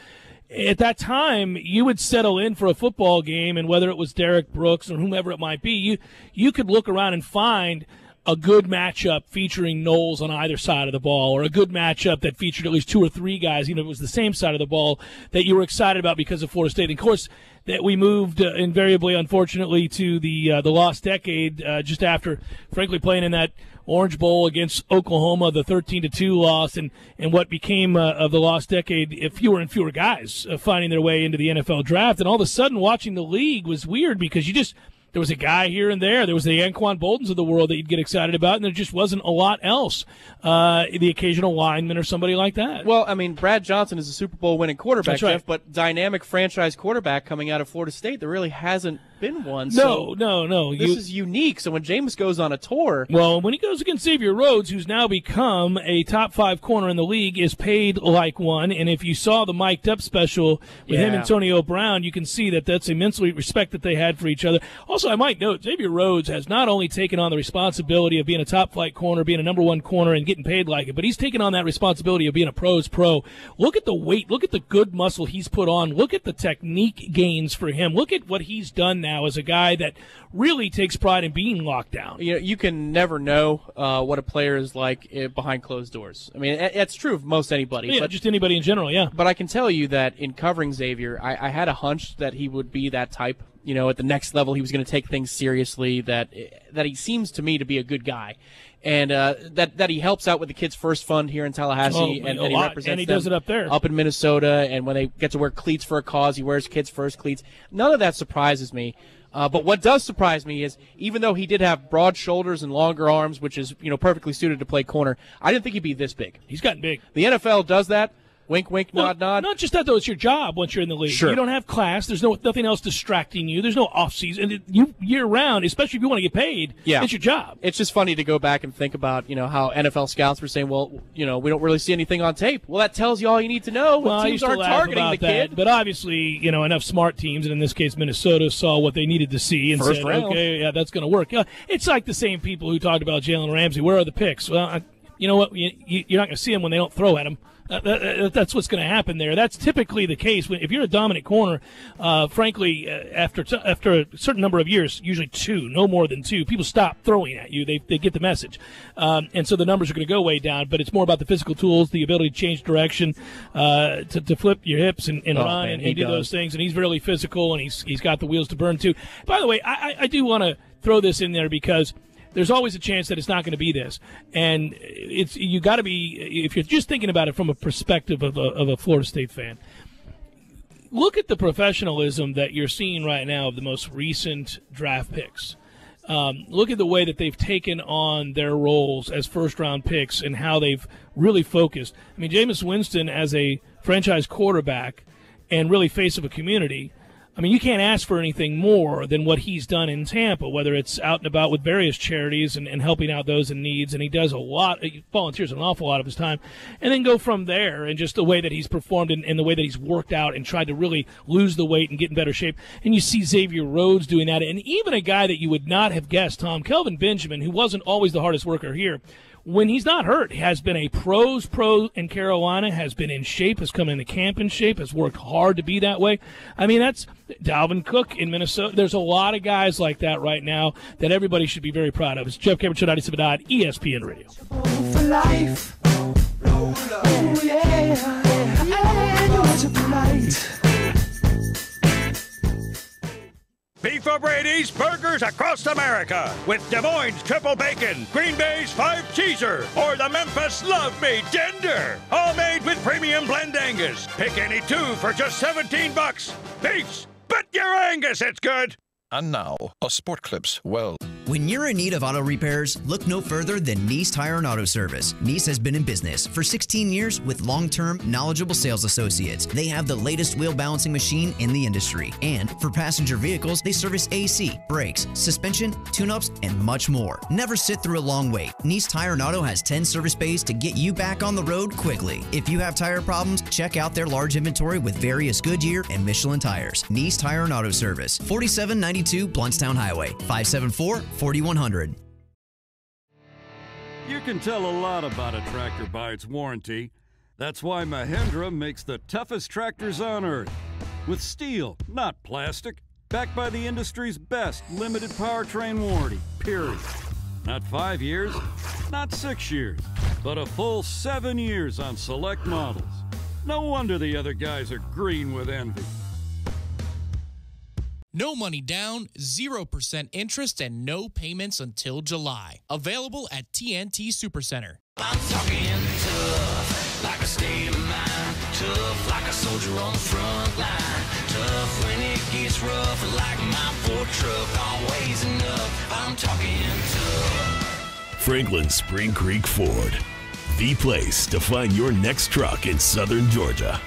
At that time, you would settle in for a football game, and whether it was Derek Brooks or whomever it might be, you could look around and find a good matchup featuring Knowles on either side of the ball, or a good matchup that featured at least two or three guys, it was the same side of the ball, that you were excited about because of Florida State. And of course, that we moved invariably, unfortunately, to the lost decade just after, frankly, playing in that Orange Bowl against Oklahoma, the 13-2 loss, and what became of the lost decade, fewer and fewer guys finding their way into the NFL draft. And all of a sudden, watching the league was weird because there was a guy here and there. There was the Anquan Boltons of the world that you'd get excited about, and there just wasn't a lot else. The occasional lineman or somebody like that. Well, I mean, Brad Johnson is a Super Bowl winning quarterback, That's right. Jeff, but dynamic franchise quarterback coming out of Florida State, there really hasn't been one. No. This is unique. So when Jameis goes on a tour. Well, when he goes against Xavier Rhodes, who's now become a top 5 corner in the league, is paid like one. And if you saw the mic'd up special with him and Antonio Brown, you can see that that's immensely respect that they had for each other. Also, I might note, Xavier Rhodes has not only taken on the responsibility of being a top flight corner, being a number 1 corner, and getting paid like it, but he's taken on that responsibility of being a pro's pro. Look at the weight. Look at the good muscle he's put on. Look at the technique gains for him. Look at what he's done now as a guy that really takes pride in being locked down. You can never know what a player is like behind closed doors. I mean, that's true of most anybody. Yeah, but, just anybody in general, yeah. But I can tell you that in covering Xavier, I had a hunch that he would be that type. At the next level, he was going to take things seriously, that he seems to me to be a good guy. And that he helps out with the Kids First Fund here in Tallahassee, and he represents and he them does it up there, up in Minnesota. And when they get to wear cleats for a cause, he wears Kids First cleats. None of that surprises me. But what does surprise me is, even though he did have broad shoulders and longer arms, which is perfectly suited to play corner, I didn't think he'd be this big. He's gotten big. The NFL does that. Wink, wink, nod, nod. Not just that, though. It's your job once you're in the league. Sure. You don't have class. There's nothing else distracting you. There's no off-season. Year-round, especially if you want to get paid, it's your job. It's just funny to go back and think about, how NFL scouts were saying, well, we don't really see anything on tape. Well, that tells you all you need to know. Well, teams aren't targeting the kid. But obviously, enough smart teams, and in this case Minnesota, saw what they needed to see and First said, round. okay, yeah, that's going to work. It's like the same people who talked about Jalen Ramsey. Where are the picks? Well, you know what? You're not going to see them when they don't throw at them. That's what's going to happen there. That's typically the case. If you're a dominant corner, frankly, after a certain number of years, usually 2, no more than 2, people stop throwing at you. They get the message. And so the numbers are going to go way down, but it's more about the physical tools, the ability to change direction, to flip your hips and run, and do those things. And he's really physical, and he's got the wheels to burn, too. By the way, I do want to throw this in there because there's always a chance that it's not going to be this. And you got to be, if you're just thinking about it from a perspective of a Florida State fan, look at the professionalism that you're seeing right now of the most recent draft picks. Look at the way that they've taken on their roles as first-round picks and how they've really focused. I mean, Jameis Winston as a franchise quarterback and really face of a community, I mean, you can't ask for anything more than what he's done in Tampa, whether it's out and about with various charities and helping out those in needs, and he does a lot. He volunteers an awful lot of his time, and then go from there, and just the way that he's performed and the way that he's worked out and tried to really lose the weight and get in better shape. And you see Xavier Rhodes doing that, and even a guy that you would not have guessed, Tom, Kelvin Benjamin, who wasn't always the hardest worker here, when he's not hurt, has been a pro in Carolina, has been in shape, has come into camp in shape, has worked hard to be that way. I mean, that's Dalvin Cook in Minnesota. There's a lot of guys like that right now that everybody should be very proud of. It's Jeff Cameron, 97.9 ESPN Radio. For life. Oh, yeah. Yours are polite. Beef O'Brady's Burgers Across America with Des Moines Triple Bacon, Green Bay's 5-Cheeser, or the Memphis Love Me Tender. All made with premium blend Angus. Pick any two for just $17. Beefs, but your Angus, it's good. And now, a Sport Clips well. When you're in need of auto repairs, look no further than Nice Tire and Auto Service. Nice has been in business for 16 years with long-term, knowledgeable sales associates. They have the latest wheel balancing machine in the industry. And for passenger vehicles, they service AC, brakes, suspension, tune-ups, and much more. Never sit through a long wait. Nice Tire and Auto has 10 service bays to get you back on the road quickly. If you have tire problems, check out their large inventory with various Goodyear and Michelin tires. Nice Tire and Auto Service, 4792 Blountstown Highway, 574-4100. You can tell a lot about a tractor by its warranty. That's why Mahindra makes the toughest tractors on earth. With steel, not plastic. Backed by the industry's best limited powertrain warranty, period. Not 5 years, not 6 years, but a full 7 years on select models. No wonder the other guys are green with envy. No money down, 0% interest, and no payments until July. Available at TNT Supercenter. I'm talking tough, like a state of mind. Tough, like a soldier on the front line. Tough when it gets rough, like my Ford truck. Always enough, I'm talking tough. Franklin Spring Creek Ford, the place to find your next truck in southern Georgia.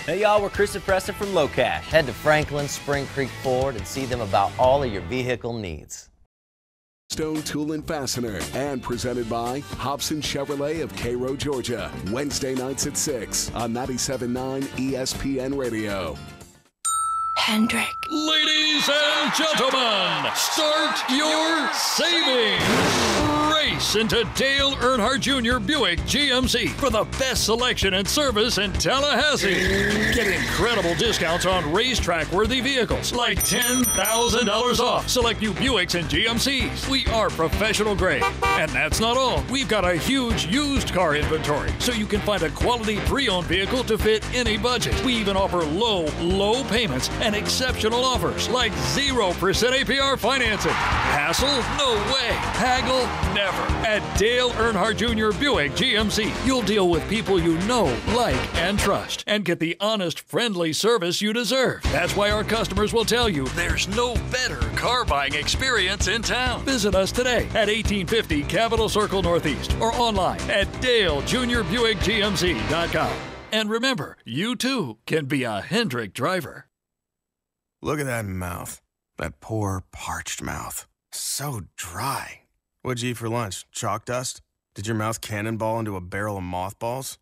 Hey y'all, we're Chris and Preston from Low Cash. Head to Franklin Spring Creek Ford and see them about all of your vehicle needs. Stone Tool and Fastener, and presented by Hobson Chevrolet of Cairo, Georgia. Wednesday nights at 6 on 97.9 ESPN Radio. Hendrick. Ladies and gentlemen, start your savings. Race into Dale Earnhardt Jr. Buick GMC for the best selection and service in Tallahassee. Get incredible discounts on racetrack-worthy vehicles like $10,000 off select new Buicks and GMCs. We are professional grade. And that's not all. We've got a huge used car inventory, so you can find a quality pre-owned vehicle to fit any budget. We even offer low payments and exceptional offers like 0% APR financing. Hassle? No way. Haggle? Never. At Dale Earnhardt Jr. Buick GMC, you'll deal with people you know, like, and trust, and get the honest, friendly service you deserve. That's why our customers will tell you there's no better car buying experience in town. Visit us today at 1850 Capitol Circle Northeast or online at DaleJr.BuickGMC.com. And remember, you too can be a Hendrick driver. Look at that mouth. That poor, parched mouth. So dry. What'd you eat for lunch? Chalk dust? Did your mouth cannonball into a barrel of mothballs?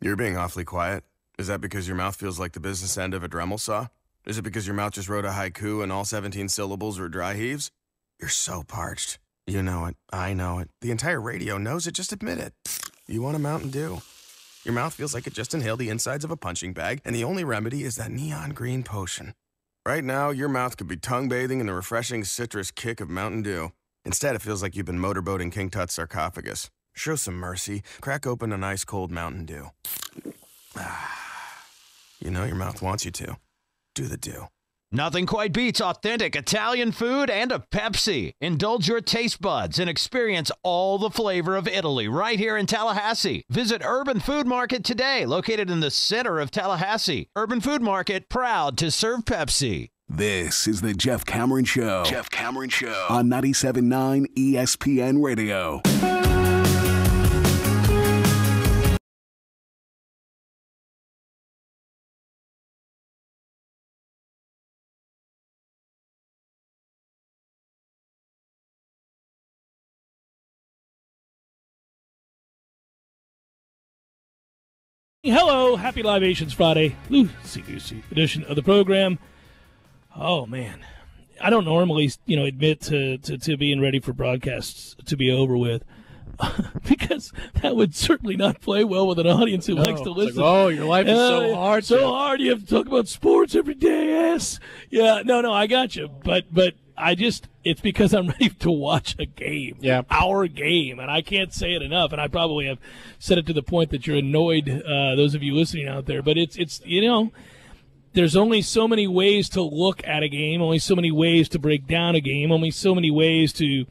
You're being awfully quiet. Is that because your mouth feels like the business end of a Dremel saw? Is it because your mouth just wrote a haiku and all 17 syllables were dry heaves? You're so parched. You know it. I know it. The entire radio knows it. Just admit it. You want a Mountain Dew. Your mouth feels like it just inhaled the insides of a punching bag, and the only remedy is that neon green potion. Right now, your mouth could be tongue bathing in the refreshing citrus kick of Mountain Dew. Instead, it feels like you've been motorboating King Tut's sarcophagus. Show some mercy. Crack open an ice-cold Mountain Dew. You know your mouth wants you to. Do the Dew. Nothing quite beats authentic Italian food and a Pepsi. Indulge your taste buds and experience all the flavor of Italy right here in Tallahassee. Visit Urban Food Market today, located in the center of Tallahassee. Urban Food Market, proud to serve Pepsi. This is the Jeff Cameron Show. Jeff Cameron Show on 97.9 ESPN Radio. Hello, happy Libations Friday, loosey-goosey edition of the program. Oh, man. I don't normally, admit to being ready for broadcasts to be over with because that would certainly not play well with an audience who likes to listen. Like, your life is so hard. So hard. You have to talk about sports every day, yes. Yeah, no, I got you. But it's because I'm ready to watch a game, our game, and I can't say it enough, and I probably have said it to the point that you're annoyed, those of you listening out there, but it's there's only so many ways to look at a game, only so many ways to break down a game, only so many ways to,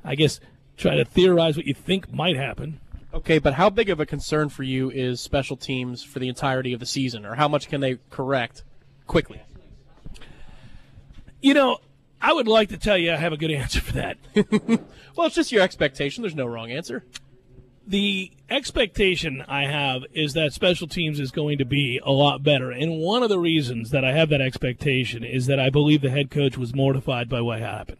I guess, try to theorize what you think might happen. Okay, but how big of a concern for you is special teams for the entirety of the season, or how much can they correct quickly? I would like to tell you I have a good answer for that. Well, it's just your expectation. There's no wrong answer. The expectation I have is that special teams is going to be a lot better. And one of the reasons that I have that expectation is that I believe the head coach was mortified by what happened.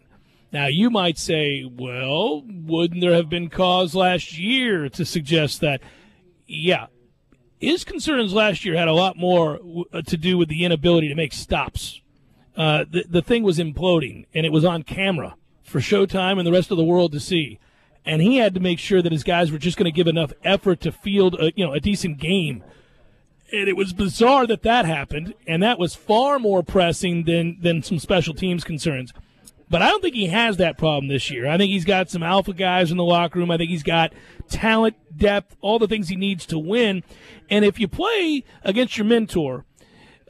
Now, you might say, well, wouldn't there have been cause last year to suggest that? Yeah. His concerns last year had a lot more to do with the inability to make stops. The thing was imploding, and it was on camera for Showtime and the rest of the world to see. And he had to make sure that his guys were just going to give enough effort to field a decent game. And it was bizarre that happened, and that was far more pressing than some special teams concerns. But I don't think he has that problem this year. I think he's got some alpha guys in the locker room. I think he's got talent, depth, all the things he needs to win. And if you play against your mentor,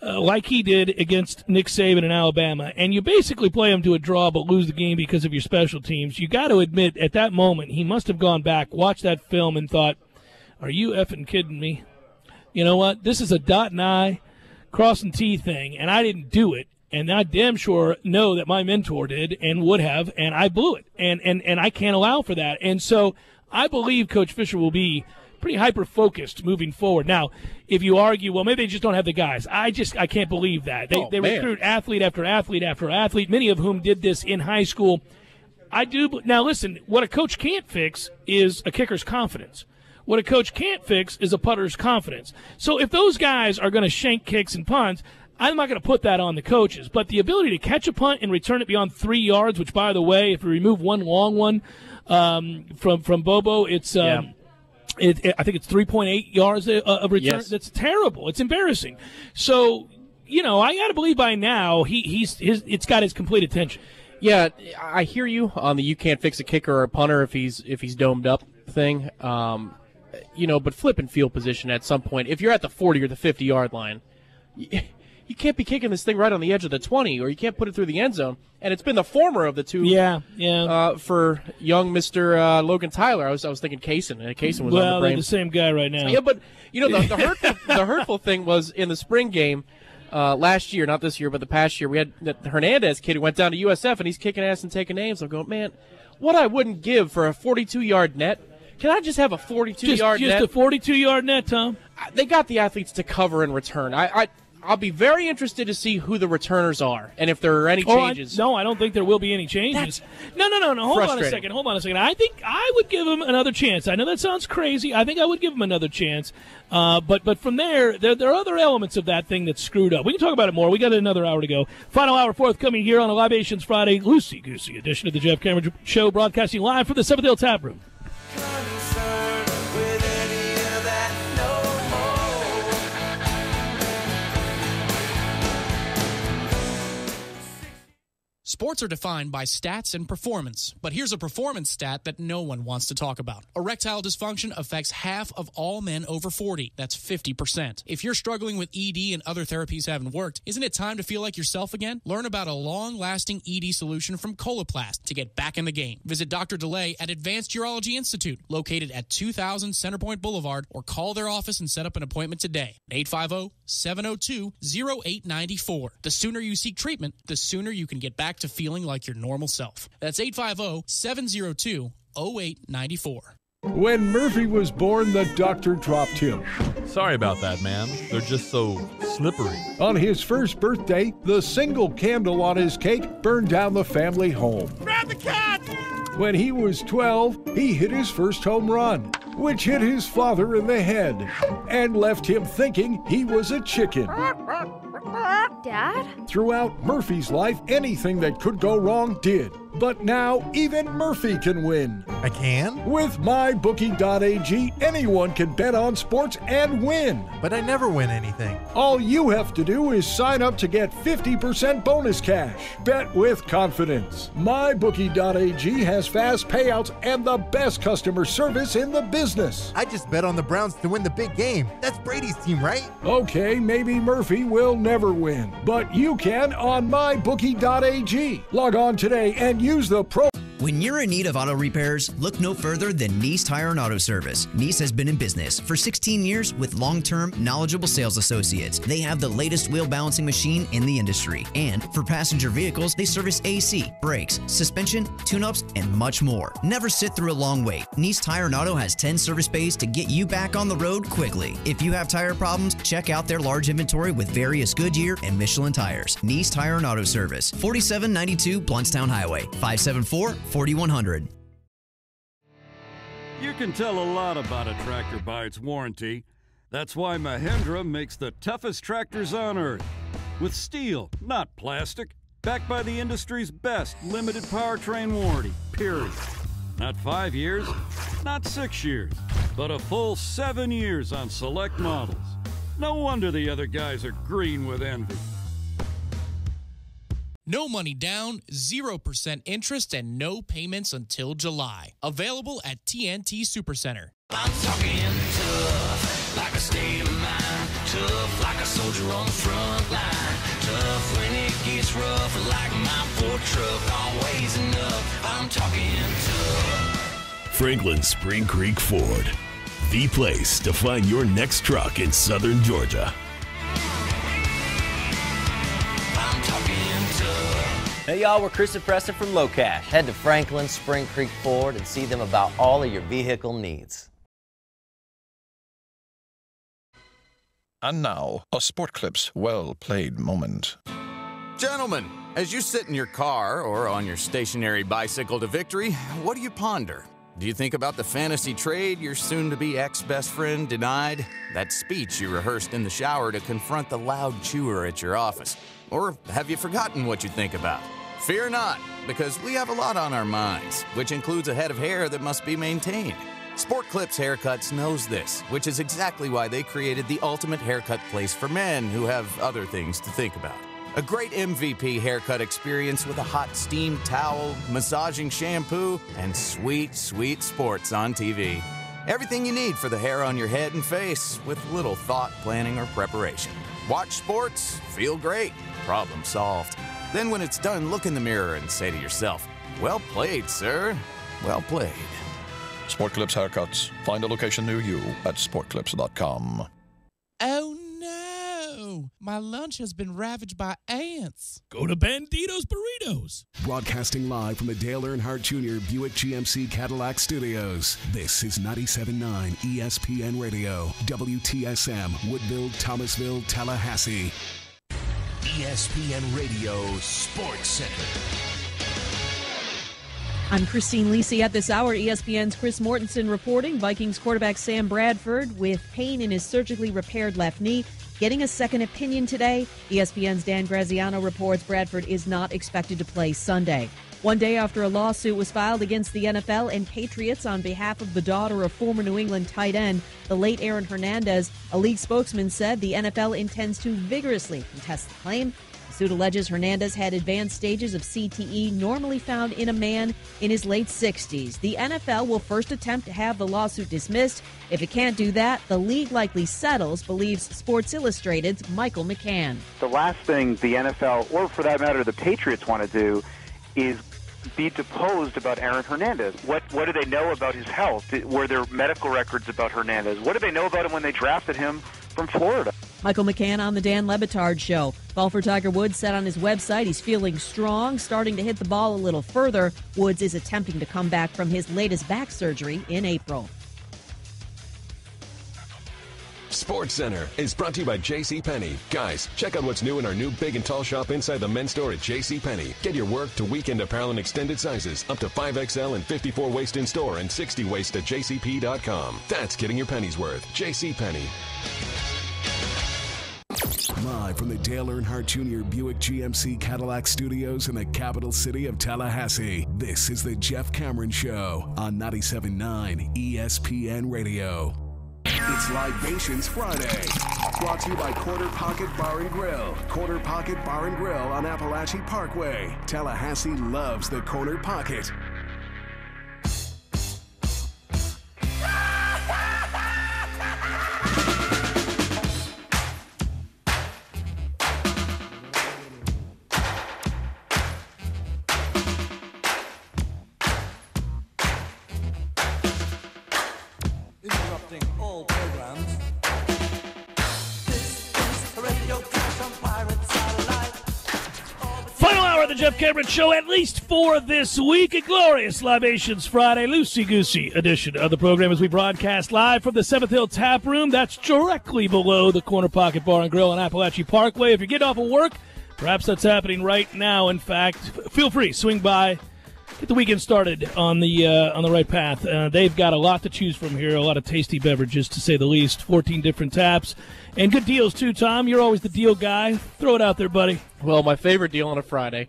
like he did against Nick Saban in Alabama, and you basically play him to a draw but lose the game because of your special teams, you got to admit at that moment he must have gone back, watched that film, and thought, are you effing kidding me? You know what? This is a dot and I, cross and T thing, and I didn't do it. And I damn sure know that my mentor did and would have, and I blew it. And I can't allow for that. And so I believe Coach Fisher will be pretty hyper-focused moving forward. Now, if you argue, well, maybe they just don't have the guys. I can't believe that. They recruit athlete after athlete after athlete, many of whom did this in high school. I do. Now, listen, what a coach can't fix is a kicker's confidence. What a coach can't fix is a putter's confidence. So if those guys are going to shank kicks and punts, I'm not going to put that on the coaches. But the ability to catch a punt and return it beyond 3 yards, which, by the way, if we remove one long one from Bobo, it's I think it's 3.8 yards of return. Yes. That's terrible. It's embarrassing. So, I got to believe by now it's got his complete attention. Yeah, I hear you on the you can't fix a kicker or a punter if he's domed up thing. But flipping field position at some point, if you're at the 40 or the 50-yard line, you can't be kicking this thing right on the edge of the 20, or you can't put it through the end zone. And it's been the former of the two. Yeah. For young Mr. Logan Tyler, I was thinking Kaysen. Kaysen was on the Well, brain. they're the same guy right now. Yeah, but the hurtful thing was in the spring game last year, not this year, but the past year. We had the Hernandez kid who went down to USF, and he's kicking ass and taking names. I'm going, man, what I wouldn't give for a 42-yard net. Can I just have a 42-yard net? Just a 42-yard net, Tom? They got the athletes to cover and return. I'll be very interested to see who the returners are and if there are any changes. I don't think there will be any changes. No. Hold on a second. I think I would give him another chance. I know that sounds crazy. I think I would give him another chance. But from there are other elements of that thing that's screwed up. We can talk about it more. We got another hour to go. Final hour forthcoming here on a Libations Friday, loosey-goosey edition of the Jeff Cameron Show, broadcasting live from the Seventh Hill Tap Room. Sports are defined by stats and performance, but here's a performance stat that no one wants to talk about. Erectile dysfunction affects half of all men over 40. That's 50%. If you're struggling with ED and other therapies haven't worked, isn't it time to feel like yourself again? Learn about a long-lasting ED solution from Coloplast to get back in the game. Visit Dr. DeLay at Advanced Urology Institute, located at 2000 Centerpoint Boulevard, or call their office and set up an appointment today. 850-702-0894. The sooner you seek treatment, the sooner you can get back to feeling like your normal self. That's 850-702-0894. When Murphy was born, the doctor dropped him. Sorry about that, man. They're just so slippery. On his first birthday, the single candle on his cake burned down the family home. Grab the cat! When he was 12, he hit his first home run, which hit his father in the head and left him thinking he was a chicken. Dad? Throughout Murphy's life, anything that could go wrong did. But now, even Murphy can win. I can? With MyBookie.ag, anyone can bet on sports and win. But I never win anything. All you have to do is sign up to get 50% bonus cash. Bet with confidence. MyBookie.ag has fast payouts and the best customer service in the business. I just bet on the Browns to win the big game. That's Brady's team, right? Okay, maybe Murphy will never win, but you can on MyBookie.ag. Log on today and use the pro. When you're in need of auto repairs, look no further than Nice Tire and Auto Service. Nice has been in business for 16 years with long-term, knowledgeable sales associates. They have the latest wheel balancing machine in the industry. And for passenger vehicles, they service AC, brakes, suspension, tune-ups, and much more. Never sit through a long wait. Nice Tire and Auto has 10 service bays to get you back on the road quickly. If you have tire problems, check out their large inventory with various Goodyear and Michelin tires. Nice Tire and Auto Service, 4792 Bluntstown Highway, 574-4100. You can tell a lot about a tractor by its warranty. That's why Mahindra makes the toughest tractors on earth. With steel, not plastic. Backed by the industry's best limited powertrain warranty, period. Not 5 years, not 6 years, but a full 7 years on select models. No wonder the other guys are green with envy. No money down, 0% interest, and no payments until July. Available at TNT Supercenter. I'm talking tough, like a state of mind. Tough, like a soldier on the front line. Tough when it gets rough, like my Ford truck. Always enough, I'm talking tough. Franklin Spring Creek Ford, the place to find your next truck in southern Georgia. Hey y'all, we're Chris and Preston from Low Cash. Head to Franklin Spring Creek Ford and see them about all of your vehicle needs. And now, a Sport Clips well-played moment. Gentlemen, as you sit in your car or on your stationary bicycle to victory, what do you ponder? Do you think about the fantasy trade your soon-to-be ex-best friend denied? That speech you rehearsed in the shower to confront the loud chewer at your office? Or have you forgotten what you think about? Fear not, because we have a lot on our minds, which includes a head of hair that must be maintained. Sport Clips Haircuts knows this, which is exactly why they created the ultimate haircut place for men who have other things to think about. A great MVP haircut experience with a hot steam towel, massaging shampoo, and sweet, sweet sports on TV. Everything you need for the hair on your head and face with little thought, planning, or preparation. Watch sports, feel great, problem solved. Then when it's done, look in the mirror and say to yourself, well played, sir. Well played. Sport Clips Haircuts. Find a location near you at sportclips.com. Oh no! My lunch has been ravaged by ants. Go to Bandito's Burritos. Broadcasting live from the Dale Earnhardt Jr. Buick GMC Cadillac Studios. This is 97.9 ESPN Radio, WTSM, Woodville, Thomasville, Tallahassee. ESPN Radio Sports Center. I'm Christine Lisi. At this hour, ESPN's Chris Mortensen reporting. Vikings quarterback Sam Bradford with pain in his surgically repaired left knee, getting a second opinion today. ESPN's Dan Graziano reports Bradford is not expected to play Sunday. One day after a lawsuit was filed against the NFL and Patriots on behalf of the daughter of former New England tight end, the late Aaron Hernandez, a league spokesman said the NFL intends to vigorously contest the claim. The Suit alleges Hernandez had advanced stages of CTE normally found in a man in his late 60s. The NFL will first attempt to have the lawsuit dismissed. If it can't do that, the league likely settles, believes Sports Illustrated's Michael McCann. The last thing the NFL, or for that matter the Patriots, want to do is be deposed about Aaron Hernandez. What do they know about his health? Were there medical records about Hernandez? What did they know about him when they drafted him from Florida? Michael McCann on the Dan Le Batard Show. Golfer Tiger Woods said on his website he's feeling strong, starting to hit the ball a little further. Woods is attempting to come back from his latest back surgery in April. Sports Center is brought to you by JCPenney. Guys, check out what's new in our new big and tall shop inside the men's store at JCPenney. Get your work to weekend apparel in extended sizes, up to 5XL and 54 waist in store and 60 waist at jcp.com. That's getting your pennies worth. JCPenney. Live from the Dale Earnhardt Jr. Buick GMC Cadillac Studios in the capital city of Tallahassee, this is the Jeff Cameron Show on 97.9 ESPN Radio. It's Libations Friday, brought to you by Quarter Pocket Bar and Grill. Quarter Pocket Bar and Grill on Appalachie Parkway. Tallahassee loves the Corner Pocket. The Jeff Cameron Show, at least for this week. A glorious Libations Friday, loosey-goosey edition of the program as we broadcast live from the 7th Hill Tap Room. That's directly below the Corner Pocket Bar and Grill on Appalachie Parkway. If you're getting off of work, perhaps that's happening right now. In fact, feel free, swing by, get the weekend started on the right path. They've got a lot to choose from here, a lot of tasty beverages, to say the least. 14 different taps. And good deals, too, Tom. You're always the deal guy. Throw it out there, buddy. Well, my favorite deal on a Friday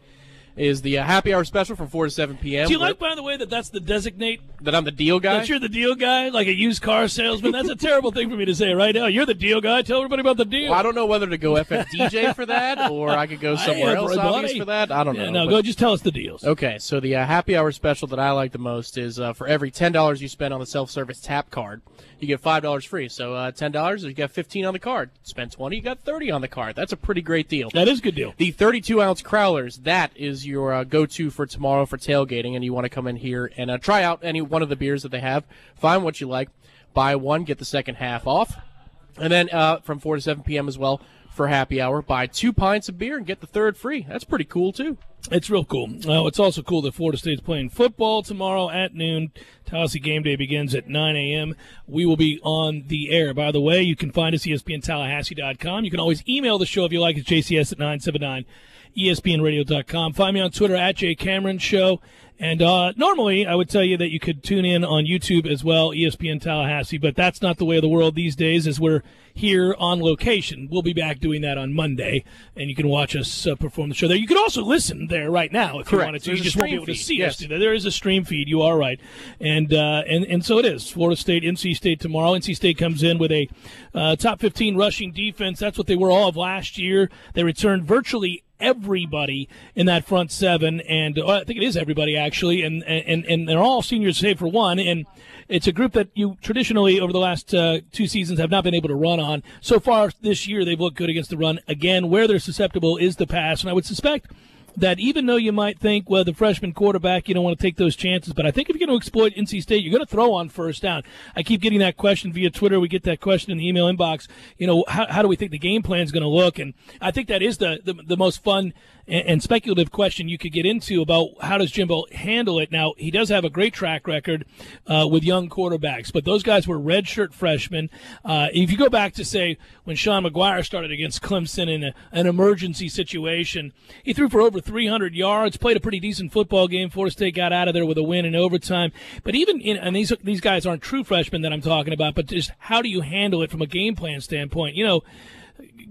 is the happy hour special from 4 to 7 p.m. Do you like, by the way, that that's the designate? That I'm the deal guy? That you're the deal guy? Like a used car salesman? That's a terrible thing for me to say right now. You're the deal guy. Tell everybody about the deal. Well, I don't know whether to go FM DJ for that, or I could go somewhere else obvious for that. I don't know. No, go just tell us the deals. Okay, so the happy hour special that I like the most is for every $10 you spend on the self-service tap card, you get $5 free. So $10, you got $15 on the card. Spend $20, you got $30 on the card. That's a pretty great deal. That is a good deal. The 32-ounce Crowlers, that is your go-to for tomorrow for tailgating, and you want to come in here and try out any one of the beers that they have. Find what you like. Buy one, get the second half off. And then from 4 to 7 p.m. as well for happy hour, buy 2 pints of beer and get the third free. That's pretty cool, too. It's real cool. It's also cool that Florida State's playing football tomorrow at noon. Tallahassee game day begins at 9 a.m. We will be on the air. By the way, you can find us at ESPNTallahassee.com. You can always email the show if you like. It's JCS at 979 ESPNradio.com. Find me on Twitter at JCameronShow. And normally I would tell you that you could tune in on YouTube as well, ESPN Tallahassee, but that's not the way of the world these days as we're here on location. We'll be back doing that on Monday, and you can watch us perform the show there. You can also listen there right now if you wanted to. You just won't be able to see us. There is a stream feed. You are right. And so it is. Florida State, NC State tomorrow. NC State comes in with a top 15 rushing defense. That's what they were all of last year. They returned virtually everybody in that front seven, and I think it is everybody actually, and they're all seniors save for one, and it's a group that you traditionally over the last 2 seasons have not been able to run on. So far this year they've looked good against the run. Again, where they're susceptible is the pass, and I would suspect that even though you might think, well, the freshman quarterback, you don't want to take those chances, but I think if you're going to exploit NC State, you're going to throw on first down. I keep getting that question via Twitter. We get that question in the email inbox. You know, how do we think the game plan is going to look? And I think that is the most fun and speculative question you could get into about how does Jimbo handle it. Now, he does have a great track record with young quarterbacks, but those guys were redshirt freshmen. If you go back to, say, when Sean McGuire started against Clemson in an emergency situation, he threw for over 300 yards, played a pretty decent football game. Florida State got out of there with a win in overtime. But even and these guys aren't true freshmen that I'm talking about, but just how do you handle it from a game plan standpoint? You know,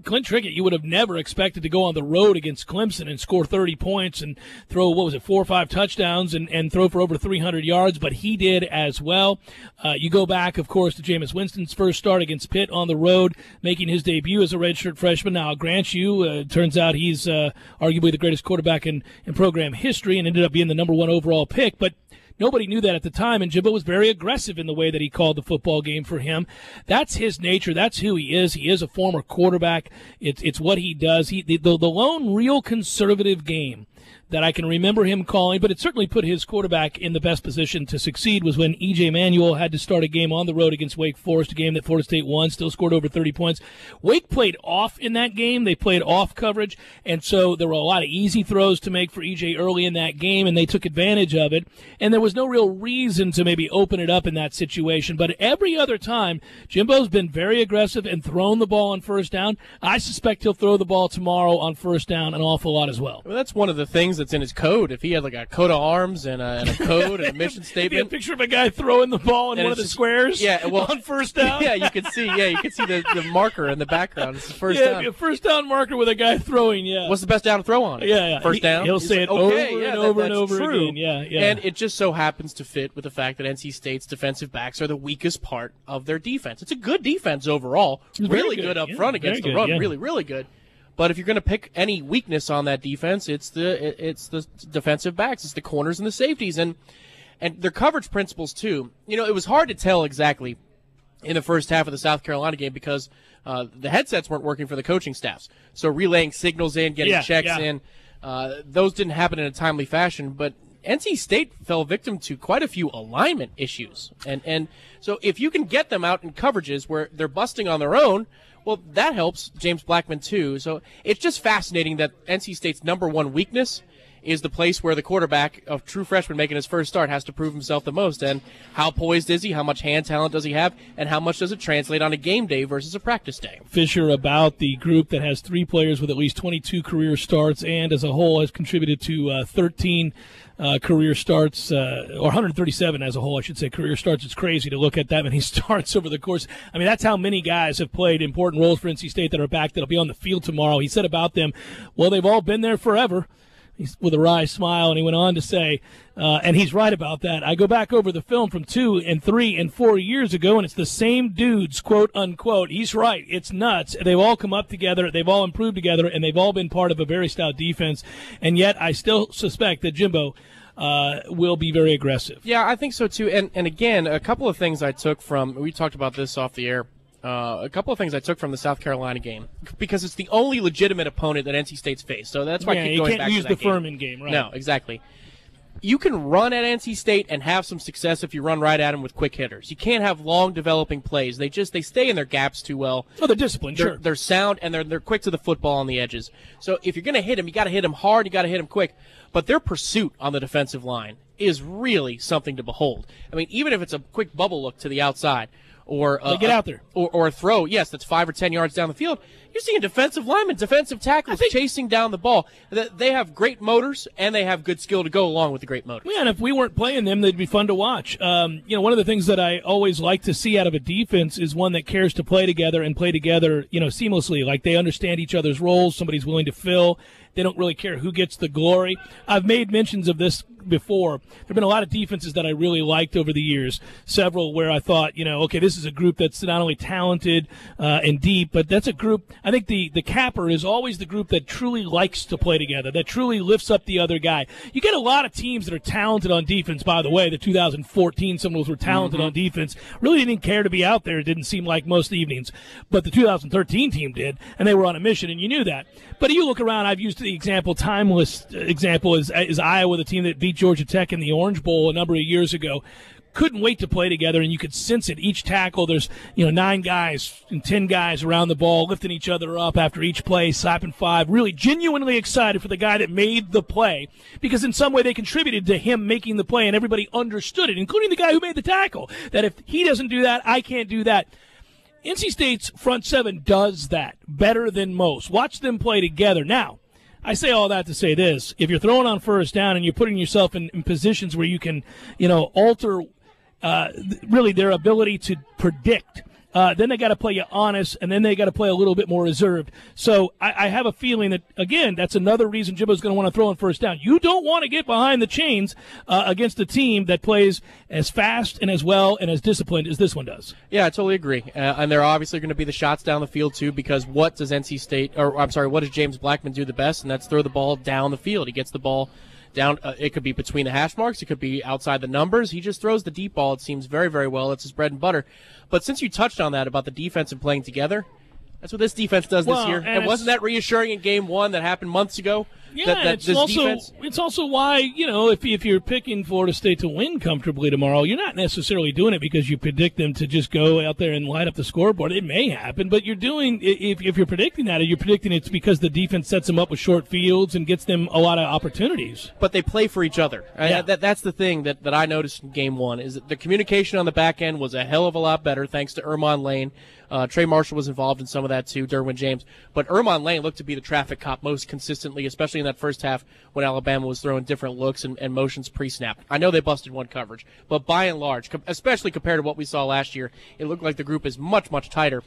Clint Trickett, you would have never expected to go on the road against Clemson and score 30 points and throw, 4 or 5 touchdowns and throw for over 300 yards, but he did as well. You go back, of course, to Jameis Winston's first start against Pitt on the road, making his debut as a redshirt freshman. Now, I'll grant you, turns out he's arguably the greatest quarterback in program history and ended up being the number 1 overall pick, but nobody knew that at the time, and Jimbo was very aggressive in the way that he called the football game for him. That's his nature. That's who he is. He is a former quarterback. It's what he does. The lone real conservative game that I can remember him calling, but it certainly put his quarterback in the best position to succeed, was when E.J. Manuel had to start a game on the road against Wake Forest, a game that Florida State won, still scored over 30 points. Wake played off in that game. They played off coverage, and so there were a lot of easy throws to make for E.J. early in that game, and they took advantage of it, and there was no real reason to maybe open it up in that situation. But every other time, Jimbo's been very aggressive and thrown the ball on first down. I suspect he'll throw the ball tomorrow on first down an awful lot as well. Well, that's one of the things that's in his code. If he had like a coat of arms and a code and a mission statement, a picture of a guy throwing the ball in one of the squares, on first down. Yeah, you can see the marker in the background. It's the first down. A first down marker with a guy throwing. Yeah, what's the best down to throw on? Yeah. First down. He'll say it over and over and over again. Yeah. And it just so happens to fit with the fact that NC State's defensive backs are the weakest part of their defense. It's a good defense overall, really good up front against the run, really, really good. But if you're going to pick any weakness on that defense, it's the defensive backs, it's the corners and the safeties, and their coverage principles too. You know, it was hard to tell exactly in the first half of the South Carolina game because the headsets weren't working for the coaching staffs. So relaying signals in, getting checks in, those didn't happen in a timely fashion. But NC State fell victim to quite a few alignment issues, and so if you can get them out in coverages where they're busting on their own, well, that helps James Blackman too. So it's just fascinating that NC State's number 1 weakness is the place where the quarterback, a true freshman making his first start, has to prove himself the most. And how poised is he? How much hand talent does he have? And how much does it translate on a game day versus a practice day? Fisher about the group that has 3 players with at least 22 career starts and as a whole has contributed to 13 career starts, or 137 as a whole, I should say, career starts. It's crazy to look at that many starts over the course. I mean, that's how many guys have played important roles for NC State that are back that'll be on the field tomorrow. He said about them, well, they've all been there forever. He's with a wry smile, and he went on to say, and he's right about that. I go back over the film from 2 and 3 and 4 years ago, and it's the same dudes, quote unquote. He's right. It's nuts. They've all come up together. They've all improved together, and they've all been part of a very stout defense. And yet I still suspect that Jimbo will be very aggressive. Yeah, I think so too. And again, a couple of things I took from, we talked about this off the air, a couple of things I took from the South Carolina game, because it's the only legitimate opponent that NC State's faced. So that's why I keep going back to that game. You can't use the Furman game, right? No, exactly. You can run at NC State and have some success if you run right at them with quick hitters. You can't have long developing plays. They stay in their gaps too well. Oh, they're disciplined, sure. They're sound, and they're quick to the football on the edges. So if you're going to hit them, you got to hit them hard, you got to hit them quick. But their pursuit on the defensive line is really something to behold. I mean, even if it's a quick bubble look to the outside, or get out there, or a throw, yes, that's 5 or 10 yards down the field. You're seeing defensive linemen, defensive tackles chasing down the ball. They have great motors, and they have good skill to go along with the great motors. Yeah, and if we weren't playing them, they'd be fun to watch. One of the things that I always like to see out of a defense is one that cares to play together and play together, seamlessly. Like they understand each other's roles. Somebody's willing to fill. They don't really care who gets the glory. I've made mentions of this before. There have been a lot of defenses that I really liked over the years, several where I thought, okay, this is a group that's not only talented and deep, but that's a group, I think the capper is always the group that truly likes to play together, that truly lifts up the other guy. You get a lot of teams that are talented on defense, by the way. The 2014 Seminoles were talented on defense, really didn't care to be out there, it didn't seem like most evenings. But the 2013 team did, and they were on a mission, and you knew that. But you look around, I've used the timeless example is Iowa, the team that beat Georgia Tech in the Orange Bowl a number of years ago. Couldn't wait to play together, and you could sense it. Each tackle, there's 9 guys and 10 guys around the ball, lifting each other up after each play, slapping 5, really genuinely excited for the guy that made the play, because in some way they contributed to him making the play, and everybody understood it, including the guy who made the tackle, that if he doesn't do that, I can't do that. NC State's front 7 does that better than most. Watch them play together. Now, I say all that to say this. If you're throwing on first down and you're putting yourself in positions where you can, alter really their ability to predict Then they got to play you honest, and then they got to play a little bit more reserved. So I have a feeling that, again, that's another reason Jimbo's going to want to throw on first down. You don't want to get behind the chains against a team that plays as fast and as well and as disciplined as this one does. Yeah, I totally agree. And there are obviously going to be the shots down the field, too, because what does what does James Blackman do the best? And that's throw the ball down the field. He gets the ball down. It could be between the hash marks. It could be outside the numbers. He just throws the deep ball, it seems, very, very well. It's his bread and butter. But since you touched on that about the defense and playing together, that's what this defense does this year. And wasn't that reassuring in Game 1 that happened months ago? Yeah, it's also why, if you're picking Florida State to win comfortably tomorrow, you're not necessarily doing it because you predict them to just go out there and light up the scoreboard. It may happen, but you're doing, if you're predicting that, you're predicting it's because the defense sets them up with short fields and gets them a lot of opportunities. But they play for each other. Yeah. That's the thing that I noticed in Game 1 is that the communication on the back end was a hell of a lot better thanks to Ermon Lane. Trey Marshall was involved in some of that too, Derwin James. But Ermon Lane looked to be the traffic cop most consistently, especially in that first half when Alabama was throwing different looks and motions pre-snap. I know they busted one coverage, but by and large, especially compared to what we saw last year, it looked like the group is much, much tighter.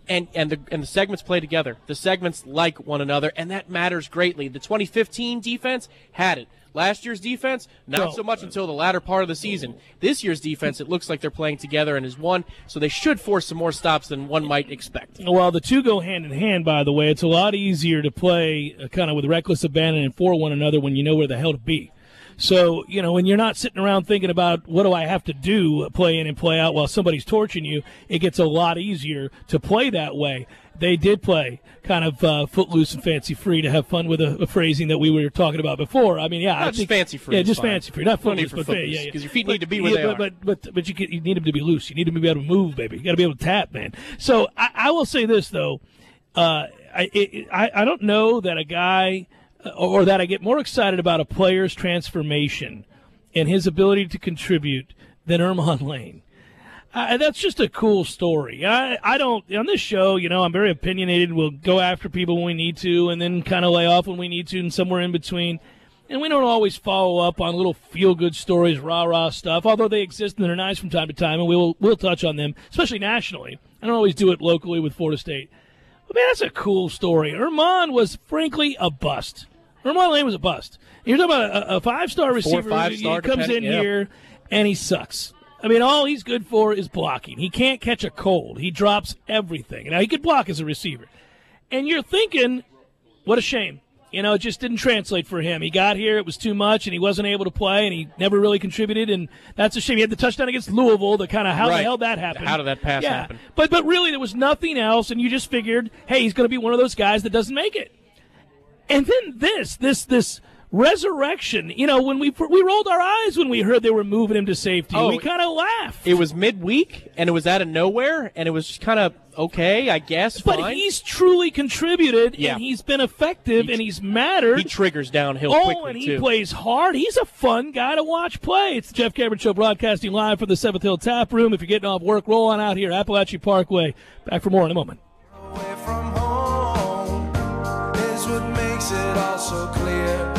And the segments play together. The segments like one another, and that matters greatly. The 2015 defense had it. Last year's defense, not so much until the latter part of the season. This year's defense, it looks like they're playing together and is one, so they should force some more stops than one might expect. Well, the two go hand in hand, by the way. It's a lot easier to play kind of with reckless abandon and for one another when you know where the hell to be. So, when you're not sitting around thinking about what do I have to do, play in and play out while somebody's torching you, it gets a lot easier to play that way. They did play kind of footloose and fancy-free, to have fun with a phrasing that we were talking about before. I mean, yeah. Just fancy-free. Yeah, just fancy-free. Not footloose, but yeah. Because your feet need to be where they are. But you need them to be loose. You need them to be able to move, baby. You got to be able to tap, man. So I will say this, though. I don't know that a guy – or that I get more excited about a player's transformation and his ability to contribute than Ermon Lane. That's just a cool story. I don't, on this show, I'm very opinionated. We'll go after people when we need to and then kind of lay off when we need to and somewhere in between. And we don't always follow up on little feel-good stories, rah-rah stuff, although they exist and they're nice from time to time, and we'll touch on them, especially nationally. I don't always do it locally with Florida State. But, man, that's a cool story. Ermon was, frankly, a bust. Ermon Lane was a bust. You're talking about a five-star receiver. He comes in here, and he sucks. I mean, all he's good for is blocking. He can't catch a cold. He drops everything. Now, he could block as a receiver. And you're thinking, what a shame. It just didn't translate for him. He got here, it was too much, and he wasn't able to play, and he never really contributed, and that's a shame. He had the touchdown against Louisville, the kind of how the hell that happened. How did that pass happen? But really, there was nothing else, and you just figured, hey, he's going to be one of those guys that doesn't make it. And then this resurrection, when we rolled our eyes when we heard they were moving him to safety. We kind of laughed. It was midweek, and it was out of nowhere, and it was just kind of okay, I guess. But fine. He's truly contributed, and he's been effective, and he's mattered. He triggers downhill quickly, and he plays hard. He's a fun guy to watch play. It's the Jeff Cameron Show, broadcasting live from the 7th Hill Tap Room. If you're getting off work, roll on out here, Appalachian Parkway. Back for more in a moment. It all so clear.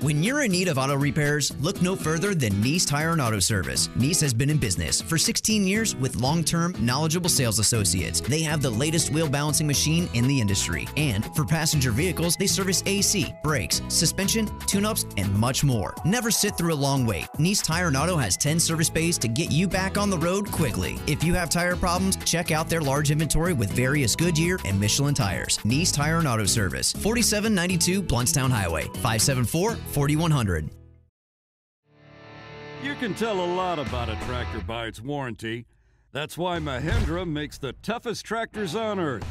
When you're in need of auto repairs, look no further than Nice Tire and Auto Service. Nice has been in business for 16 years with long-term, knowledgeable sales associates. They have the latest wheel balancing machine in the industry. And for passenger vehicles, they service AC, brakes, suspension, tune-ups, and much more. Never sit through a long wait. Nice Tire and Auto has 10 service bays to get you back on the road quickly. If you have tire problems, check out their large inventory with various Goodyear and Michelin tires. Nice Tire and Auto Service, 4792 Bluntstown Highway, 574-4100. You can tell a lot about a tractor by its warranty. That's why Mahindra makes the toughest tractors on earth.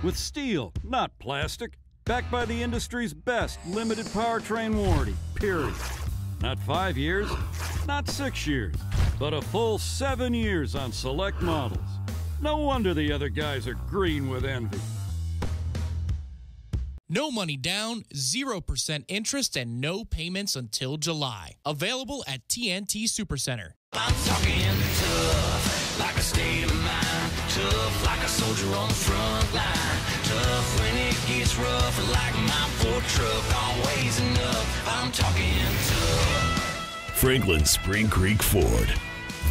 With steel, not plastic. Backed by the industry's best limited powertrain warranty, period. Not 5 years, not 6 years, but a full 7 years on select models. No wonder the other guys are green with envy. No money down, 0% interest, and no payments until July. Available at TNT Supercenter. I'm talking tough, like a state of mind. Tough, like a soldier on the front line. Tough when it gets rough, like my Ford truck. Always enough, I'm talking tough. Franklin Spring Creek Ford.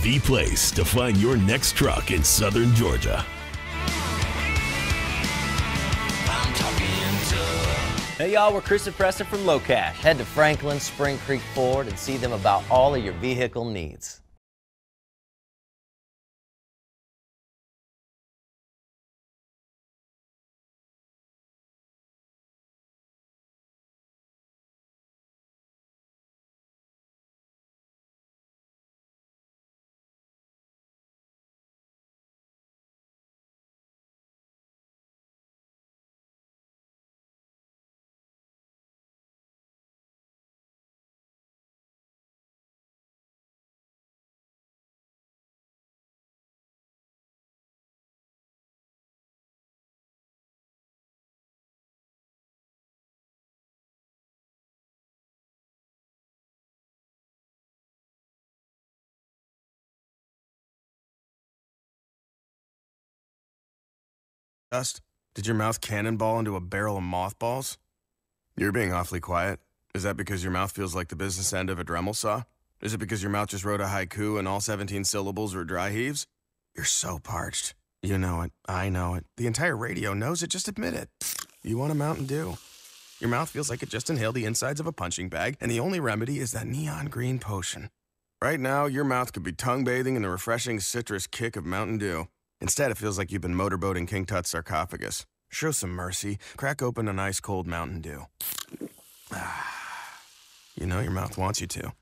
the place to find your next truck in southern Georgia. Hey y'all, we're Chris and Preston from Low Cash. Head to Franklin, Spring Creek Ford and see them about all of your vehicle needs. Dust, did your mouth cannonball into a barrel of mothballs? You're being awfully quiet. Is that because your mouth feels like the business end of a Dremel saw? Is it because your mouth just wrote a haiku and all 17 syllables were dry heaves? You're so parched. You know it. I know it. The entire radio knows it. Just admit it. You want a Mountain Dew. Your mouth feels like it just inhaled the insides of a punching bag, and the only remedy is that neon green potion. Right now, your mouth could be tongue bathing in the refreshing citrus kick of Mountain Dew. Instead, it feels like you've been motorboating King Tut's sarcophagus. Show some mercy. Crack open an ice-cold Mountain Dew. You know your mouth wants you to.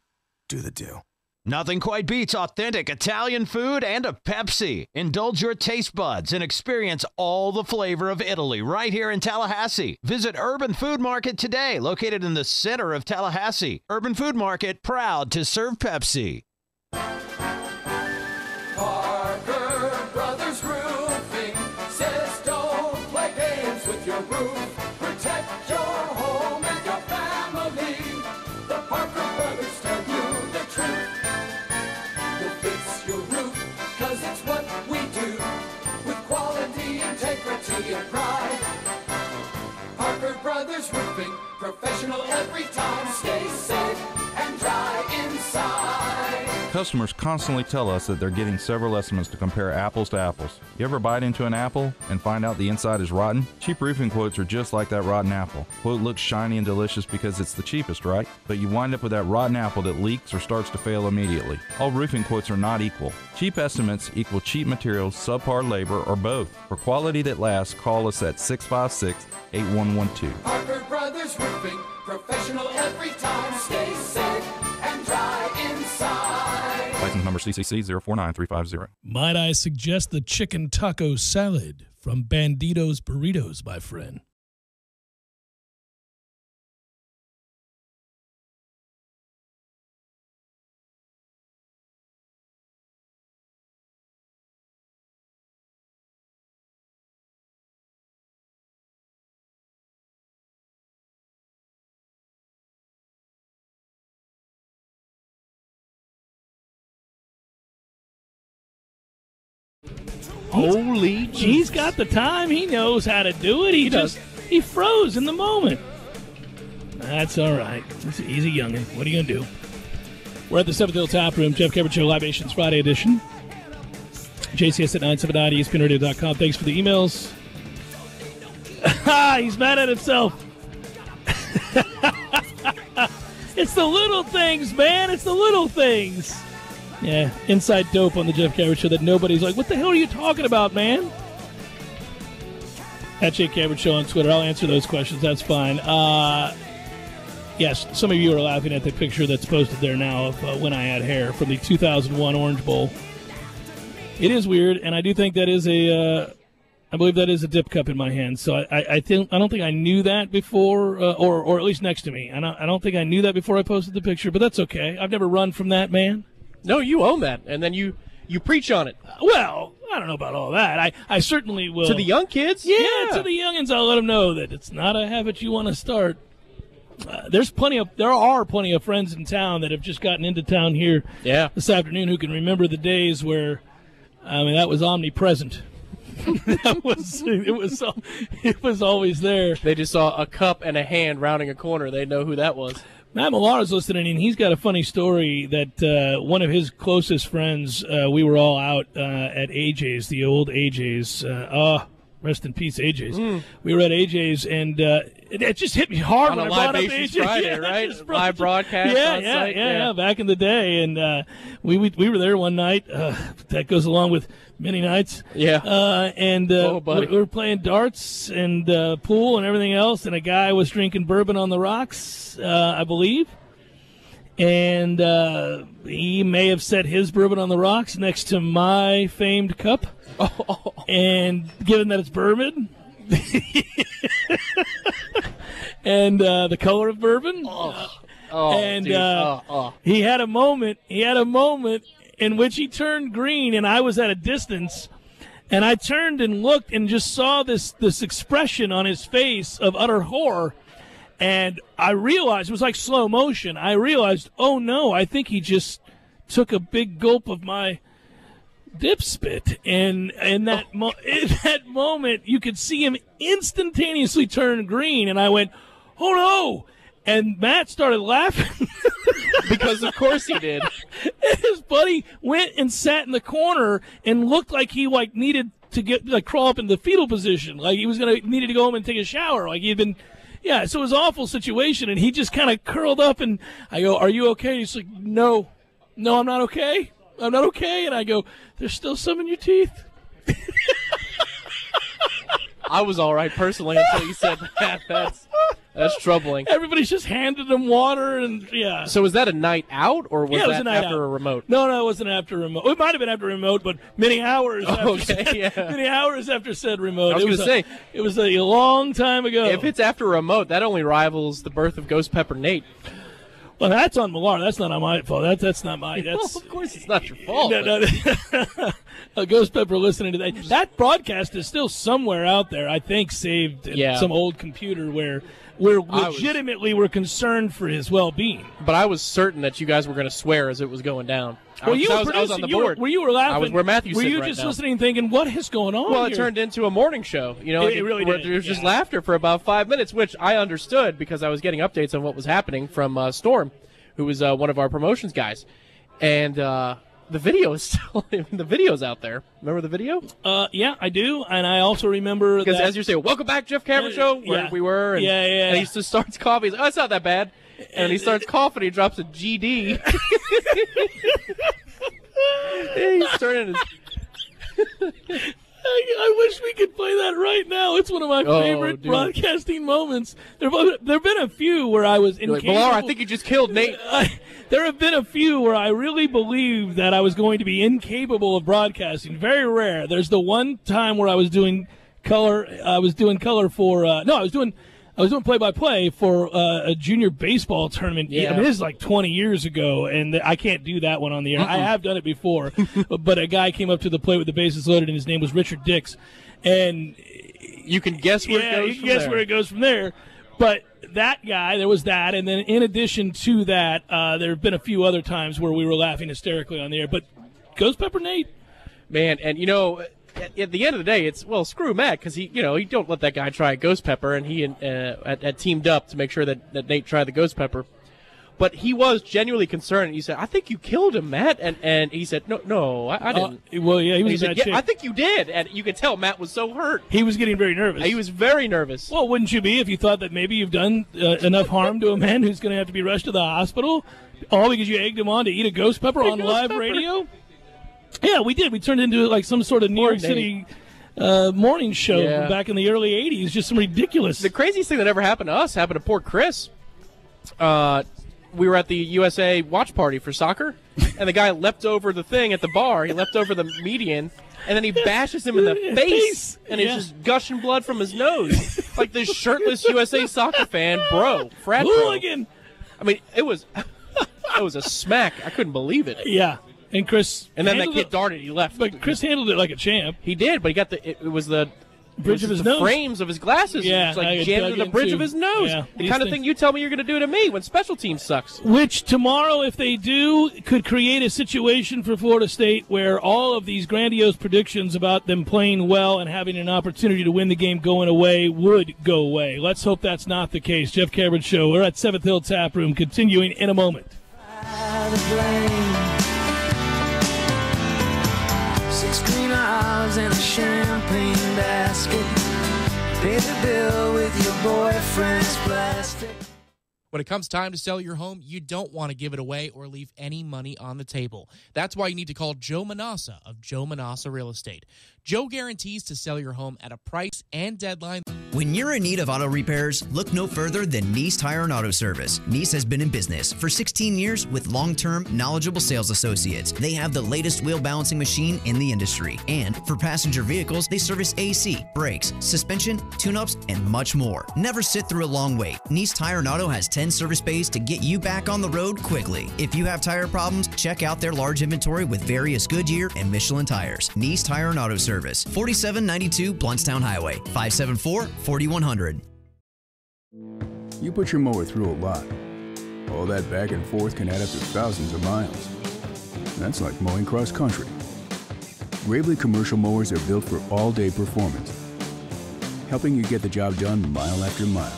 Do the Dew. Nothing quite beats authentic Italian food and a Pepsi. Indulge your taste buds and experience all the flavor of Italy right here in Tallahassee. Visit Urban Food Market today, located in the center of Tallahassee. Urban Food Market, proud to serve Pepsi. Parker Brothers Roofing says don't play games with your roof. Protect your home and your family. The Parker Brothers tell you the truth. We'll fix your roof, cause it's what we do. With quality, integrity, and pride. Parker Brothers Roofing, professional every time. Stay safe and dry inside. Customers constantly tell us that they're getting several estimates to compare apples to apples. You ever bite into an apple and find out the inside is rotten? Cheap roofing quotes are just like that rotten apple. Quote looks shiny and delicious because it's the cheapest, right? But you wind up with that rotten apple that leaks or starts to fail immediately. All roofing quotes are not equal. Cheap estimates equal cheap materials, subpar labor, or both. For quality that lasts, call us at 656-8112. Parker Brothers Roofing, professional every time. Stay safe and dry inside. License number CCC 049350. Might I suggest the chicken taco salad from Bandito's Burritos, my friend? Holy, he's got the time. He knows how to do it. He froze in the moment. That's all right. He's a youngin'. What are you gonna do? We're at the 7th Hill Tap Room. Jeff Cameron Show Libations Friday edition. JCS at 979 ESPNradio.com. Thanks for the emails. He's mad at himself. It's the little things, man. It's the little things. Yeah, inside dope on the Jeff Cameron Show that nobody's like, what the hell are you talking about, man? At Jake Cameron Show on Twitter. I'll answer those questions. That's fine. Yes, some of you are laughing at the picture that's posted there now of when I had hair from the 2001 Orange Bowl. It is weird, and I do think that is I believe that is a dip cup in my hand. So I don't think I knew that before, or at least next to me. I don't think I knew that before I posted the picture, but that's okay. I've never run from that, man. No, you own that, and then you preach on it. Well, I don't know about all that. I certainly will. To the young kids? Yeah, to the youngins, I'll let them know that it's not a habit you want to start. There are plenty of friends in town that have just gotten into town here this afternoon who can remember the days where, that was omnipresent. It was always there. They just saw a cup and a hand rounding a corner. They know who that was. Matt Millar's listening, and he's got a funny story that one of his closest friends, we were all out at AJ's, the old AJ's. Rest in peace, AJ's. We were at AJ's, and it just hit me hard on when a I brought Live up Nations AJ's. Friday, right? Live broadcast on site. Yeah, back in the day. And we were there one night. That goes along with many nights. Yeah. And we were playing darts and pool and everything else, and a guy was drinking bourbon on the rocks, I believe. And he may have set his bourbon on the rocks next to my famed cup. And given that it's bourbon and the color of bourbon, he had a moment in which he turned green, and I was at a distance, and I turned and looked and just saw this expression on his face of utter horror. And I realized, it was like slow motion. I realized, oh no, I think he just took a big gulp of my dip spit. And in that moment, you could see him instantaneously turn green. And I went, oh no. And Matt started laughing. Because of course he did. And his buddy went and sat in the corner and looked like he needed to crawl up in the fetal position. Like he was needed to go home and take a shower. Like he had been. Yeah, so it was an awful situation, and he just kind of curled up, and I go, are you okay? He's like, no, I'm not okay. I'm not okay. And I go, there's still some in your teeth. I was all right personally until you said that. That's troubling. Everybody's just handed him water, and yeah. So was that a night out, or was that after a remote? No, it wasn't after a remote. It might have been after a remote, but many hours many hours after said remote. I was going to say. It was a long time ago. If it's after a remote, that only rivals the birth of Ghost Pepper Nate. Well, that's on Millar. That's not on my fault. That's not my. Well, of course, it's not your fault. Ghost Pepper listening to that. That broadcast is still somewhere out there. I think saved in some old computer where legitimately we're concerned for his well-being. But I was certain that you guys were going to swear as it was going down. I was on the board. You were laughing. I was where Matthew's Were sitting you right just now. listening, thinking, "What is going on?" Well, here? it turned into a morning show. You know, it really did. There was just laughter for about 5 minutes, which I understood because I was getting updates on what was happening from Storm, who was one of our promotions guys, and the video is still the video's out there. Remember the video? Yeah, I do, and I also remember because that, as you say, "Welcome back, Jeff Cameron Show," where we were, and, and he just starts coughing. He's like, "Oh, it's not that bad," and he starts coughing. He drops a GD. He's turning his. I wish we could play that right now. It's one of my favorite broadcasting moments. There have been a few where I was incapable. Millar, I think you just killed Nate. There have been a few where I really believed that I was going to be incapable of broadcasting. Very rare. There's the one time where I was doing color. I was doing color for I was doing play-by-play for a junior baseball tournament. Yeah. I mean, this is like 20 years ago, and I can't do that one on the air. I have done it before, but a guy came up to the plate with the bases loaded, and his name was Richard Dix. And you can guess where it goes you can guess where it goes from there. But that guy, there was that, and then in addition to that, there have been a few other times where we were laughing hysterically on the air. But Ghost Pepper Nate. Man, and you know, at the end of the day, it's screw Matt because he don't let that guy try Ghost Pepper, and he had teamed up to make sure that Nate tried the Ghost Pepper. But he was genuinely concerned. He said, "I think you killed him, Matt," and he said, "No, I didn't." Well, yeah, he was. He said, "Yeah, I think you did," and you could tell Matt was so hurt. He was getting very nervous. He was very nervous. Well, wouldn't you be if you thought that maybe you've done enough harm to a man who's going to have to be rushed to the hospital, all because you egged him on to eat a ghost pepper on live radio? Yeah, we did. We turned it into like some sort of New York City morning show back in the early 80s. Just some ridiculous. The craziest thing that ever happened to us happened to poor Chris. We were at the USA watch party for soccer, and the guy leapt over the thing at the bar. He leapt over the median, and then he bashes him in the face, and he's just gushing blood from his nose. Like this shirtless USA soccer fan, frat bro. Hooligan. I mean, it was a smack. I couldn't believe it. Yeah. And Chris, and then that kid darted. He left. But Chris handled it like a champ. He did, but he got it was the bridge of his nose. The frames of his glasses. Yeah, it's like jammed to the bridge of his nose. Yeah, the kind of thing you tell me you're going to do to me when special teams sucks. Which tomorrow, if they do, could create a situation for Florida State where all of these grandiose predictions about them playing well and having an opportunity to win the game going away would go away. Let's hope that's not the case. Jeff Cameron Show. We're at 7th Hill Tap Room, continuing in a moment. 6 green olives and a champagne basket. Pay the bill with your boyfriend's plastic. When it comes time to sell your home, you don't want to give it away or leave any money on the table. That's why you need to call Joe Manassa of Joe Manassa Real Estate. Joe guarantees to sell your home at a price and deadline. When you're in need of auto repairs, look no further than Nice Tire and Auto Service. Nice has been in business for 16 years with long-term, knowledgeable sales associates. They have the latest wheel balancing machine in the industry. And for passenger vehicles, they service AC, brakes, suspension, tune-ups, and much more. Never sit through a long wait. Nice Tire and Auto has 10 service bays to get you back on the road quickly. If you have tire problems, check out their large inventory with various Goodyear and Michelin tires. Nice Tire and Auto Service, 4792 Bluntstown Highway, 574-4100. You put your mower through a lot. All that back and forth can add up to thousands of miles. That's like mowing cross country. Gravely commercial mowers are built for all-day performance, helping you get the job done mile after mile.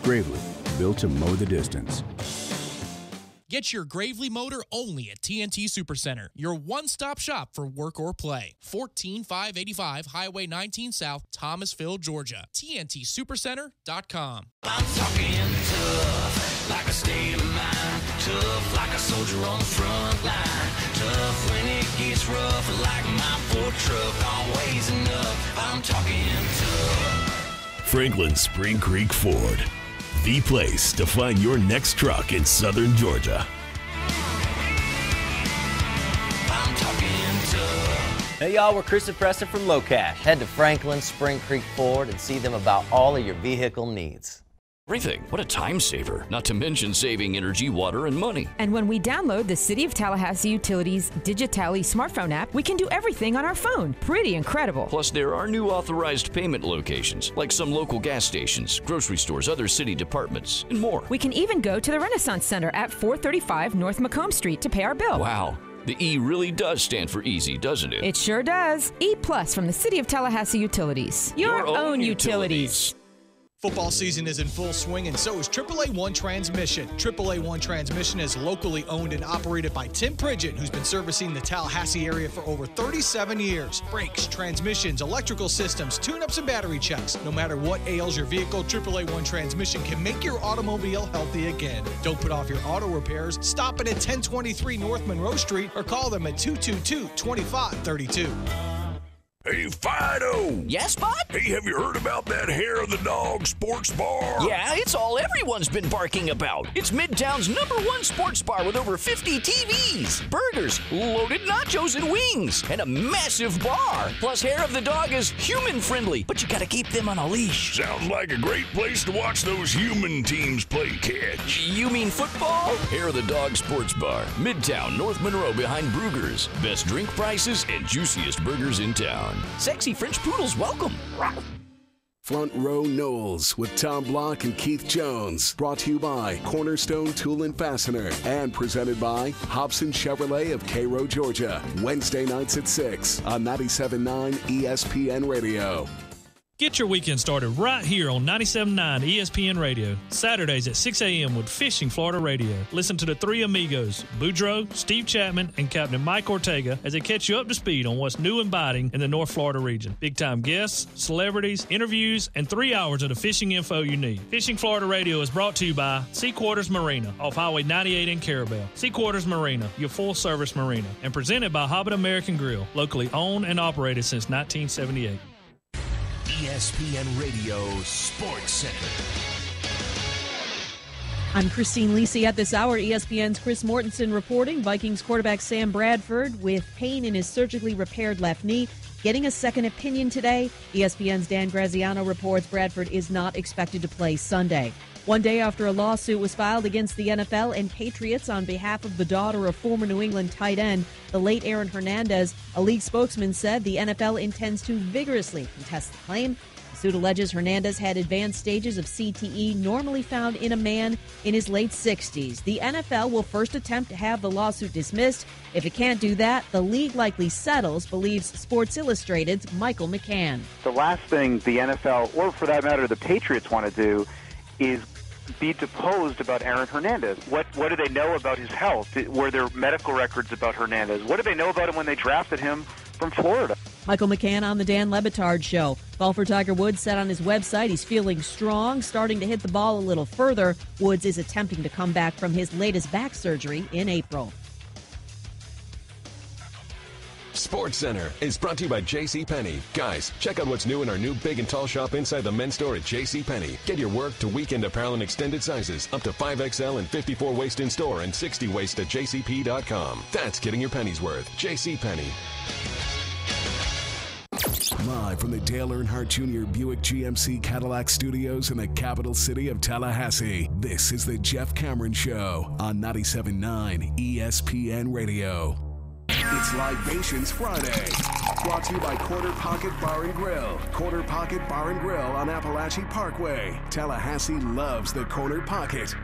Gravely, built to mow the distance. Get your Gravely motor only at TNT Supercenter, your one-stop shop for work or play. 14585 Highway 19 South, Thomasville, Georgia. TNTSupercenter.com. I'm talking tough, like a state of mind. Tough, like a soldier on the front line. Tough when it gets rough, like my Ford truck. Always enough. I'm talking tough. Franklin Spring Creek Ford. The place to find your next truck in southern Georgia. I'm talking tough. Hey y'all, we're Chris and Preston from Low Cash. Head to Franklin Spring Creek Ford and see them about all of your vehicle needs. Everything. What a time saver. Not to mention saving energy, water, and money. And when we download the City of Tallahassee Utilities Digitally smartphone app, we can do everything on our phone. Pretty incredible. Plus, there are new authorized payment locations, like some local gas stations, grocery stores, other city departments, and more. We can even go to the Renaissance Center at 435 North Macomb Street to pay our bill. Wow. The E really does stand for easy, doesn't it? It sure does. E Plus from the City of Tallahassee Utilities. Your own utilities. Football season is in full swing, and so is AAA One Transmission. AAA One Transmission is locally owned and operated by Tim Pridgett, who's been servicing the Tallahassee area for over 37 years. Brakes, transmissions, electrical systems, tune-ups, and battery checks. No matter what ails your vehicle, AAA One Transmission can make your automobile healthy again. Don't put off your auto repairs. Stop it at 1023 North Monroe Street or call them at 222-2532. Hey, Fido! Yes, bud? Hey, have you heard about that Hair of the Dog sports bar? Yeah, it's all everyone's been barking about. It's Midtown's #1 sports bar with over 50 TVs, burgers, loaded nachos and wings, and a massive bar. Plus, Hair of the Dog is human-friendly, but you gotta keep them on a leash. Sounds like a great place to watch those human teams play catch. You mean football? Hair of the Dog Sports Bar, Midtown, North Monroe behind Brugger's. Best drink prices and juiciest burgers in town. Sexy French poodles welcome. Front Row Knowles with Tom Block and Keith Jones. Brought to you by Cornerstone Tool and Fastener. And presented by Hobson Chevrolet of Cairo, Georgia. Wednesday nights at 6 on 97.9 ESPN Radio. Get your weekend started right here on 97.9 ESPN Radio. Saturdays at 6 a.m. with Fishing Florida Radio. Listen to the three amigos, Boudreaux, Steve Chapman, and Captain Mike Ortega as they catch you up to speed on what's new and biting in the North Florida region. Big-time guests, celebrities, interviews, and 3 hours of the fishing info you need. Fishing Florida Radio is brought to you by Sea Quarters Marina off Highway 98 in Carabel. Sea Quarters Marina, your full-service marina. And presented by Hobbit American Grill, locally owned and operated since 1978. ESPN Radio Sports Center. I'm Christine Lisi. At this hour, ESPN's Chris Mortensen reporting. Vikings quarterback Sam Bradford with pain in his surgically repaired left knee, getting a second opinion today. ESPN's Dan Graziano reports Bradford is not expected to play Sunday. One day after a lawsuit was filed against the NFL and Patriots on behalf of the daughter of former New England tight end, the late Aaron Hernandez, a league spokesman said the NFL intends to vigorously contest the claim. The suit alleges Hernandez had advanced stages of CTE normally found in a man in his late 60s. The NFL will first attempt to have the lawsuit dismissed. If it can't do that, the league likely settles, believes Sports Illustrated's Michael McCann. The last thing the NFL, or for that matter the Patriots, want to do is be deposed about Aaron Hernandez. What do they know about his health? Were there medical records about Hernandez? What did they know about him when they drafted him from Florida? Michael McCann on the Dan Le Batard Show. Golfer Tiger Woods said on his website he's feeling strong, starting to hit the ball a little further. Woods is attempting to come back from his latest back surgery in April. Sports Center is brought to you by JCPenney. Guys, check out what's new in our new big and tall shop inside the men's store at JCPenney. Get your work to weekend apparel in extended sizes, up to 5XL and 54 waist in store and 60 waist at jcp.com. That's getting your pennies worth. JCPenney. Live from the Dale Earnhardt Jr. Buick GMC Cadillac Studios in the capital city of Tallahassee, this is the Jeff Cameron Show on 97.9 ESPN Radio. It's Libations Friday, brought to you by Corner Pocket Bar and Grill. Corner Pocket Bar and Grill on Appalachian Parkway. Tallahassee loves the Corner Pocket.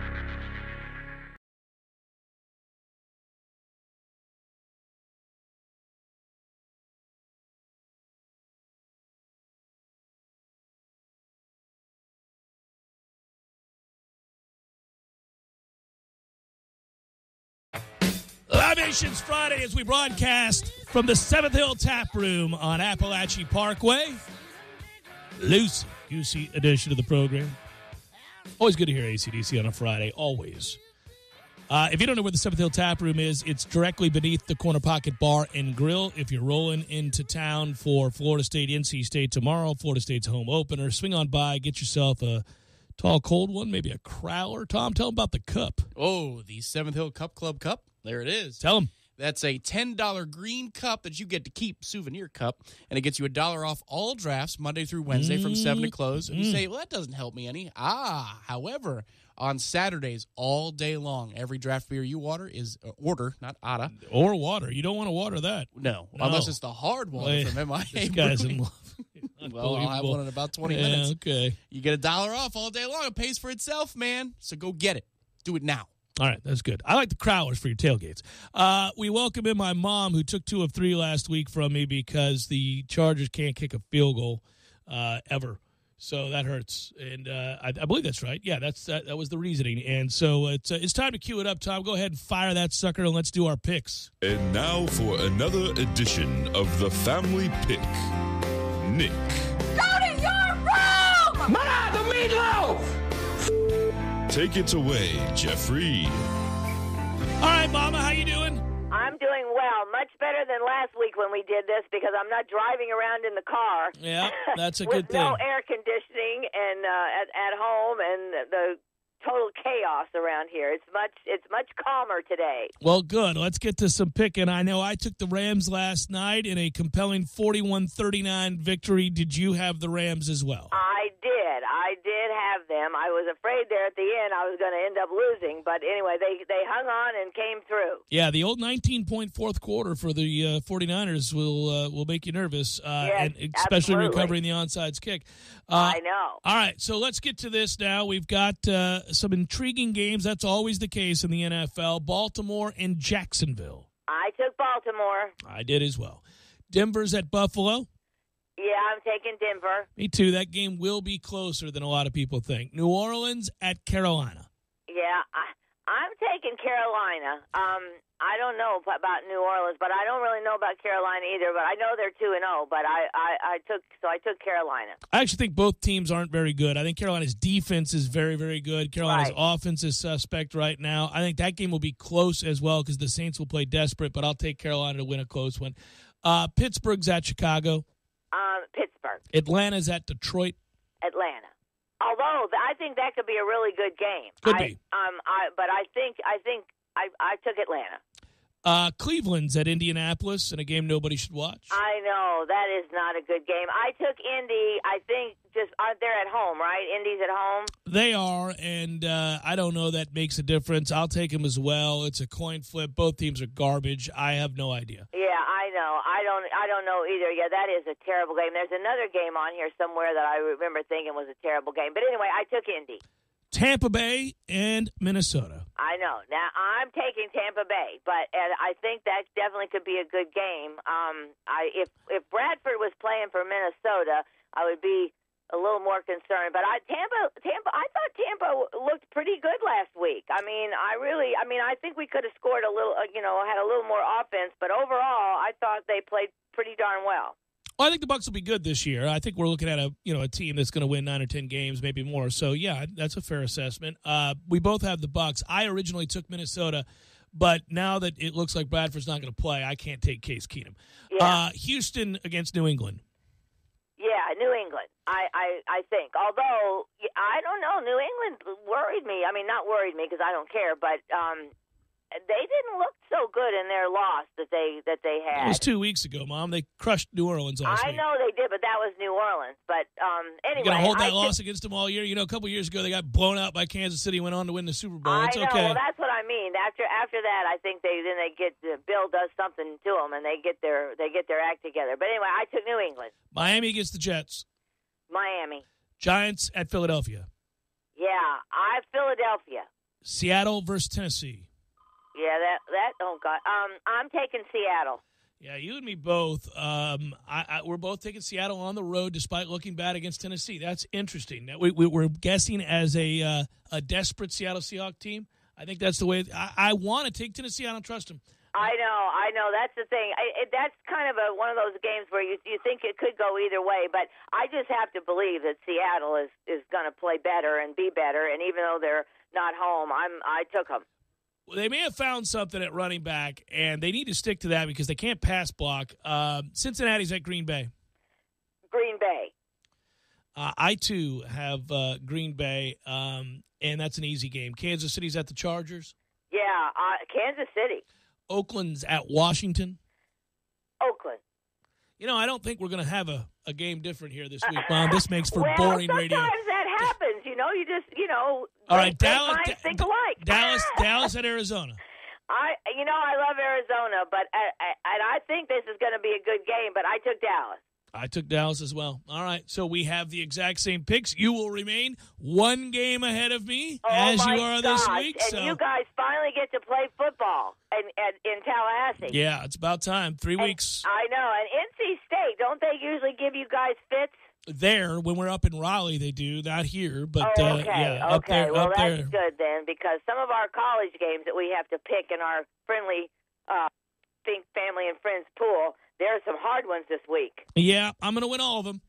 Libations Friday as we broadcast from the Seventh Hill Tap Room on Appalachian Parkway. Loosey-goosey edition of the program. Always good to hear AC/DC on a Friday, always. If you don't know where the Seventh Hill Tap Room is, it's directly beneath the Corner Pocket Bar and Grill. If you're rolling into town for Florida State, NC State tomorrow, Florida State's home opener, swing on by, get yourself a tall, cold one, maybe a crowler. Tom, tell them about the cup. Oh, the Seventh Hill Cup Club Cup. There it is. Tell them. That's a $10 green cup that you get to keep, souvenir cup, and it gets you $1 off all drafts Monday through Wednesday from 7 to close. And you say, well, that doesn't help me any. However, on Saturdays all day long, every draft beer you order, not Otta. Or water. You don't want to water that. No. Unless it's the hard water from MIA. This guy's in love. Well, I'll have one in about 20 minutes. Okay. You get $1 off all day long. It pays for itself, man. So go get it. Do it now. All right, that's good. I like the crowlers for your tailgates. We welcome in my mom, who took 2 of 3 last week from me because the Chargers can't kick a field goal ever. So that hurts. And I believe that's right. Yeah, that was the reasoning. And so it's time to cue it up, Tom. Go ahead and fire that sucker, and let's do our picks. And now for another edition of the Family Pick. Nick. Go to your room! Mana, the meatloaf! Take it away, Jeffrey. All right, Mama, how you doing? I'm doing well. Much better than last week when we did this because I'm not driving around in the car. Yeah, that's a with good thing. no air conditioning and at home and the total chaos around here. It's much calmer today. Well, good. Let's get to some picking. I know I took the Rams last night in a compelling 41-39 victory. Did you have the Rams as well? I did have them. I was afraid there at the end I was going to end up losing, but anyway, they hung on and came through. Yeah, the old 19-point fourth quarter for the 49ers will make you nervous, yes, and especially absolutely. recovering the onside kick. I know. All right, so let's get to this now. We've got some intriguing games. That's always the case in the NFL. Baltimore and Jacksonville. I took Baltimore. I did as well. Denver's at Buffalo. Yeah, I'm taking Denver. Me too. That game will be closer than a lot of people think. New Orleans at Carolina. Yeah, I'm taking Carolina. I don't know about New Orleans, but I don't really know about Carolina either. But I know they're 2-0. But I took Carolina. I actually think both teams aren't very good. I think Carolina's defense is very, very good. Carolina's right. offense is suspect right now. I think that game will be close as well because the Saints will play desperate. But I'll take Carolina to win a close one. Pittsburgh's at Chicago. Pittsburgh. Atlanta's at Detroit. Atlanta. Although I think that could be a really good game. Could be. But I think I took Atlanta. Cleveland's at Indianapolis in a game nobody should watch. I know. That is not a good game. I took Indy, I think, they're at home, right? Indy's at home? They are, and I don't know that makes a difference. I'll take them as well. It's a coin flip. Both teams are garbage. I have no idea. Yeah, I know. I don't know either. Yeah, that is a terrible game. There's another game on here somewhere that I remember thinking was a terrible game. But anyway, I took Indy. Tampa Bay and Minnesota. I know. Now, I'm taking Tampa Bay, and I think that definitely could be a good game. If Bradford was playing for Minnesota, I would be a little more concerned. But I thought Tampa looked pretty good last week. I think we could have scored a little, had a little more offense. But overall, I thought they played pretty darn well. Well, I think the Bucs will be good this year. I think we're looking at a team that's going to win 9 or 10 games, maybe more. So yeah, that's a fair assessment. We both have the Bucs. I originally took Minnesota, but now that it looks like Bradford's not going to play, I can't take Case Keenum. Yeah. Houston against New England. Yeah, New England. I think. Although I don't know, New England worried me. I mean, not worried me because I don't care, but they didn't look so good in their loss that they had. It was 2 weeks ago, Mom. They crushed New Orleans last week. I know they did, but that was New Orleans. But anyway, you gonna hold that loss against them all year? A couple years ago they got blown out by Kansas City, went on to win the Super Bowl. It's I know. okay. Well, that's what I mean. After that, I think they get Bill does something to them, and they get their act together. But anyway, I took New England. Miami against the Jets. Miami. Giants at Philadelphia. Yeah, Philadelphia. Seattle versus Tennessee. Yeah, that. Oh God, I'm taking Seattle. Yeah, you and me both. We're both taking Seattle on the road, despite looking bad against Tennessee. That's interesting. We're guessing as a desperate Seattle Seahawks team. I think that's the way. I want to take Tennessee. I don't trust them. I know. That's the thing. That's kind of one of those games where you think it could go either way, but I just have to believe that Seattle is going to play better and be better. And even though they're not home, I took them. They may have found something at running back, and they need to stick to that because they can't pass block. Cincinnati's at Green Bay. Green Bay. I, too, have Green Bay, and that's an easy game. Kansas City's at the Chargers. Yeah, Kansas City. Oakland's at Washington. Oakland. I don't think we're going to have a game different here this week, Mom. This makes for boring radio. Sometimes that happens. You just, all right, Dallas. Think alike. Dallas at Arizona. I love Arizona, but and I think this is going to be a good game. But I took Dallas. I took Dallas as well. All right, so we have the exact same picks. You will remain one game ahead of me as you are this week. And you guys finally get to play football in Tallahassee. Yeah, it's about time. 3 weeks. I know. And NC State, don't they usually give you guys fits? There, when we're up in Raleigh, they do. Not here, but okay. yeah, okay. up there. Well, up that's there. good then, because some of our college games that we have to pick in our friendly Think Family and Friends pool, there are some hard ones this week. Yeah, I'm going to win all of them.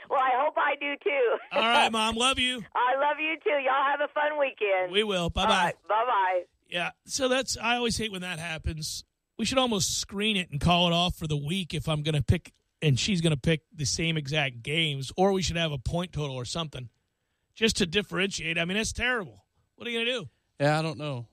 Well, I hope I do, too. All right, Mom. Love you. I love you, too. Y'all have a fun weekend. We will. Bye-bye. All right, bye-bye. Yeah, so I always hate when that happens. We should almost screen it and call it off for the week if I'm going to pick and she's going to pick the same exact games, or we should have a point total or something just to differentiate. I mean, that's terrible. What are you going to do? Yeah, I don't know.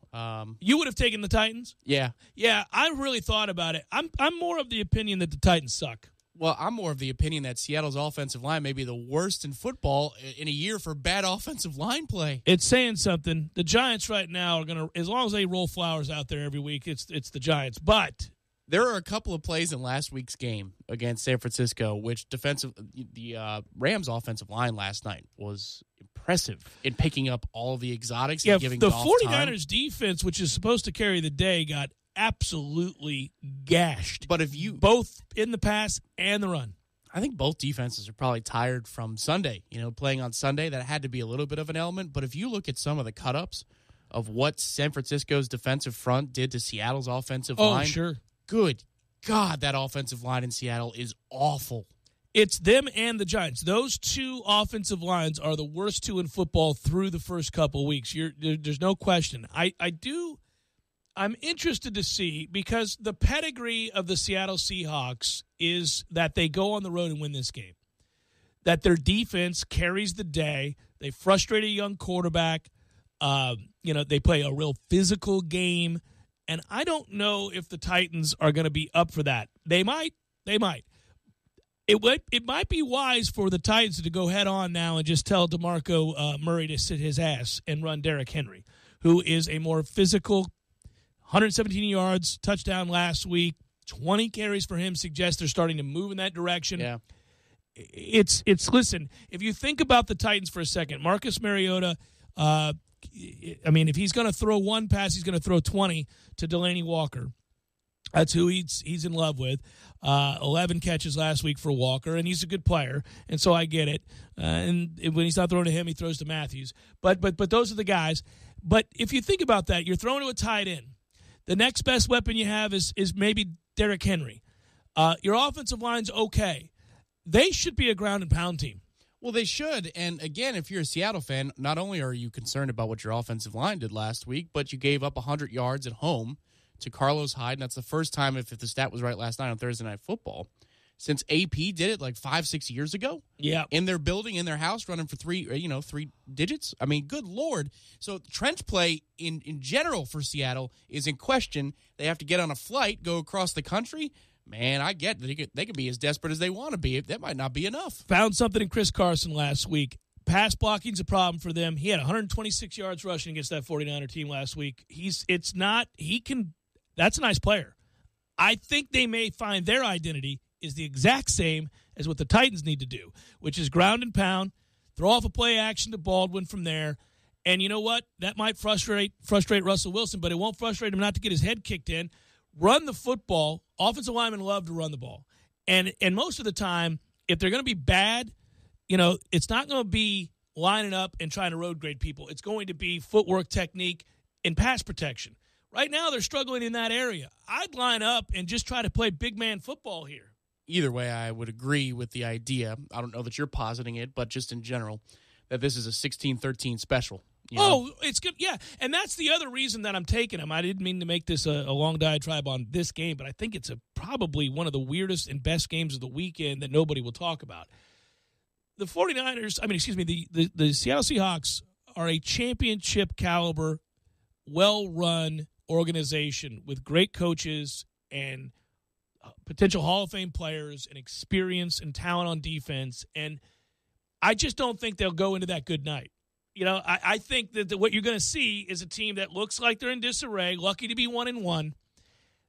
You would have taken the Titans? Yeah. Yeah, I really thought about it. I'm more of the opinion that the Titans suck. Well, I'm more of the opinion that Seattle's offensive line may be the worst in football in a year for bad offensive line play. It's saying something. The Giants right now are going to, as long as they roll Flowers out there every week, it's the Giants. But there are a couple of plays in last week's game against San Francisco, which the Rams' offensive line last night was impressive in picking up all of the exotics and giving the Goff 49ers defense, which is supposed to carry the day, got absolutely gashed. But if you both in the pass and the run, I think both defenses are probably tired from Sunday. Playing on Sunday, that had to be a little bit of an element. But if you look at some of the cut-ups of what San Francisco's defensive front did to Seattle's offensive line, sure. Good God, that offensive line in Seattle is awful. It's them and the Giants. Those two offensive lines are the worst two in football through the first couple weeks. There's no question. I'm interested to see, because the pedigree of the Seattle Seahawks is that they go on the road and win this game, that their defense carries the day. They frustrate a young quarterback. They play a real physical game. And I don't know if the Titans are going to be up for that. They might. It might be wise for the Titans to go head on now and just tell DeMarco Murray to sit his ass and run Derrick Henry, who is a more physical, 117 yards, touchdown last week, 20 carries for him suggests they're starting to move in that direction. Yeah. It's listen, if you think about the Titans for a second, Marcus Mariota, if he's going to throw one pass, he's going to throw 20 to Delaney Walker. That's who he's in love with. 11 catches last week for Walker, and he's a good player, and so I get it. And when he's not throwing to him, he throws to Matthews. But those are the guys. But if you think about that, you're throwing to a tight end. The next best weapon you have is maybe Derrick Henry. Your offensive line's okay. They should be a ground and pound team. Well, they should. And again, if you're a Seattle fan, not only are you concerned about what your offensive line did last week, but you gave up 100 yards at home to Carlos Hyde, and that's the first time, if the stat was right last night on Thursday Night Football, since AP did it like 5-6 years ago. Yeah. In their building, in their house, running for three digits. I mean, good Lord. So trench play in general for Seattle is in question. They have to get on a flight, go across the country. Man, I get that they could be as desperate as they want to be. That might not be enough. Found something in Chris Carson last week. Pass blocking's a problem for them. He had 126 yards rushing against that 49er team last week. That's a nice player. I think they may find their identity is the exact same as what the Titans need to do, which is ground and pound, throw off a play action to Baldwin from there. And you know what? That might frustrate Russell Wilson, but it won't frustrate him not to get his head kicked in. Run the football. Offensive linemen love to run the ball. And most of the time, if they're going to be bad, it's not going to be lining up and trying to road grade people. It's going to be footwork, technique, and pass protection. Right now, they're struggling in that area. I'd line up and just try to play big man football here. Either way, I would agree with the idea. I don't know that you're positing it, but just in general, that this is a 16-13 special. Oh, it's good. Yeah, and that's the other reason that I'm taking him. I didn't mean to make this a long diatribe on this game, but I think it's probably one of the weirdest and best games of the weekend that nobody will talk about. The 49ers, the Seattle Seahawks are a championship caliber, well-run organization with great coaches and potential Hall of Fame players and experience and talent on defense. And I just don't think they'll go into that good night. I think that what you're going to see is a team that looks like they're in disarray, lucky to be 1-1,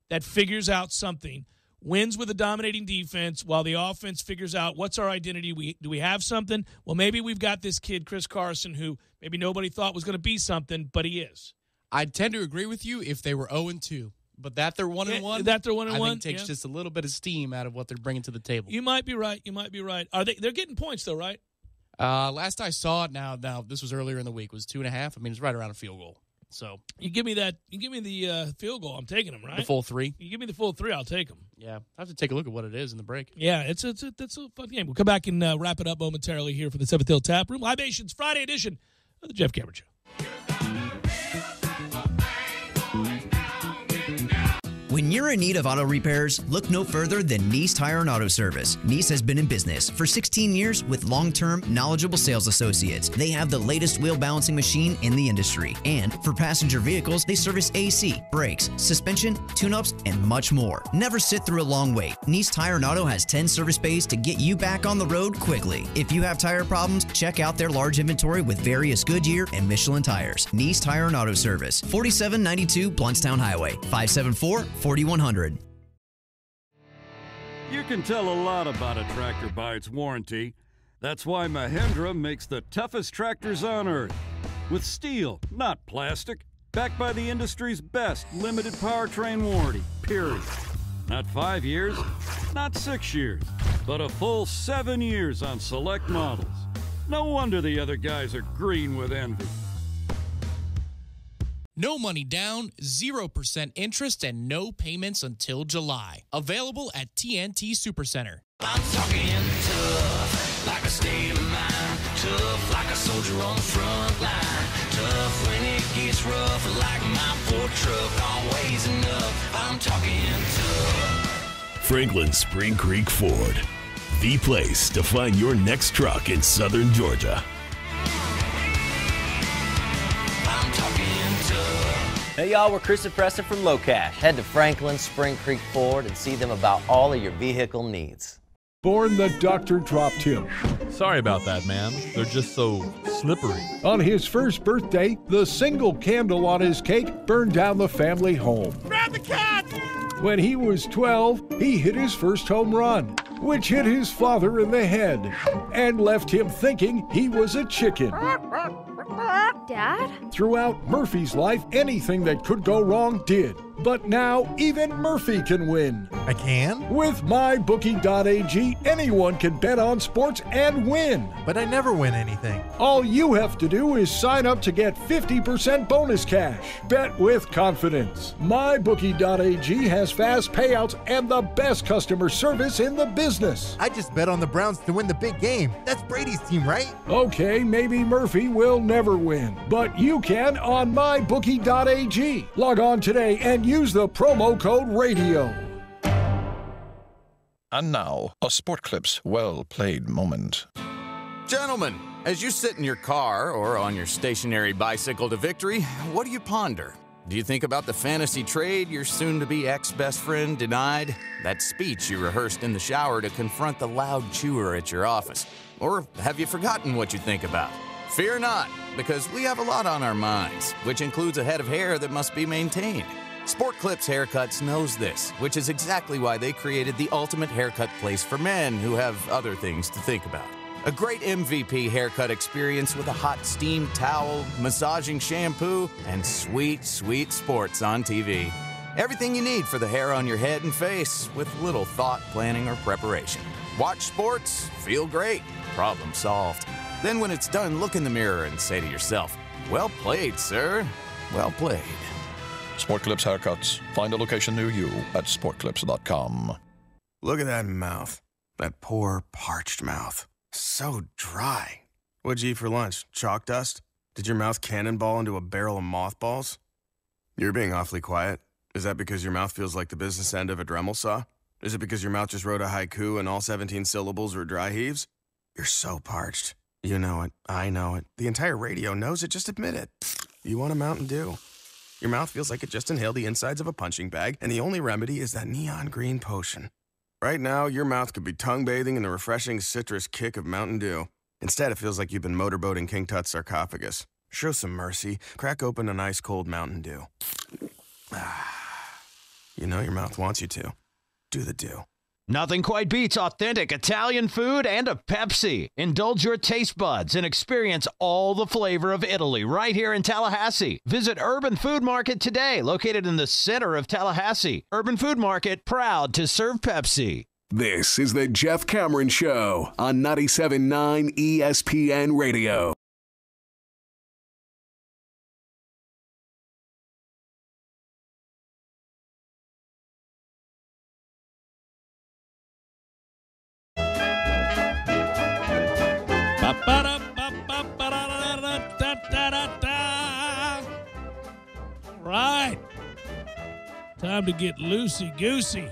that figures out something, wins with a dominating defense while the offense figures out what's our identity. Do we have something? Well, maybe we've got this kid, Chris Carson, who maybe nobody thought was going to be something, but he is. I'd tend to agree with you if they were 0-2. But that they're 1-1, I think takes just a little bit of steam out of what they're bringing to the table. You might be right. They're getting points, though, right? Last I saw it, now this was earlier in the week, was 2.5. I mean, it's right around a field goal. So you give me the field goal, I'm taking them, right? The full 3. You give me the full 3, I'll take them. Yeah, I have to take a look at what it is in the break. Yeah, it's a fun game. We'll come back and wrap it up momentarily here for the Seventh Hill Tap Room Libations Friday edition of the Jeff Cameron Show. When you're in need of auto repairs, look no further than Nice Tire and Auto Service. Nice has been in business for 16 years with long-term, knowledgeable sales associates. They have the latest wheel balancing machine in the industry. And for passenger vehicles, they service AC, brakes, suspension, tune-ups, and much more. Never sit through a long wait. Nice Tire and Auto has 10 service bays to get you back on the road quickly. If you have tire problems, check out their large inventory with various Goodyear and Michelin tires. Nice Tire and Auto Service, 4792 Blountstown Highway, 574-4100. You can tell a lot about a tractor by its warranty. That's why Mahindra makes the toughest tractors on earth. With steel, not plastic. Backed by the industry's best limited powertrain warranty, period. Not 5 years, not 6 years, but a full 7 years on select models. No wonder the other guys are green with envy. No money down, 0% interest, and no payments until July. Available at TNT Supercenter. I'm talking tough, like a state of mind. Tough, like a soldier on the front line. Tough when it gets rough, like my Ford truck. Always enough, I'm talking tough. Franklin Spring Creek Ford, the place to find your next truck in southern Georgia. Hey y'all, we're Chris and Preston from Low Cash. Head to Franklin, Spring Creek Ford and see them about all of your vehicle needs. Born, the doctor dropped him. Sorry about that, man. They're just so slippery. On his first birthday, the single candle on his cake burned down the family home. Grab the cat! When he was 12, he hit his first home run, which hit his father in the head and left him thinking he was a chicken. Dad? Throughout Murphy's life, anything that could go wrong did. But now, even Murphy can win. I can? With MyBookie.ag, anyone can bet on sports and win. But I never win anything. All you have to do is sign up to get 50% bonus cash. Bet with confidence. MyBookie.ag has fast payouts and the best customer service in the business. I just bet on the Browns to win the big game. That's Brady's team, right? Okay, maybe Murphy will never win, but you can on MyBookie.ag. Log on today and use the promo code RADIO. And now, a Sport Clips well-played moment. Gentlemen, as you sit in your car or on your stationary bicycle to victory, what do you ponder? Do you think about the fantasy trade your soon-to-be ex-best friend denied? That speech you rehearsed in the shower to confront the loud chewer at your office? Or have you forgotten what you think about? Fear not, because we have a lot on our minds, which includes a head of hair that must be maintained. Sport Clips Haircuts knows this, which is exactly why they created the ultimate haircut place for men who have other things to think about. A great MVP haircut experience with a hot steam towel, massaging shampoo, and sweet, sweet sports on TV. Everything you need for the hair on your head and face with little thought, planning, or preparation. Watch sports, feel great, problem solved. Then when it's done, look in the mirror and say to yourself, well played, sir. Well played. Sport Clips Haircuts. Find a location near you at sportclips.com. Look at that mouth. That poor, parched mouth. So dry. What'd you eat for lunch? Chalk dust? Did your mouth cannonball into a barrel of mothballs? You're being awfully quiet. Is that because your mouth feels like the business end of a Dremel saw? Is it because your mouth just wrote a haiku and all 17 syllables were dry heaves? You're so parched. You know it. I know it. The entire radio knows it. Just admit it. You want a Mountain Dew. Your mouth feels like it just inhaled the insides of a punching bag, and the only remedy is that neon green potion. Right now, your mouth could be tongue bathing in the refreshing citrus kick of Mountain Dew. Instead, it feels like you've been motorboating King Tut's sarcophagus. Show some mercy. Crack open an ice-cold Mountain Dew. You know your mouth wants you to. Do the Dew. Nothing quite beats authentic Italian food and a Pepsi. Indulge your taste buds and experience all the flavor of Italy right here in Tallahassee. Visit Urban Food Market today, located in the center of Tallahassee. Urban Food Market, proud to serve Pepsi. This is the Jeff Cameron Show on 97.9 ESPN Radio. Right. Time to get loosey-goosey.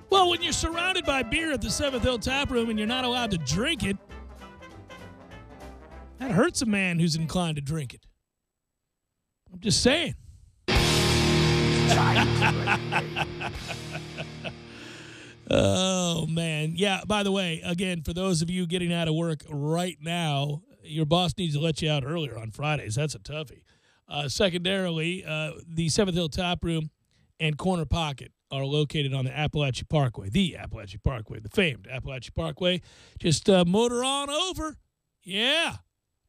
Well, when you're surrounded by beer at the Seventh Hill Tap Room and you're not allowed to drink it, that hurts a man who's inclined to drink it. I'm just saying. Oh, man. Yeah, by the way, again, for those of you getting out of work right now, your boss needs to let you out earlier on Fridays. That's a toughie. Secondarily, the Seventh Hill Tap Room and Corner Pocket are located on the Appalachia Parkway, the famed Appalachia Parkway. Just motor on over. Yeah.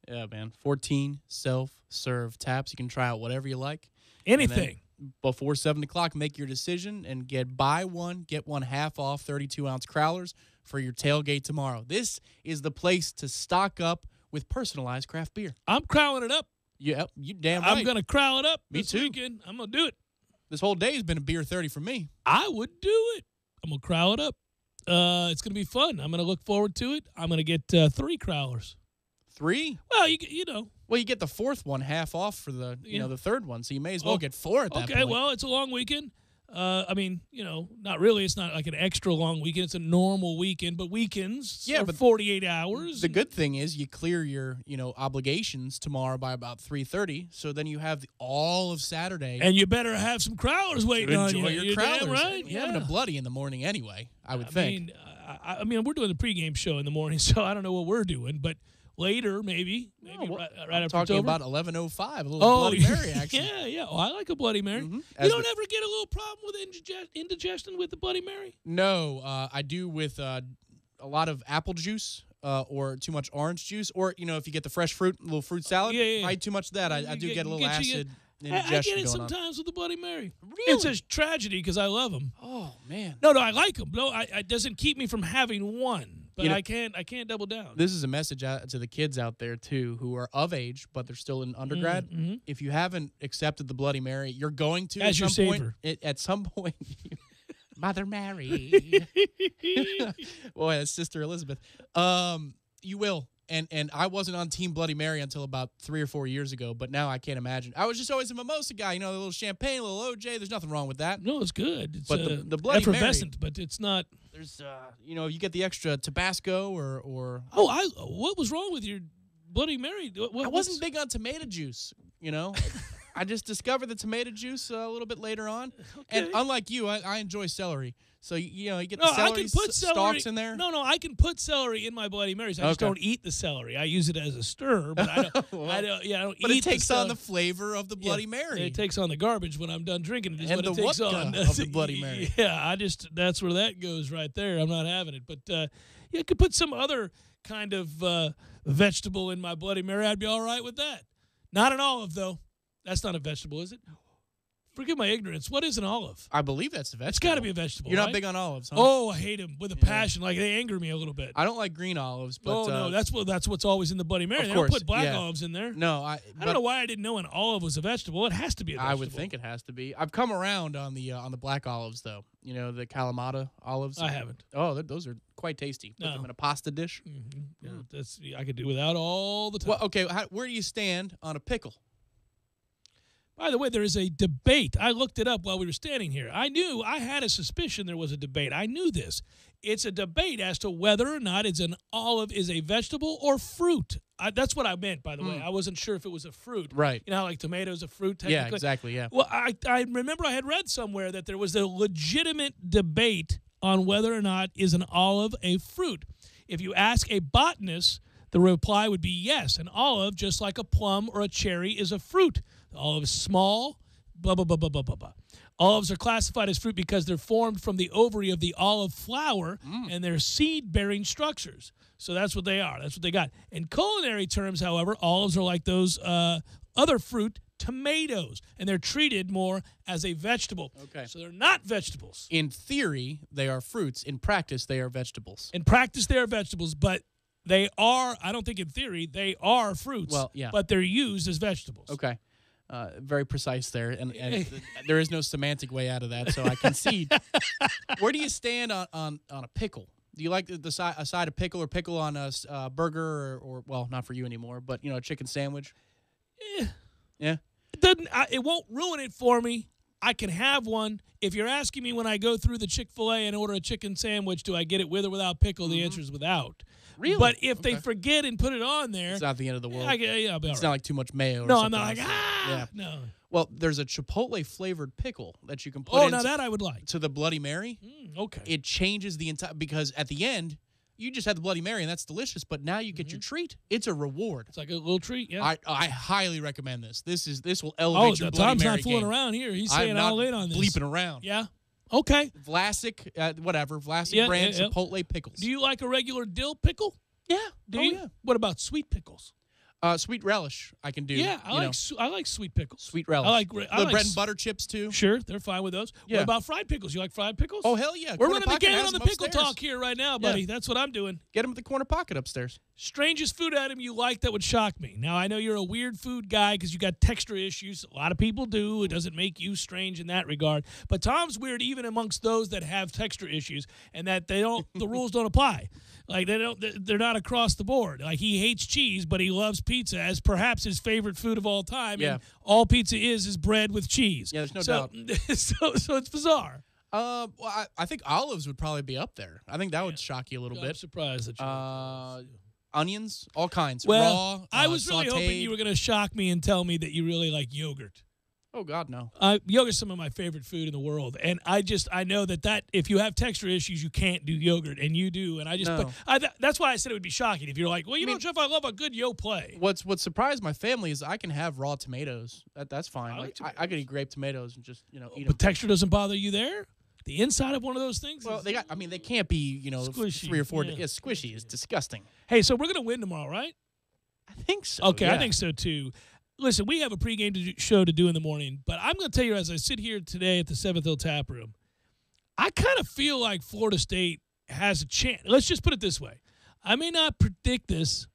Yeah, man. 14 self-serve taps. You can try out whatever you like. Anything. Before 7 o'clock, make your decision and buy one, get one half off 32-ounce crowlers for your tailgate tomorrow. This is the place to stock up with personalized craft beer. I'm crowling it up. Yeah, you damn right. I'm going to crowd it up Me this too. weekend. I'm going to do it. This whole day has been a beer 30 for me. I would do it. I'm going to crowd it up. It's going to be fun. I'm going to look forward to it. I'm going to get 3 crowlers. 3? Well, you know. Well, you get the fourth one half off for the the third one, so you may as well get 4 at that point. Okay, well, it's a long weekend. I mean, not really. It's not like an extra long weekend. It's a normal weekend, but weekends are 48 hours. The good thing is you clear your, obligations tomorrow by about 3:30, so then you have all of Saturday. And you better have some crowlers waiting on you. Enjoy your crowlers. Right? You're having a bloody in the morning anyway, I would think. I mean, we're doing the pregame show in the morning, so I don't know what we're doing, but later, maybe right I'm after talking it's over. about 11:05, a little Bloody Mary action. Yeah. Oh, I like a Bloody Mary. You don't ever get a little problem with indigestion with the Bloody Mary? No, I do with a lot of apple juice or too much orange juice, or if you get the fresh fruit, a little fruit salad. Yeah. I eat too much of that. I do get a little acid indigestion I get it going on. sometimes with the Bloody Mary. Really? It's a tragedy because I love them. Oh man. No, I like them. No, it doesn't keep me from having one. But I can't double down. This is a message out to the kids out there too, who are of age but they're still in undergrad. If you haven't accepted the Bloody Mary, you're going to as your savior. At some point. Mother Mary. Boy, that's Sister Elizabeth. You will. And I wasn't on Team Bloody Mary until about 3 or 4 years ago, but now I can't imagine. I was just always a mimosa guy, a little champagne, a little OJ. There's nothing wrong with that. No, it's good. It's but the Bloody effervescent, Mary, but it's not. There's, you get the extra Tabasco or. Oh, what was wrong with your Bloody Mary? I wasn't big on tomato juice, I just discovered the tomato juice a little bit later on. Okay. And unlike you, I enjoy celery. So, you get the celery stalks in there? No, I can put celery in my Bloody Marys. I just don't eat the celery. I use it as a stir, but I don't eat But it takes on the flavor of the Bloody Mary. It takes on the garbage when I'm done drinking it. And the vodka of the Bloody Mary. Yeah, that's where that goes right there. I'm not having it. But, I could put some other kind of vegetable in my Bloody Mary. I'd be all right with that. Not an olive, though. That's not a vegetable, is it? Forgive my ignorance. What is an olive? I believe that's a vegetable. It's got to be a vegetable. You're not big on olives, huh? Oh, I hate them with a passion. Like, they anger me a little bit. I don't like green olives, but no, that's what's always in the Bloody Mary. Of They course, don't put black olives in there. No, I don't know why I didn't know an olive was a vegetable. It has to be a vegetable. I would think it has to be. I've come around on the black olives though. The Kalamata olives. I haven't. Oh, those are quite tasty. Put them in a pasta dish. Yeah, I could do without all the time. Well, okay, where do you stand on a pickle? By the way, there is a debate. I looked it up while we were standing here. I had a suspicion there was a debate. I knew this. It's a debate as to whether or not an olive is a vegetable or fruit. That's what I meant, by the way. I wasn't sure if it was a fruit. Right. You know how like tomatoes a fruit technically? Yeah, exactly, yeah. Well, I remember I had read somewhere that there was a legitimate debate on whether or not is an olive a fruit. If you ask a botanist, the reply would be yes. An olive, just like a plum or a cherry, is a fruit. The olive is small, blah, blah, blah, blah, blah, blah, blah. Olives are classified as fruit because they're formed from the ovary of the olive flower and they're seed-bearing structures. So that's what they are. That's what they got. In culinary terms, however, olives are like those other fruit, tomatoes, and they're treated more as a vegetable. Okay. So they're not vegetables. In theory, they are fruits. In practice, they are vegetables. In practice, they are vegetables, but they are, I don't think in theory, they are fruits. Well, yeah. But they're used as vegetables. Okay. Very precise there, and there is no semantic way out of that, so I concede. Where do you stand on a pickle? Do you like a side of pickle or pickle on a burger or well, not for you anymore, but a chicken sandwich? Yeah. It won't ruin it for me. I can have one. If you're asking me when I go through the Chick-fil-A and order a chicken sandwich, do I get it with or without pickle? The answer is without. Really? But if they forget and put it on there, it's not the end of the world. I'll be all it's right. not like too much mayo. No, or I'm something not like no. Well, there's a Chipotle flavored pickle that you can put. Oh, now that I would like to the Bloody Mary. Okay. It changes the entire because at the end you just had the Bloody Mary and that's delicious, but now you get your treat. It's a reward. It's like a little treat. Yeah. I highly recommend this. This will elevate your Bloody Tom's Mary not fooling game. around here. He's saying all in on this. Bleeping around. Yeah. Okay. Vlasic, Vlasic brand Chipotle pickles. Do you like a regular dill pickle? Yeah. Do you? Yeah. What about sweet pickles? Sweet relish, I can do. Yeah, I like sweet pickles. Sweet relish. I like bread and butter chips too. Sure, they're fine with those. Yeah. What about fried pickles? You like fried pickles? Oh hell yeah! We're running the game on the pickle talk here right now, buddy. Yeah. That's what I'm doing. Get them at the corner pocket upstairs. Strangest food item you like that would shock me. Now, I know you're a weird food guy because you got texture issues. A lot of people do. It doesn't make you strange in that regard. But Tom's weird even amongst those that have texture issues and that they don't. The rules don't apply. Like they're not across the board. Like he hates cheese, but he loves pizza as perhaps his favorite food of all time. Yeah. And all pizza is bread with cheese. Yeah, there's no doubt. So it's bizarre. Well, I think olives would probably be up there. I think that would shock you a little bit. I'm surprised that you. Onions, all kinds. Well, raw, I was really sauteed. hoping you were going to shock me and tell me that you really like yogurt. Oh, God, no. Yogurt's some of my favorite food in the world, and I know that if you have texture issues, you can't do yogurt, and you do, and that's why I said it would be shocking if you're like, well, Jeff, I love a good yo play. What surprised my family is I can have raw tomatoes. That's fine. I could eat grape tomatoes and just eat them. But texture doesn't bother you there? The inside of one of those things? Well, they can't be, squishy, 3 or 4 yeah. days. Squishy is disgusting. Hey, so we're going to win tomorrow, right? I think so. Okay, yeah. I think so too. Listen, we have a pregame show to do in the morning, but I'm going to tell you as I sit here today at the 7th Hill Tap Room, I kind of feel like Florida State has a chance. Let's just put it this way. I may not predict this.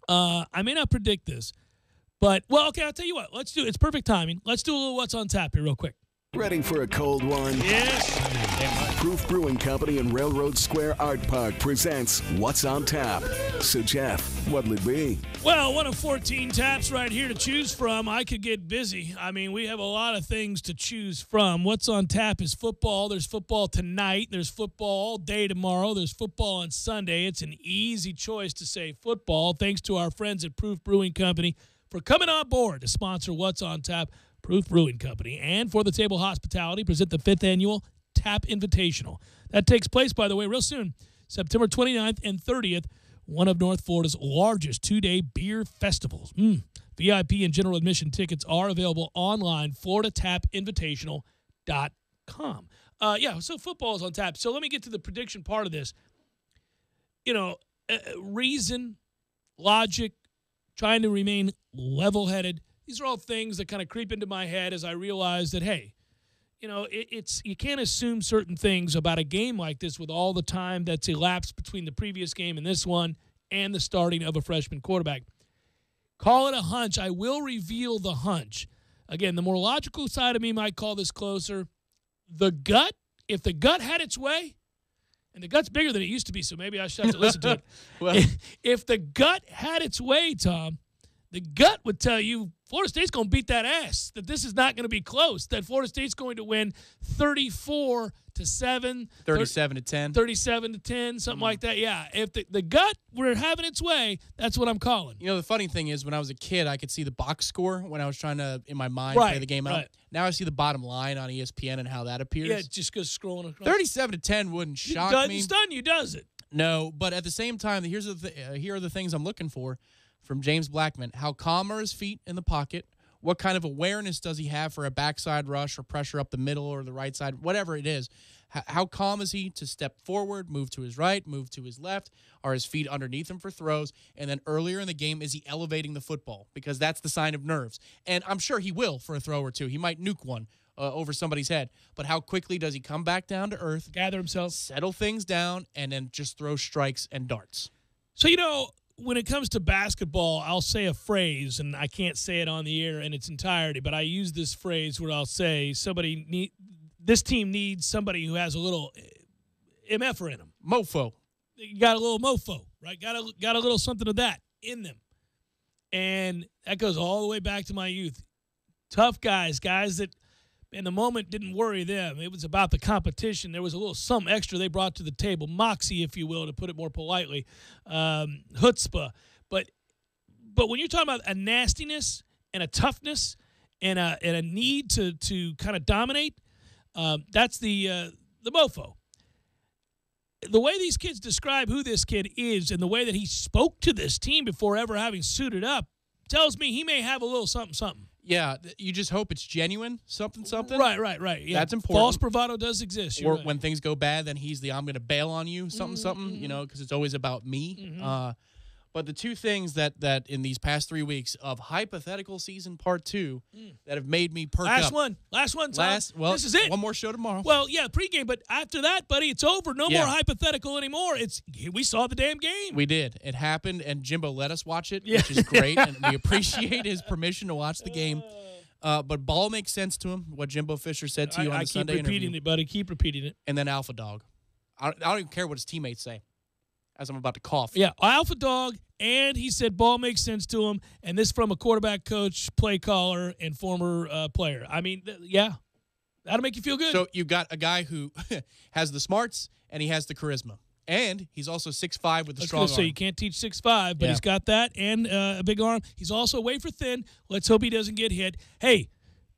But, okay, I'll tell you what. Let's do it. It's perfect timing. Let's do a little What's on Tap here real quick. Ready for a cold one? Yes. Proof Brewing Company in Railroad Square Art Park presents What's on Tap. So, Jeff, what'll it be? Well, one of 14 taps right here to choose from. I could get busy. I mean, we have a lot of things to choose from. What's on tap is football. There's football tonight. There's football all day tomorrow. There's football on Sunday. It's an easy choice to say football, thanks to our friends at Proof Brewing Company for coming on board to sponsor What's on Tap. Proof Brewing Company, and For the Table Hospitality present the 5th Annual Tap Invitational. That takes place, by the way, real soon, September 29th and 30th, one of North Florida's largest 2-day beer festivals. VIP and general admission tickets are available online, FloridaTapInvitational.com. So football is on tap. So let me get to the prediction part of this. Reason, logic, trying to remain level-headed. These are all things that kind of creep into my head as I realize that, hey, you can't assume certain things about a game like this with all the time that's elapsed between the previous game and this one and the starting of a freshman quarterback. Call it a hunch. I will reveal the hunch. Again, the more logical side of me might call this closer. The gut, if the gut had its way, and the gut's bigger than it used to be, so maybe I should have to listen to it. Well, if the gut had its way, Tom, the gut would tell you Florida State's going to beat that ass, that this is not going to be close, that Florida State's going to win 34-7, 37-10, 37-10, something like that. Yeah, if the gut were having its way, that's what I'm calling. The funny thing is when I was a kid, I could see the box score when I was trying to, in my mind, Right, play the game out. right. Now I see the bottom line on ESPN and how that appears. Yeah, it just goes scrolling across. 37-10 wouldn't shock me. Doesn't stun you, does it? No, but at the same time, here are the things I'm looking for from James Blackman. How calm are his feet in the pocket? What kind of awareness does he have for a backside rush or pressure up the middle or the right side, whatever it is? How calm is he to step forward, move to his right, move to his left? Are his feet underneath him for throws? And then earlier in the game, is he elevating the football? Because that's the sign of nerves. And I'm sure he will for a throw or two. He might nuke one over somebody's head. But how quickly does he come back down to earth, gather himself, settle things down, and then just throw strikes and darts? So, when it comes to basketball, I'll say a phrase, and I can't say it on the air in its entirety, but I use this phrase where I'll say this team needs somebody who has a little MF in them. Mofo. You got a little mofo, right? Got a little something of that in them. And that goes all the way back to my youth. Tough guys that in the moment didn't worry them. It was about the competition. There was a little something extra they brought to the table, moxie, if you will, to put it more politely, chutzpah. But when you're talking about a nastiness and a toughness and a need to kind of dominate, that's the mofo. The way these kids describe who this kid is and the way that he spoke to this team before ever having suited up tells me he may have a little something. Yeah, you just hope it's genuine, something. Right. Yeah. That's important. False bravado does exist. Or when things go bad, then he's the I'm going to bail on you, something, because it's always about me. Mm-hmm. But the two things that in these past 3 weeks of hypothetical season part 2 that have made me perk up. Last one, Tom. Well, this is it. One more show tomorrow. Well, yeah, pregame, but after that, buddy, it's over. No more hypothetical anymore. We saw the damn game. We did. It happened, and Jimbo let us watch it, which is great, and we appreciate his permission to watch the game. But ball makes sense to him, what Jimbo Fisher said to you on the Sunday interview. I keep repeating it, buddy. Keep repeating it. And then Alpha Dog. I don't even care what his teammates say, as I'm about to cough. Yeah, Alpha Dog, and he said ball makes sense to him, and this from a quarterback coach, play caller, and former player. I mean, that'll make you feel good. So you got a guy who has the smarts, and he has the charisma. And he's also 6'5" with a strong arm. So you can't teach 6'5", but he's got that and a big arm. He's also wafer thin. Let's hope he doesn't get hit. Hey,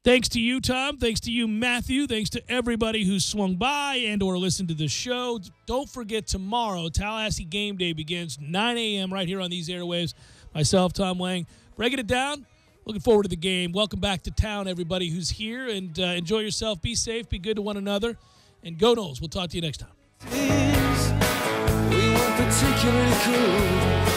thanks to you, Tom. Thanks to you, Matthew. Thanks to everybody who swung by and or listened to the show. Don't forget, tomorrow, Tallahassee Game Day begins 9 a.m. right here on these airwaves. Myself, Tom Lang, breaking it down. Looking forward to the game. Welcome back to town, everybody who's here, and enjoy yourself. Be safe. Be good to one another. And go Noles. We'll talk to you next time. We weren't particularly cool.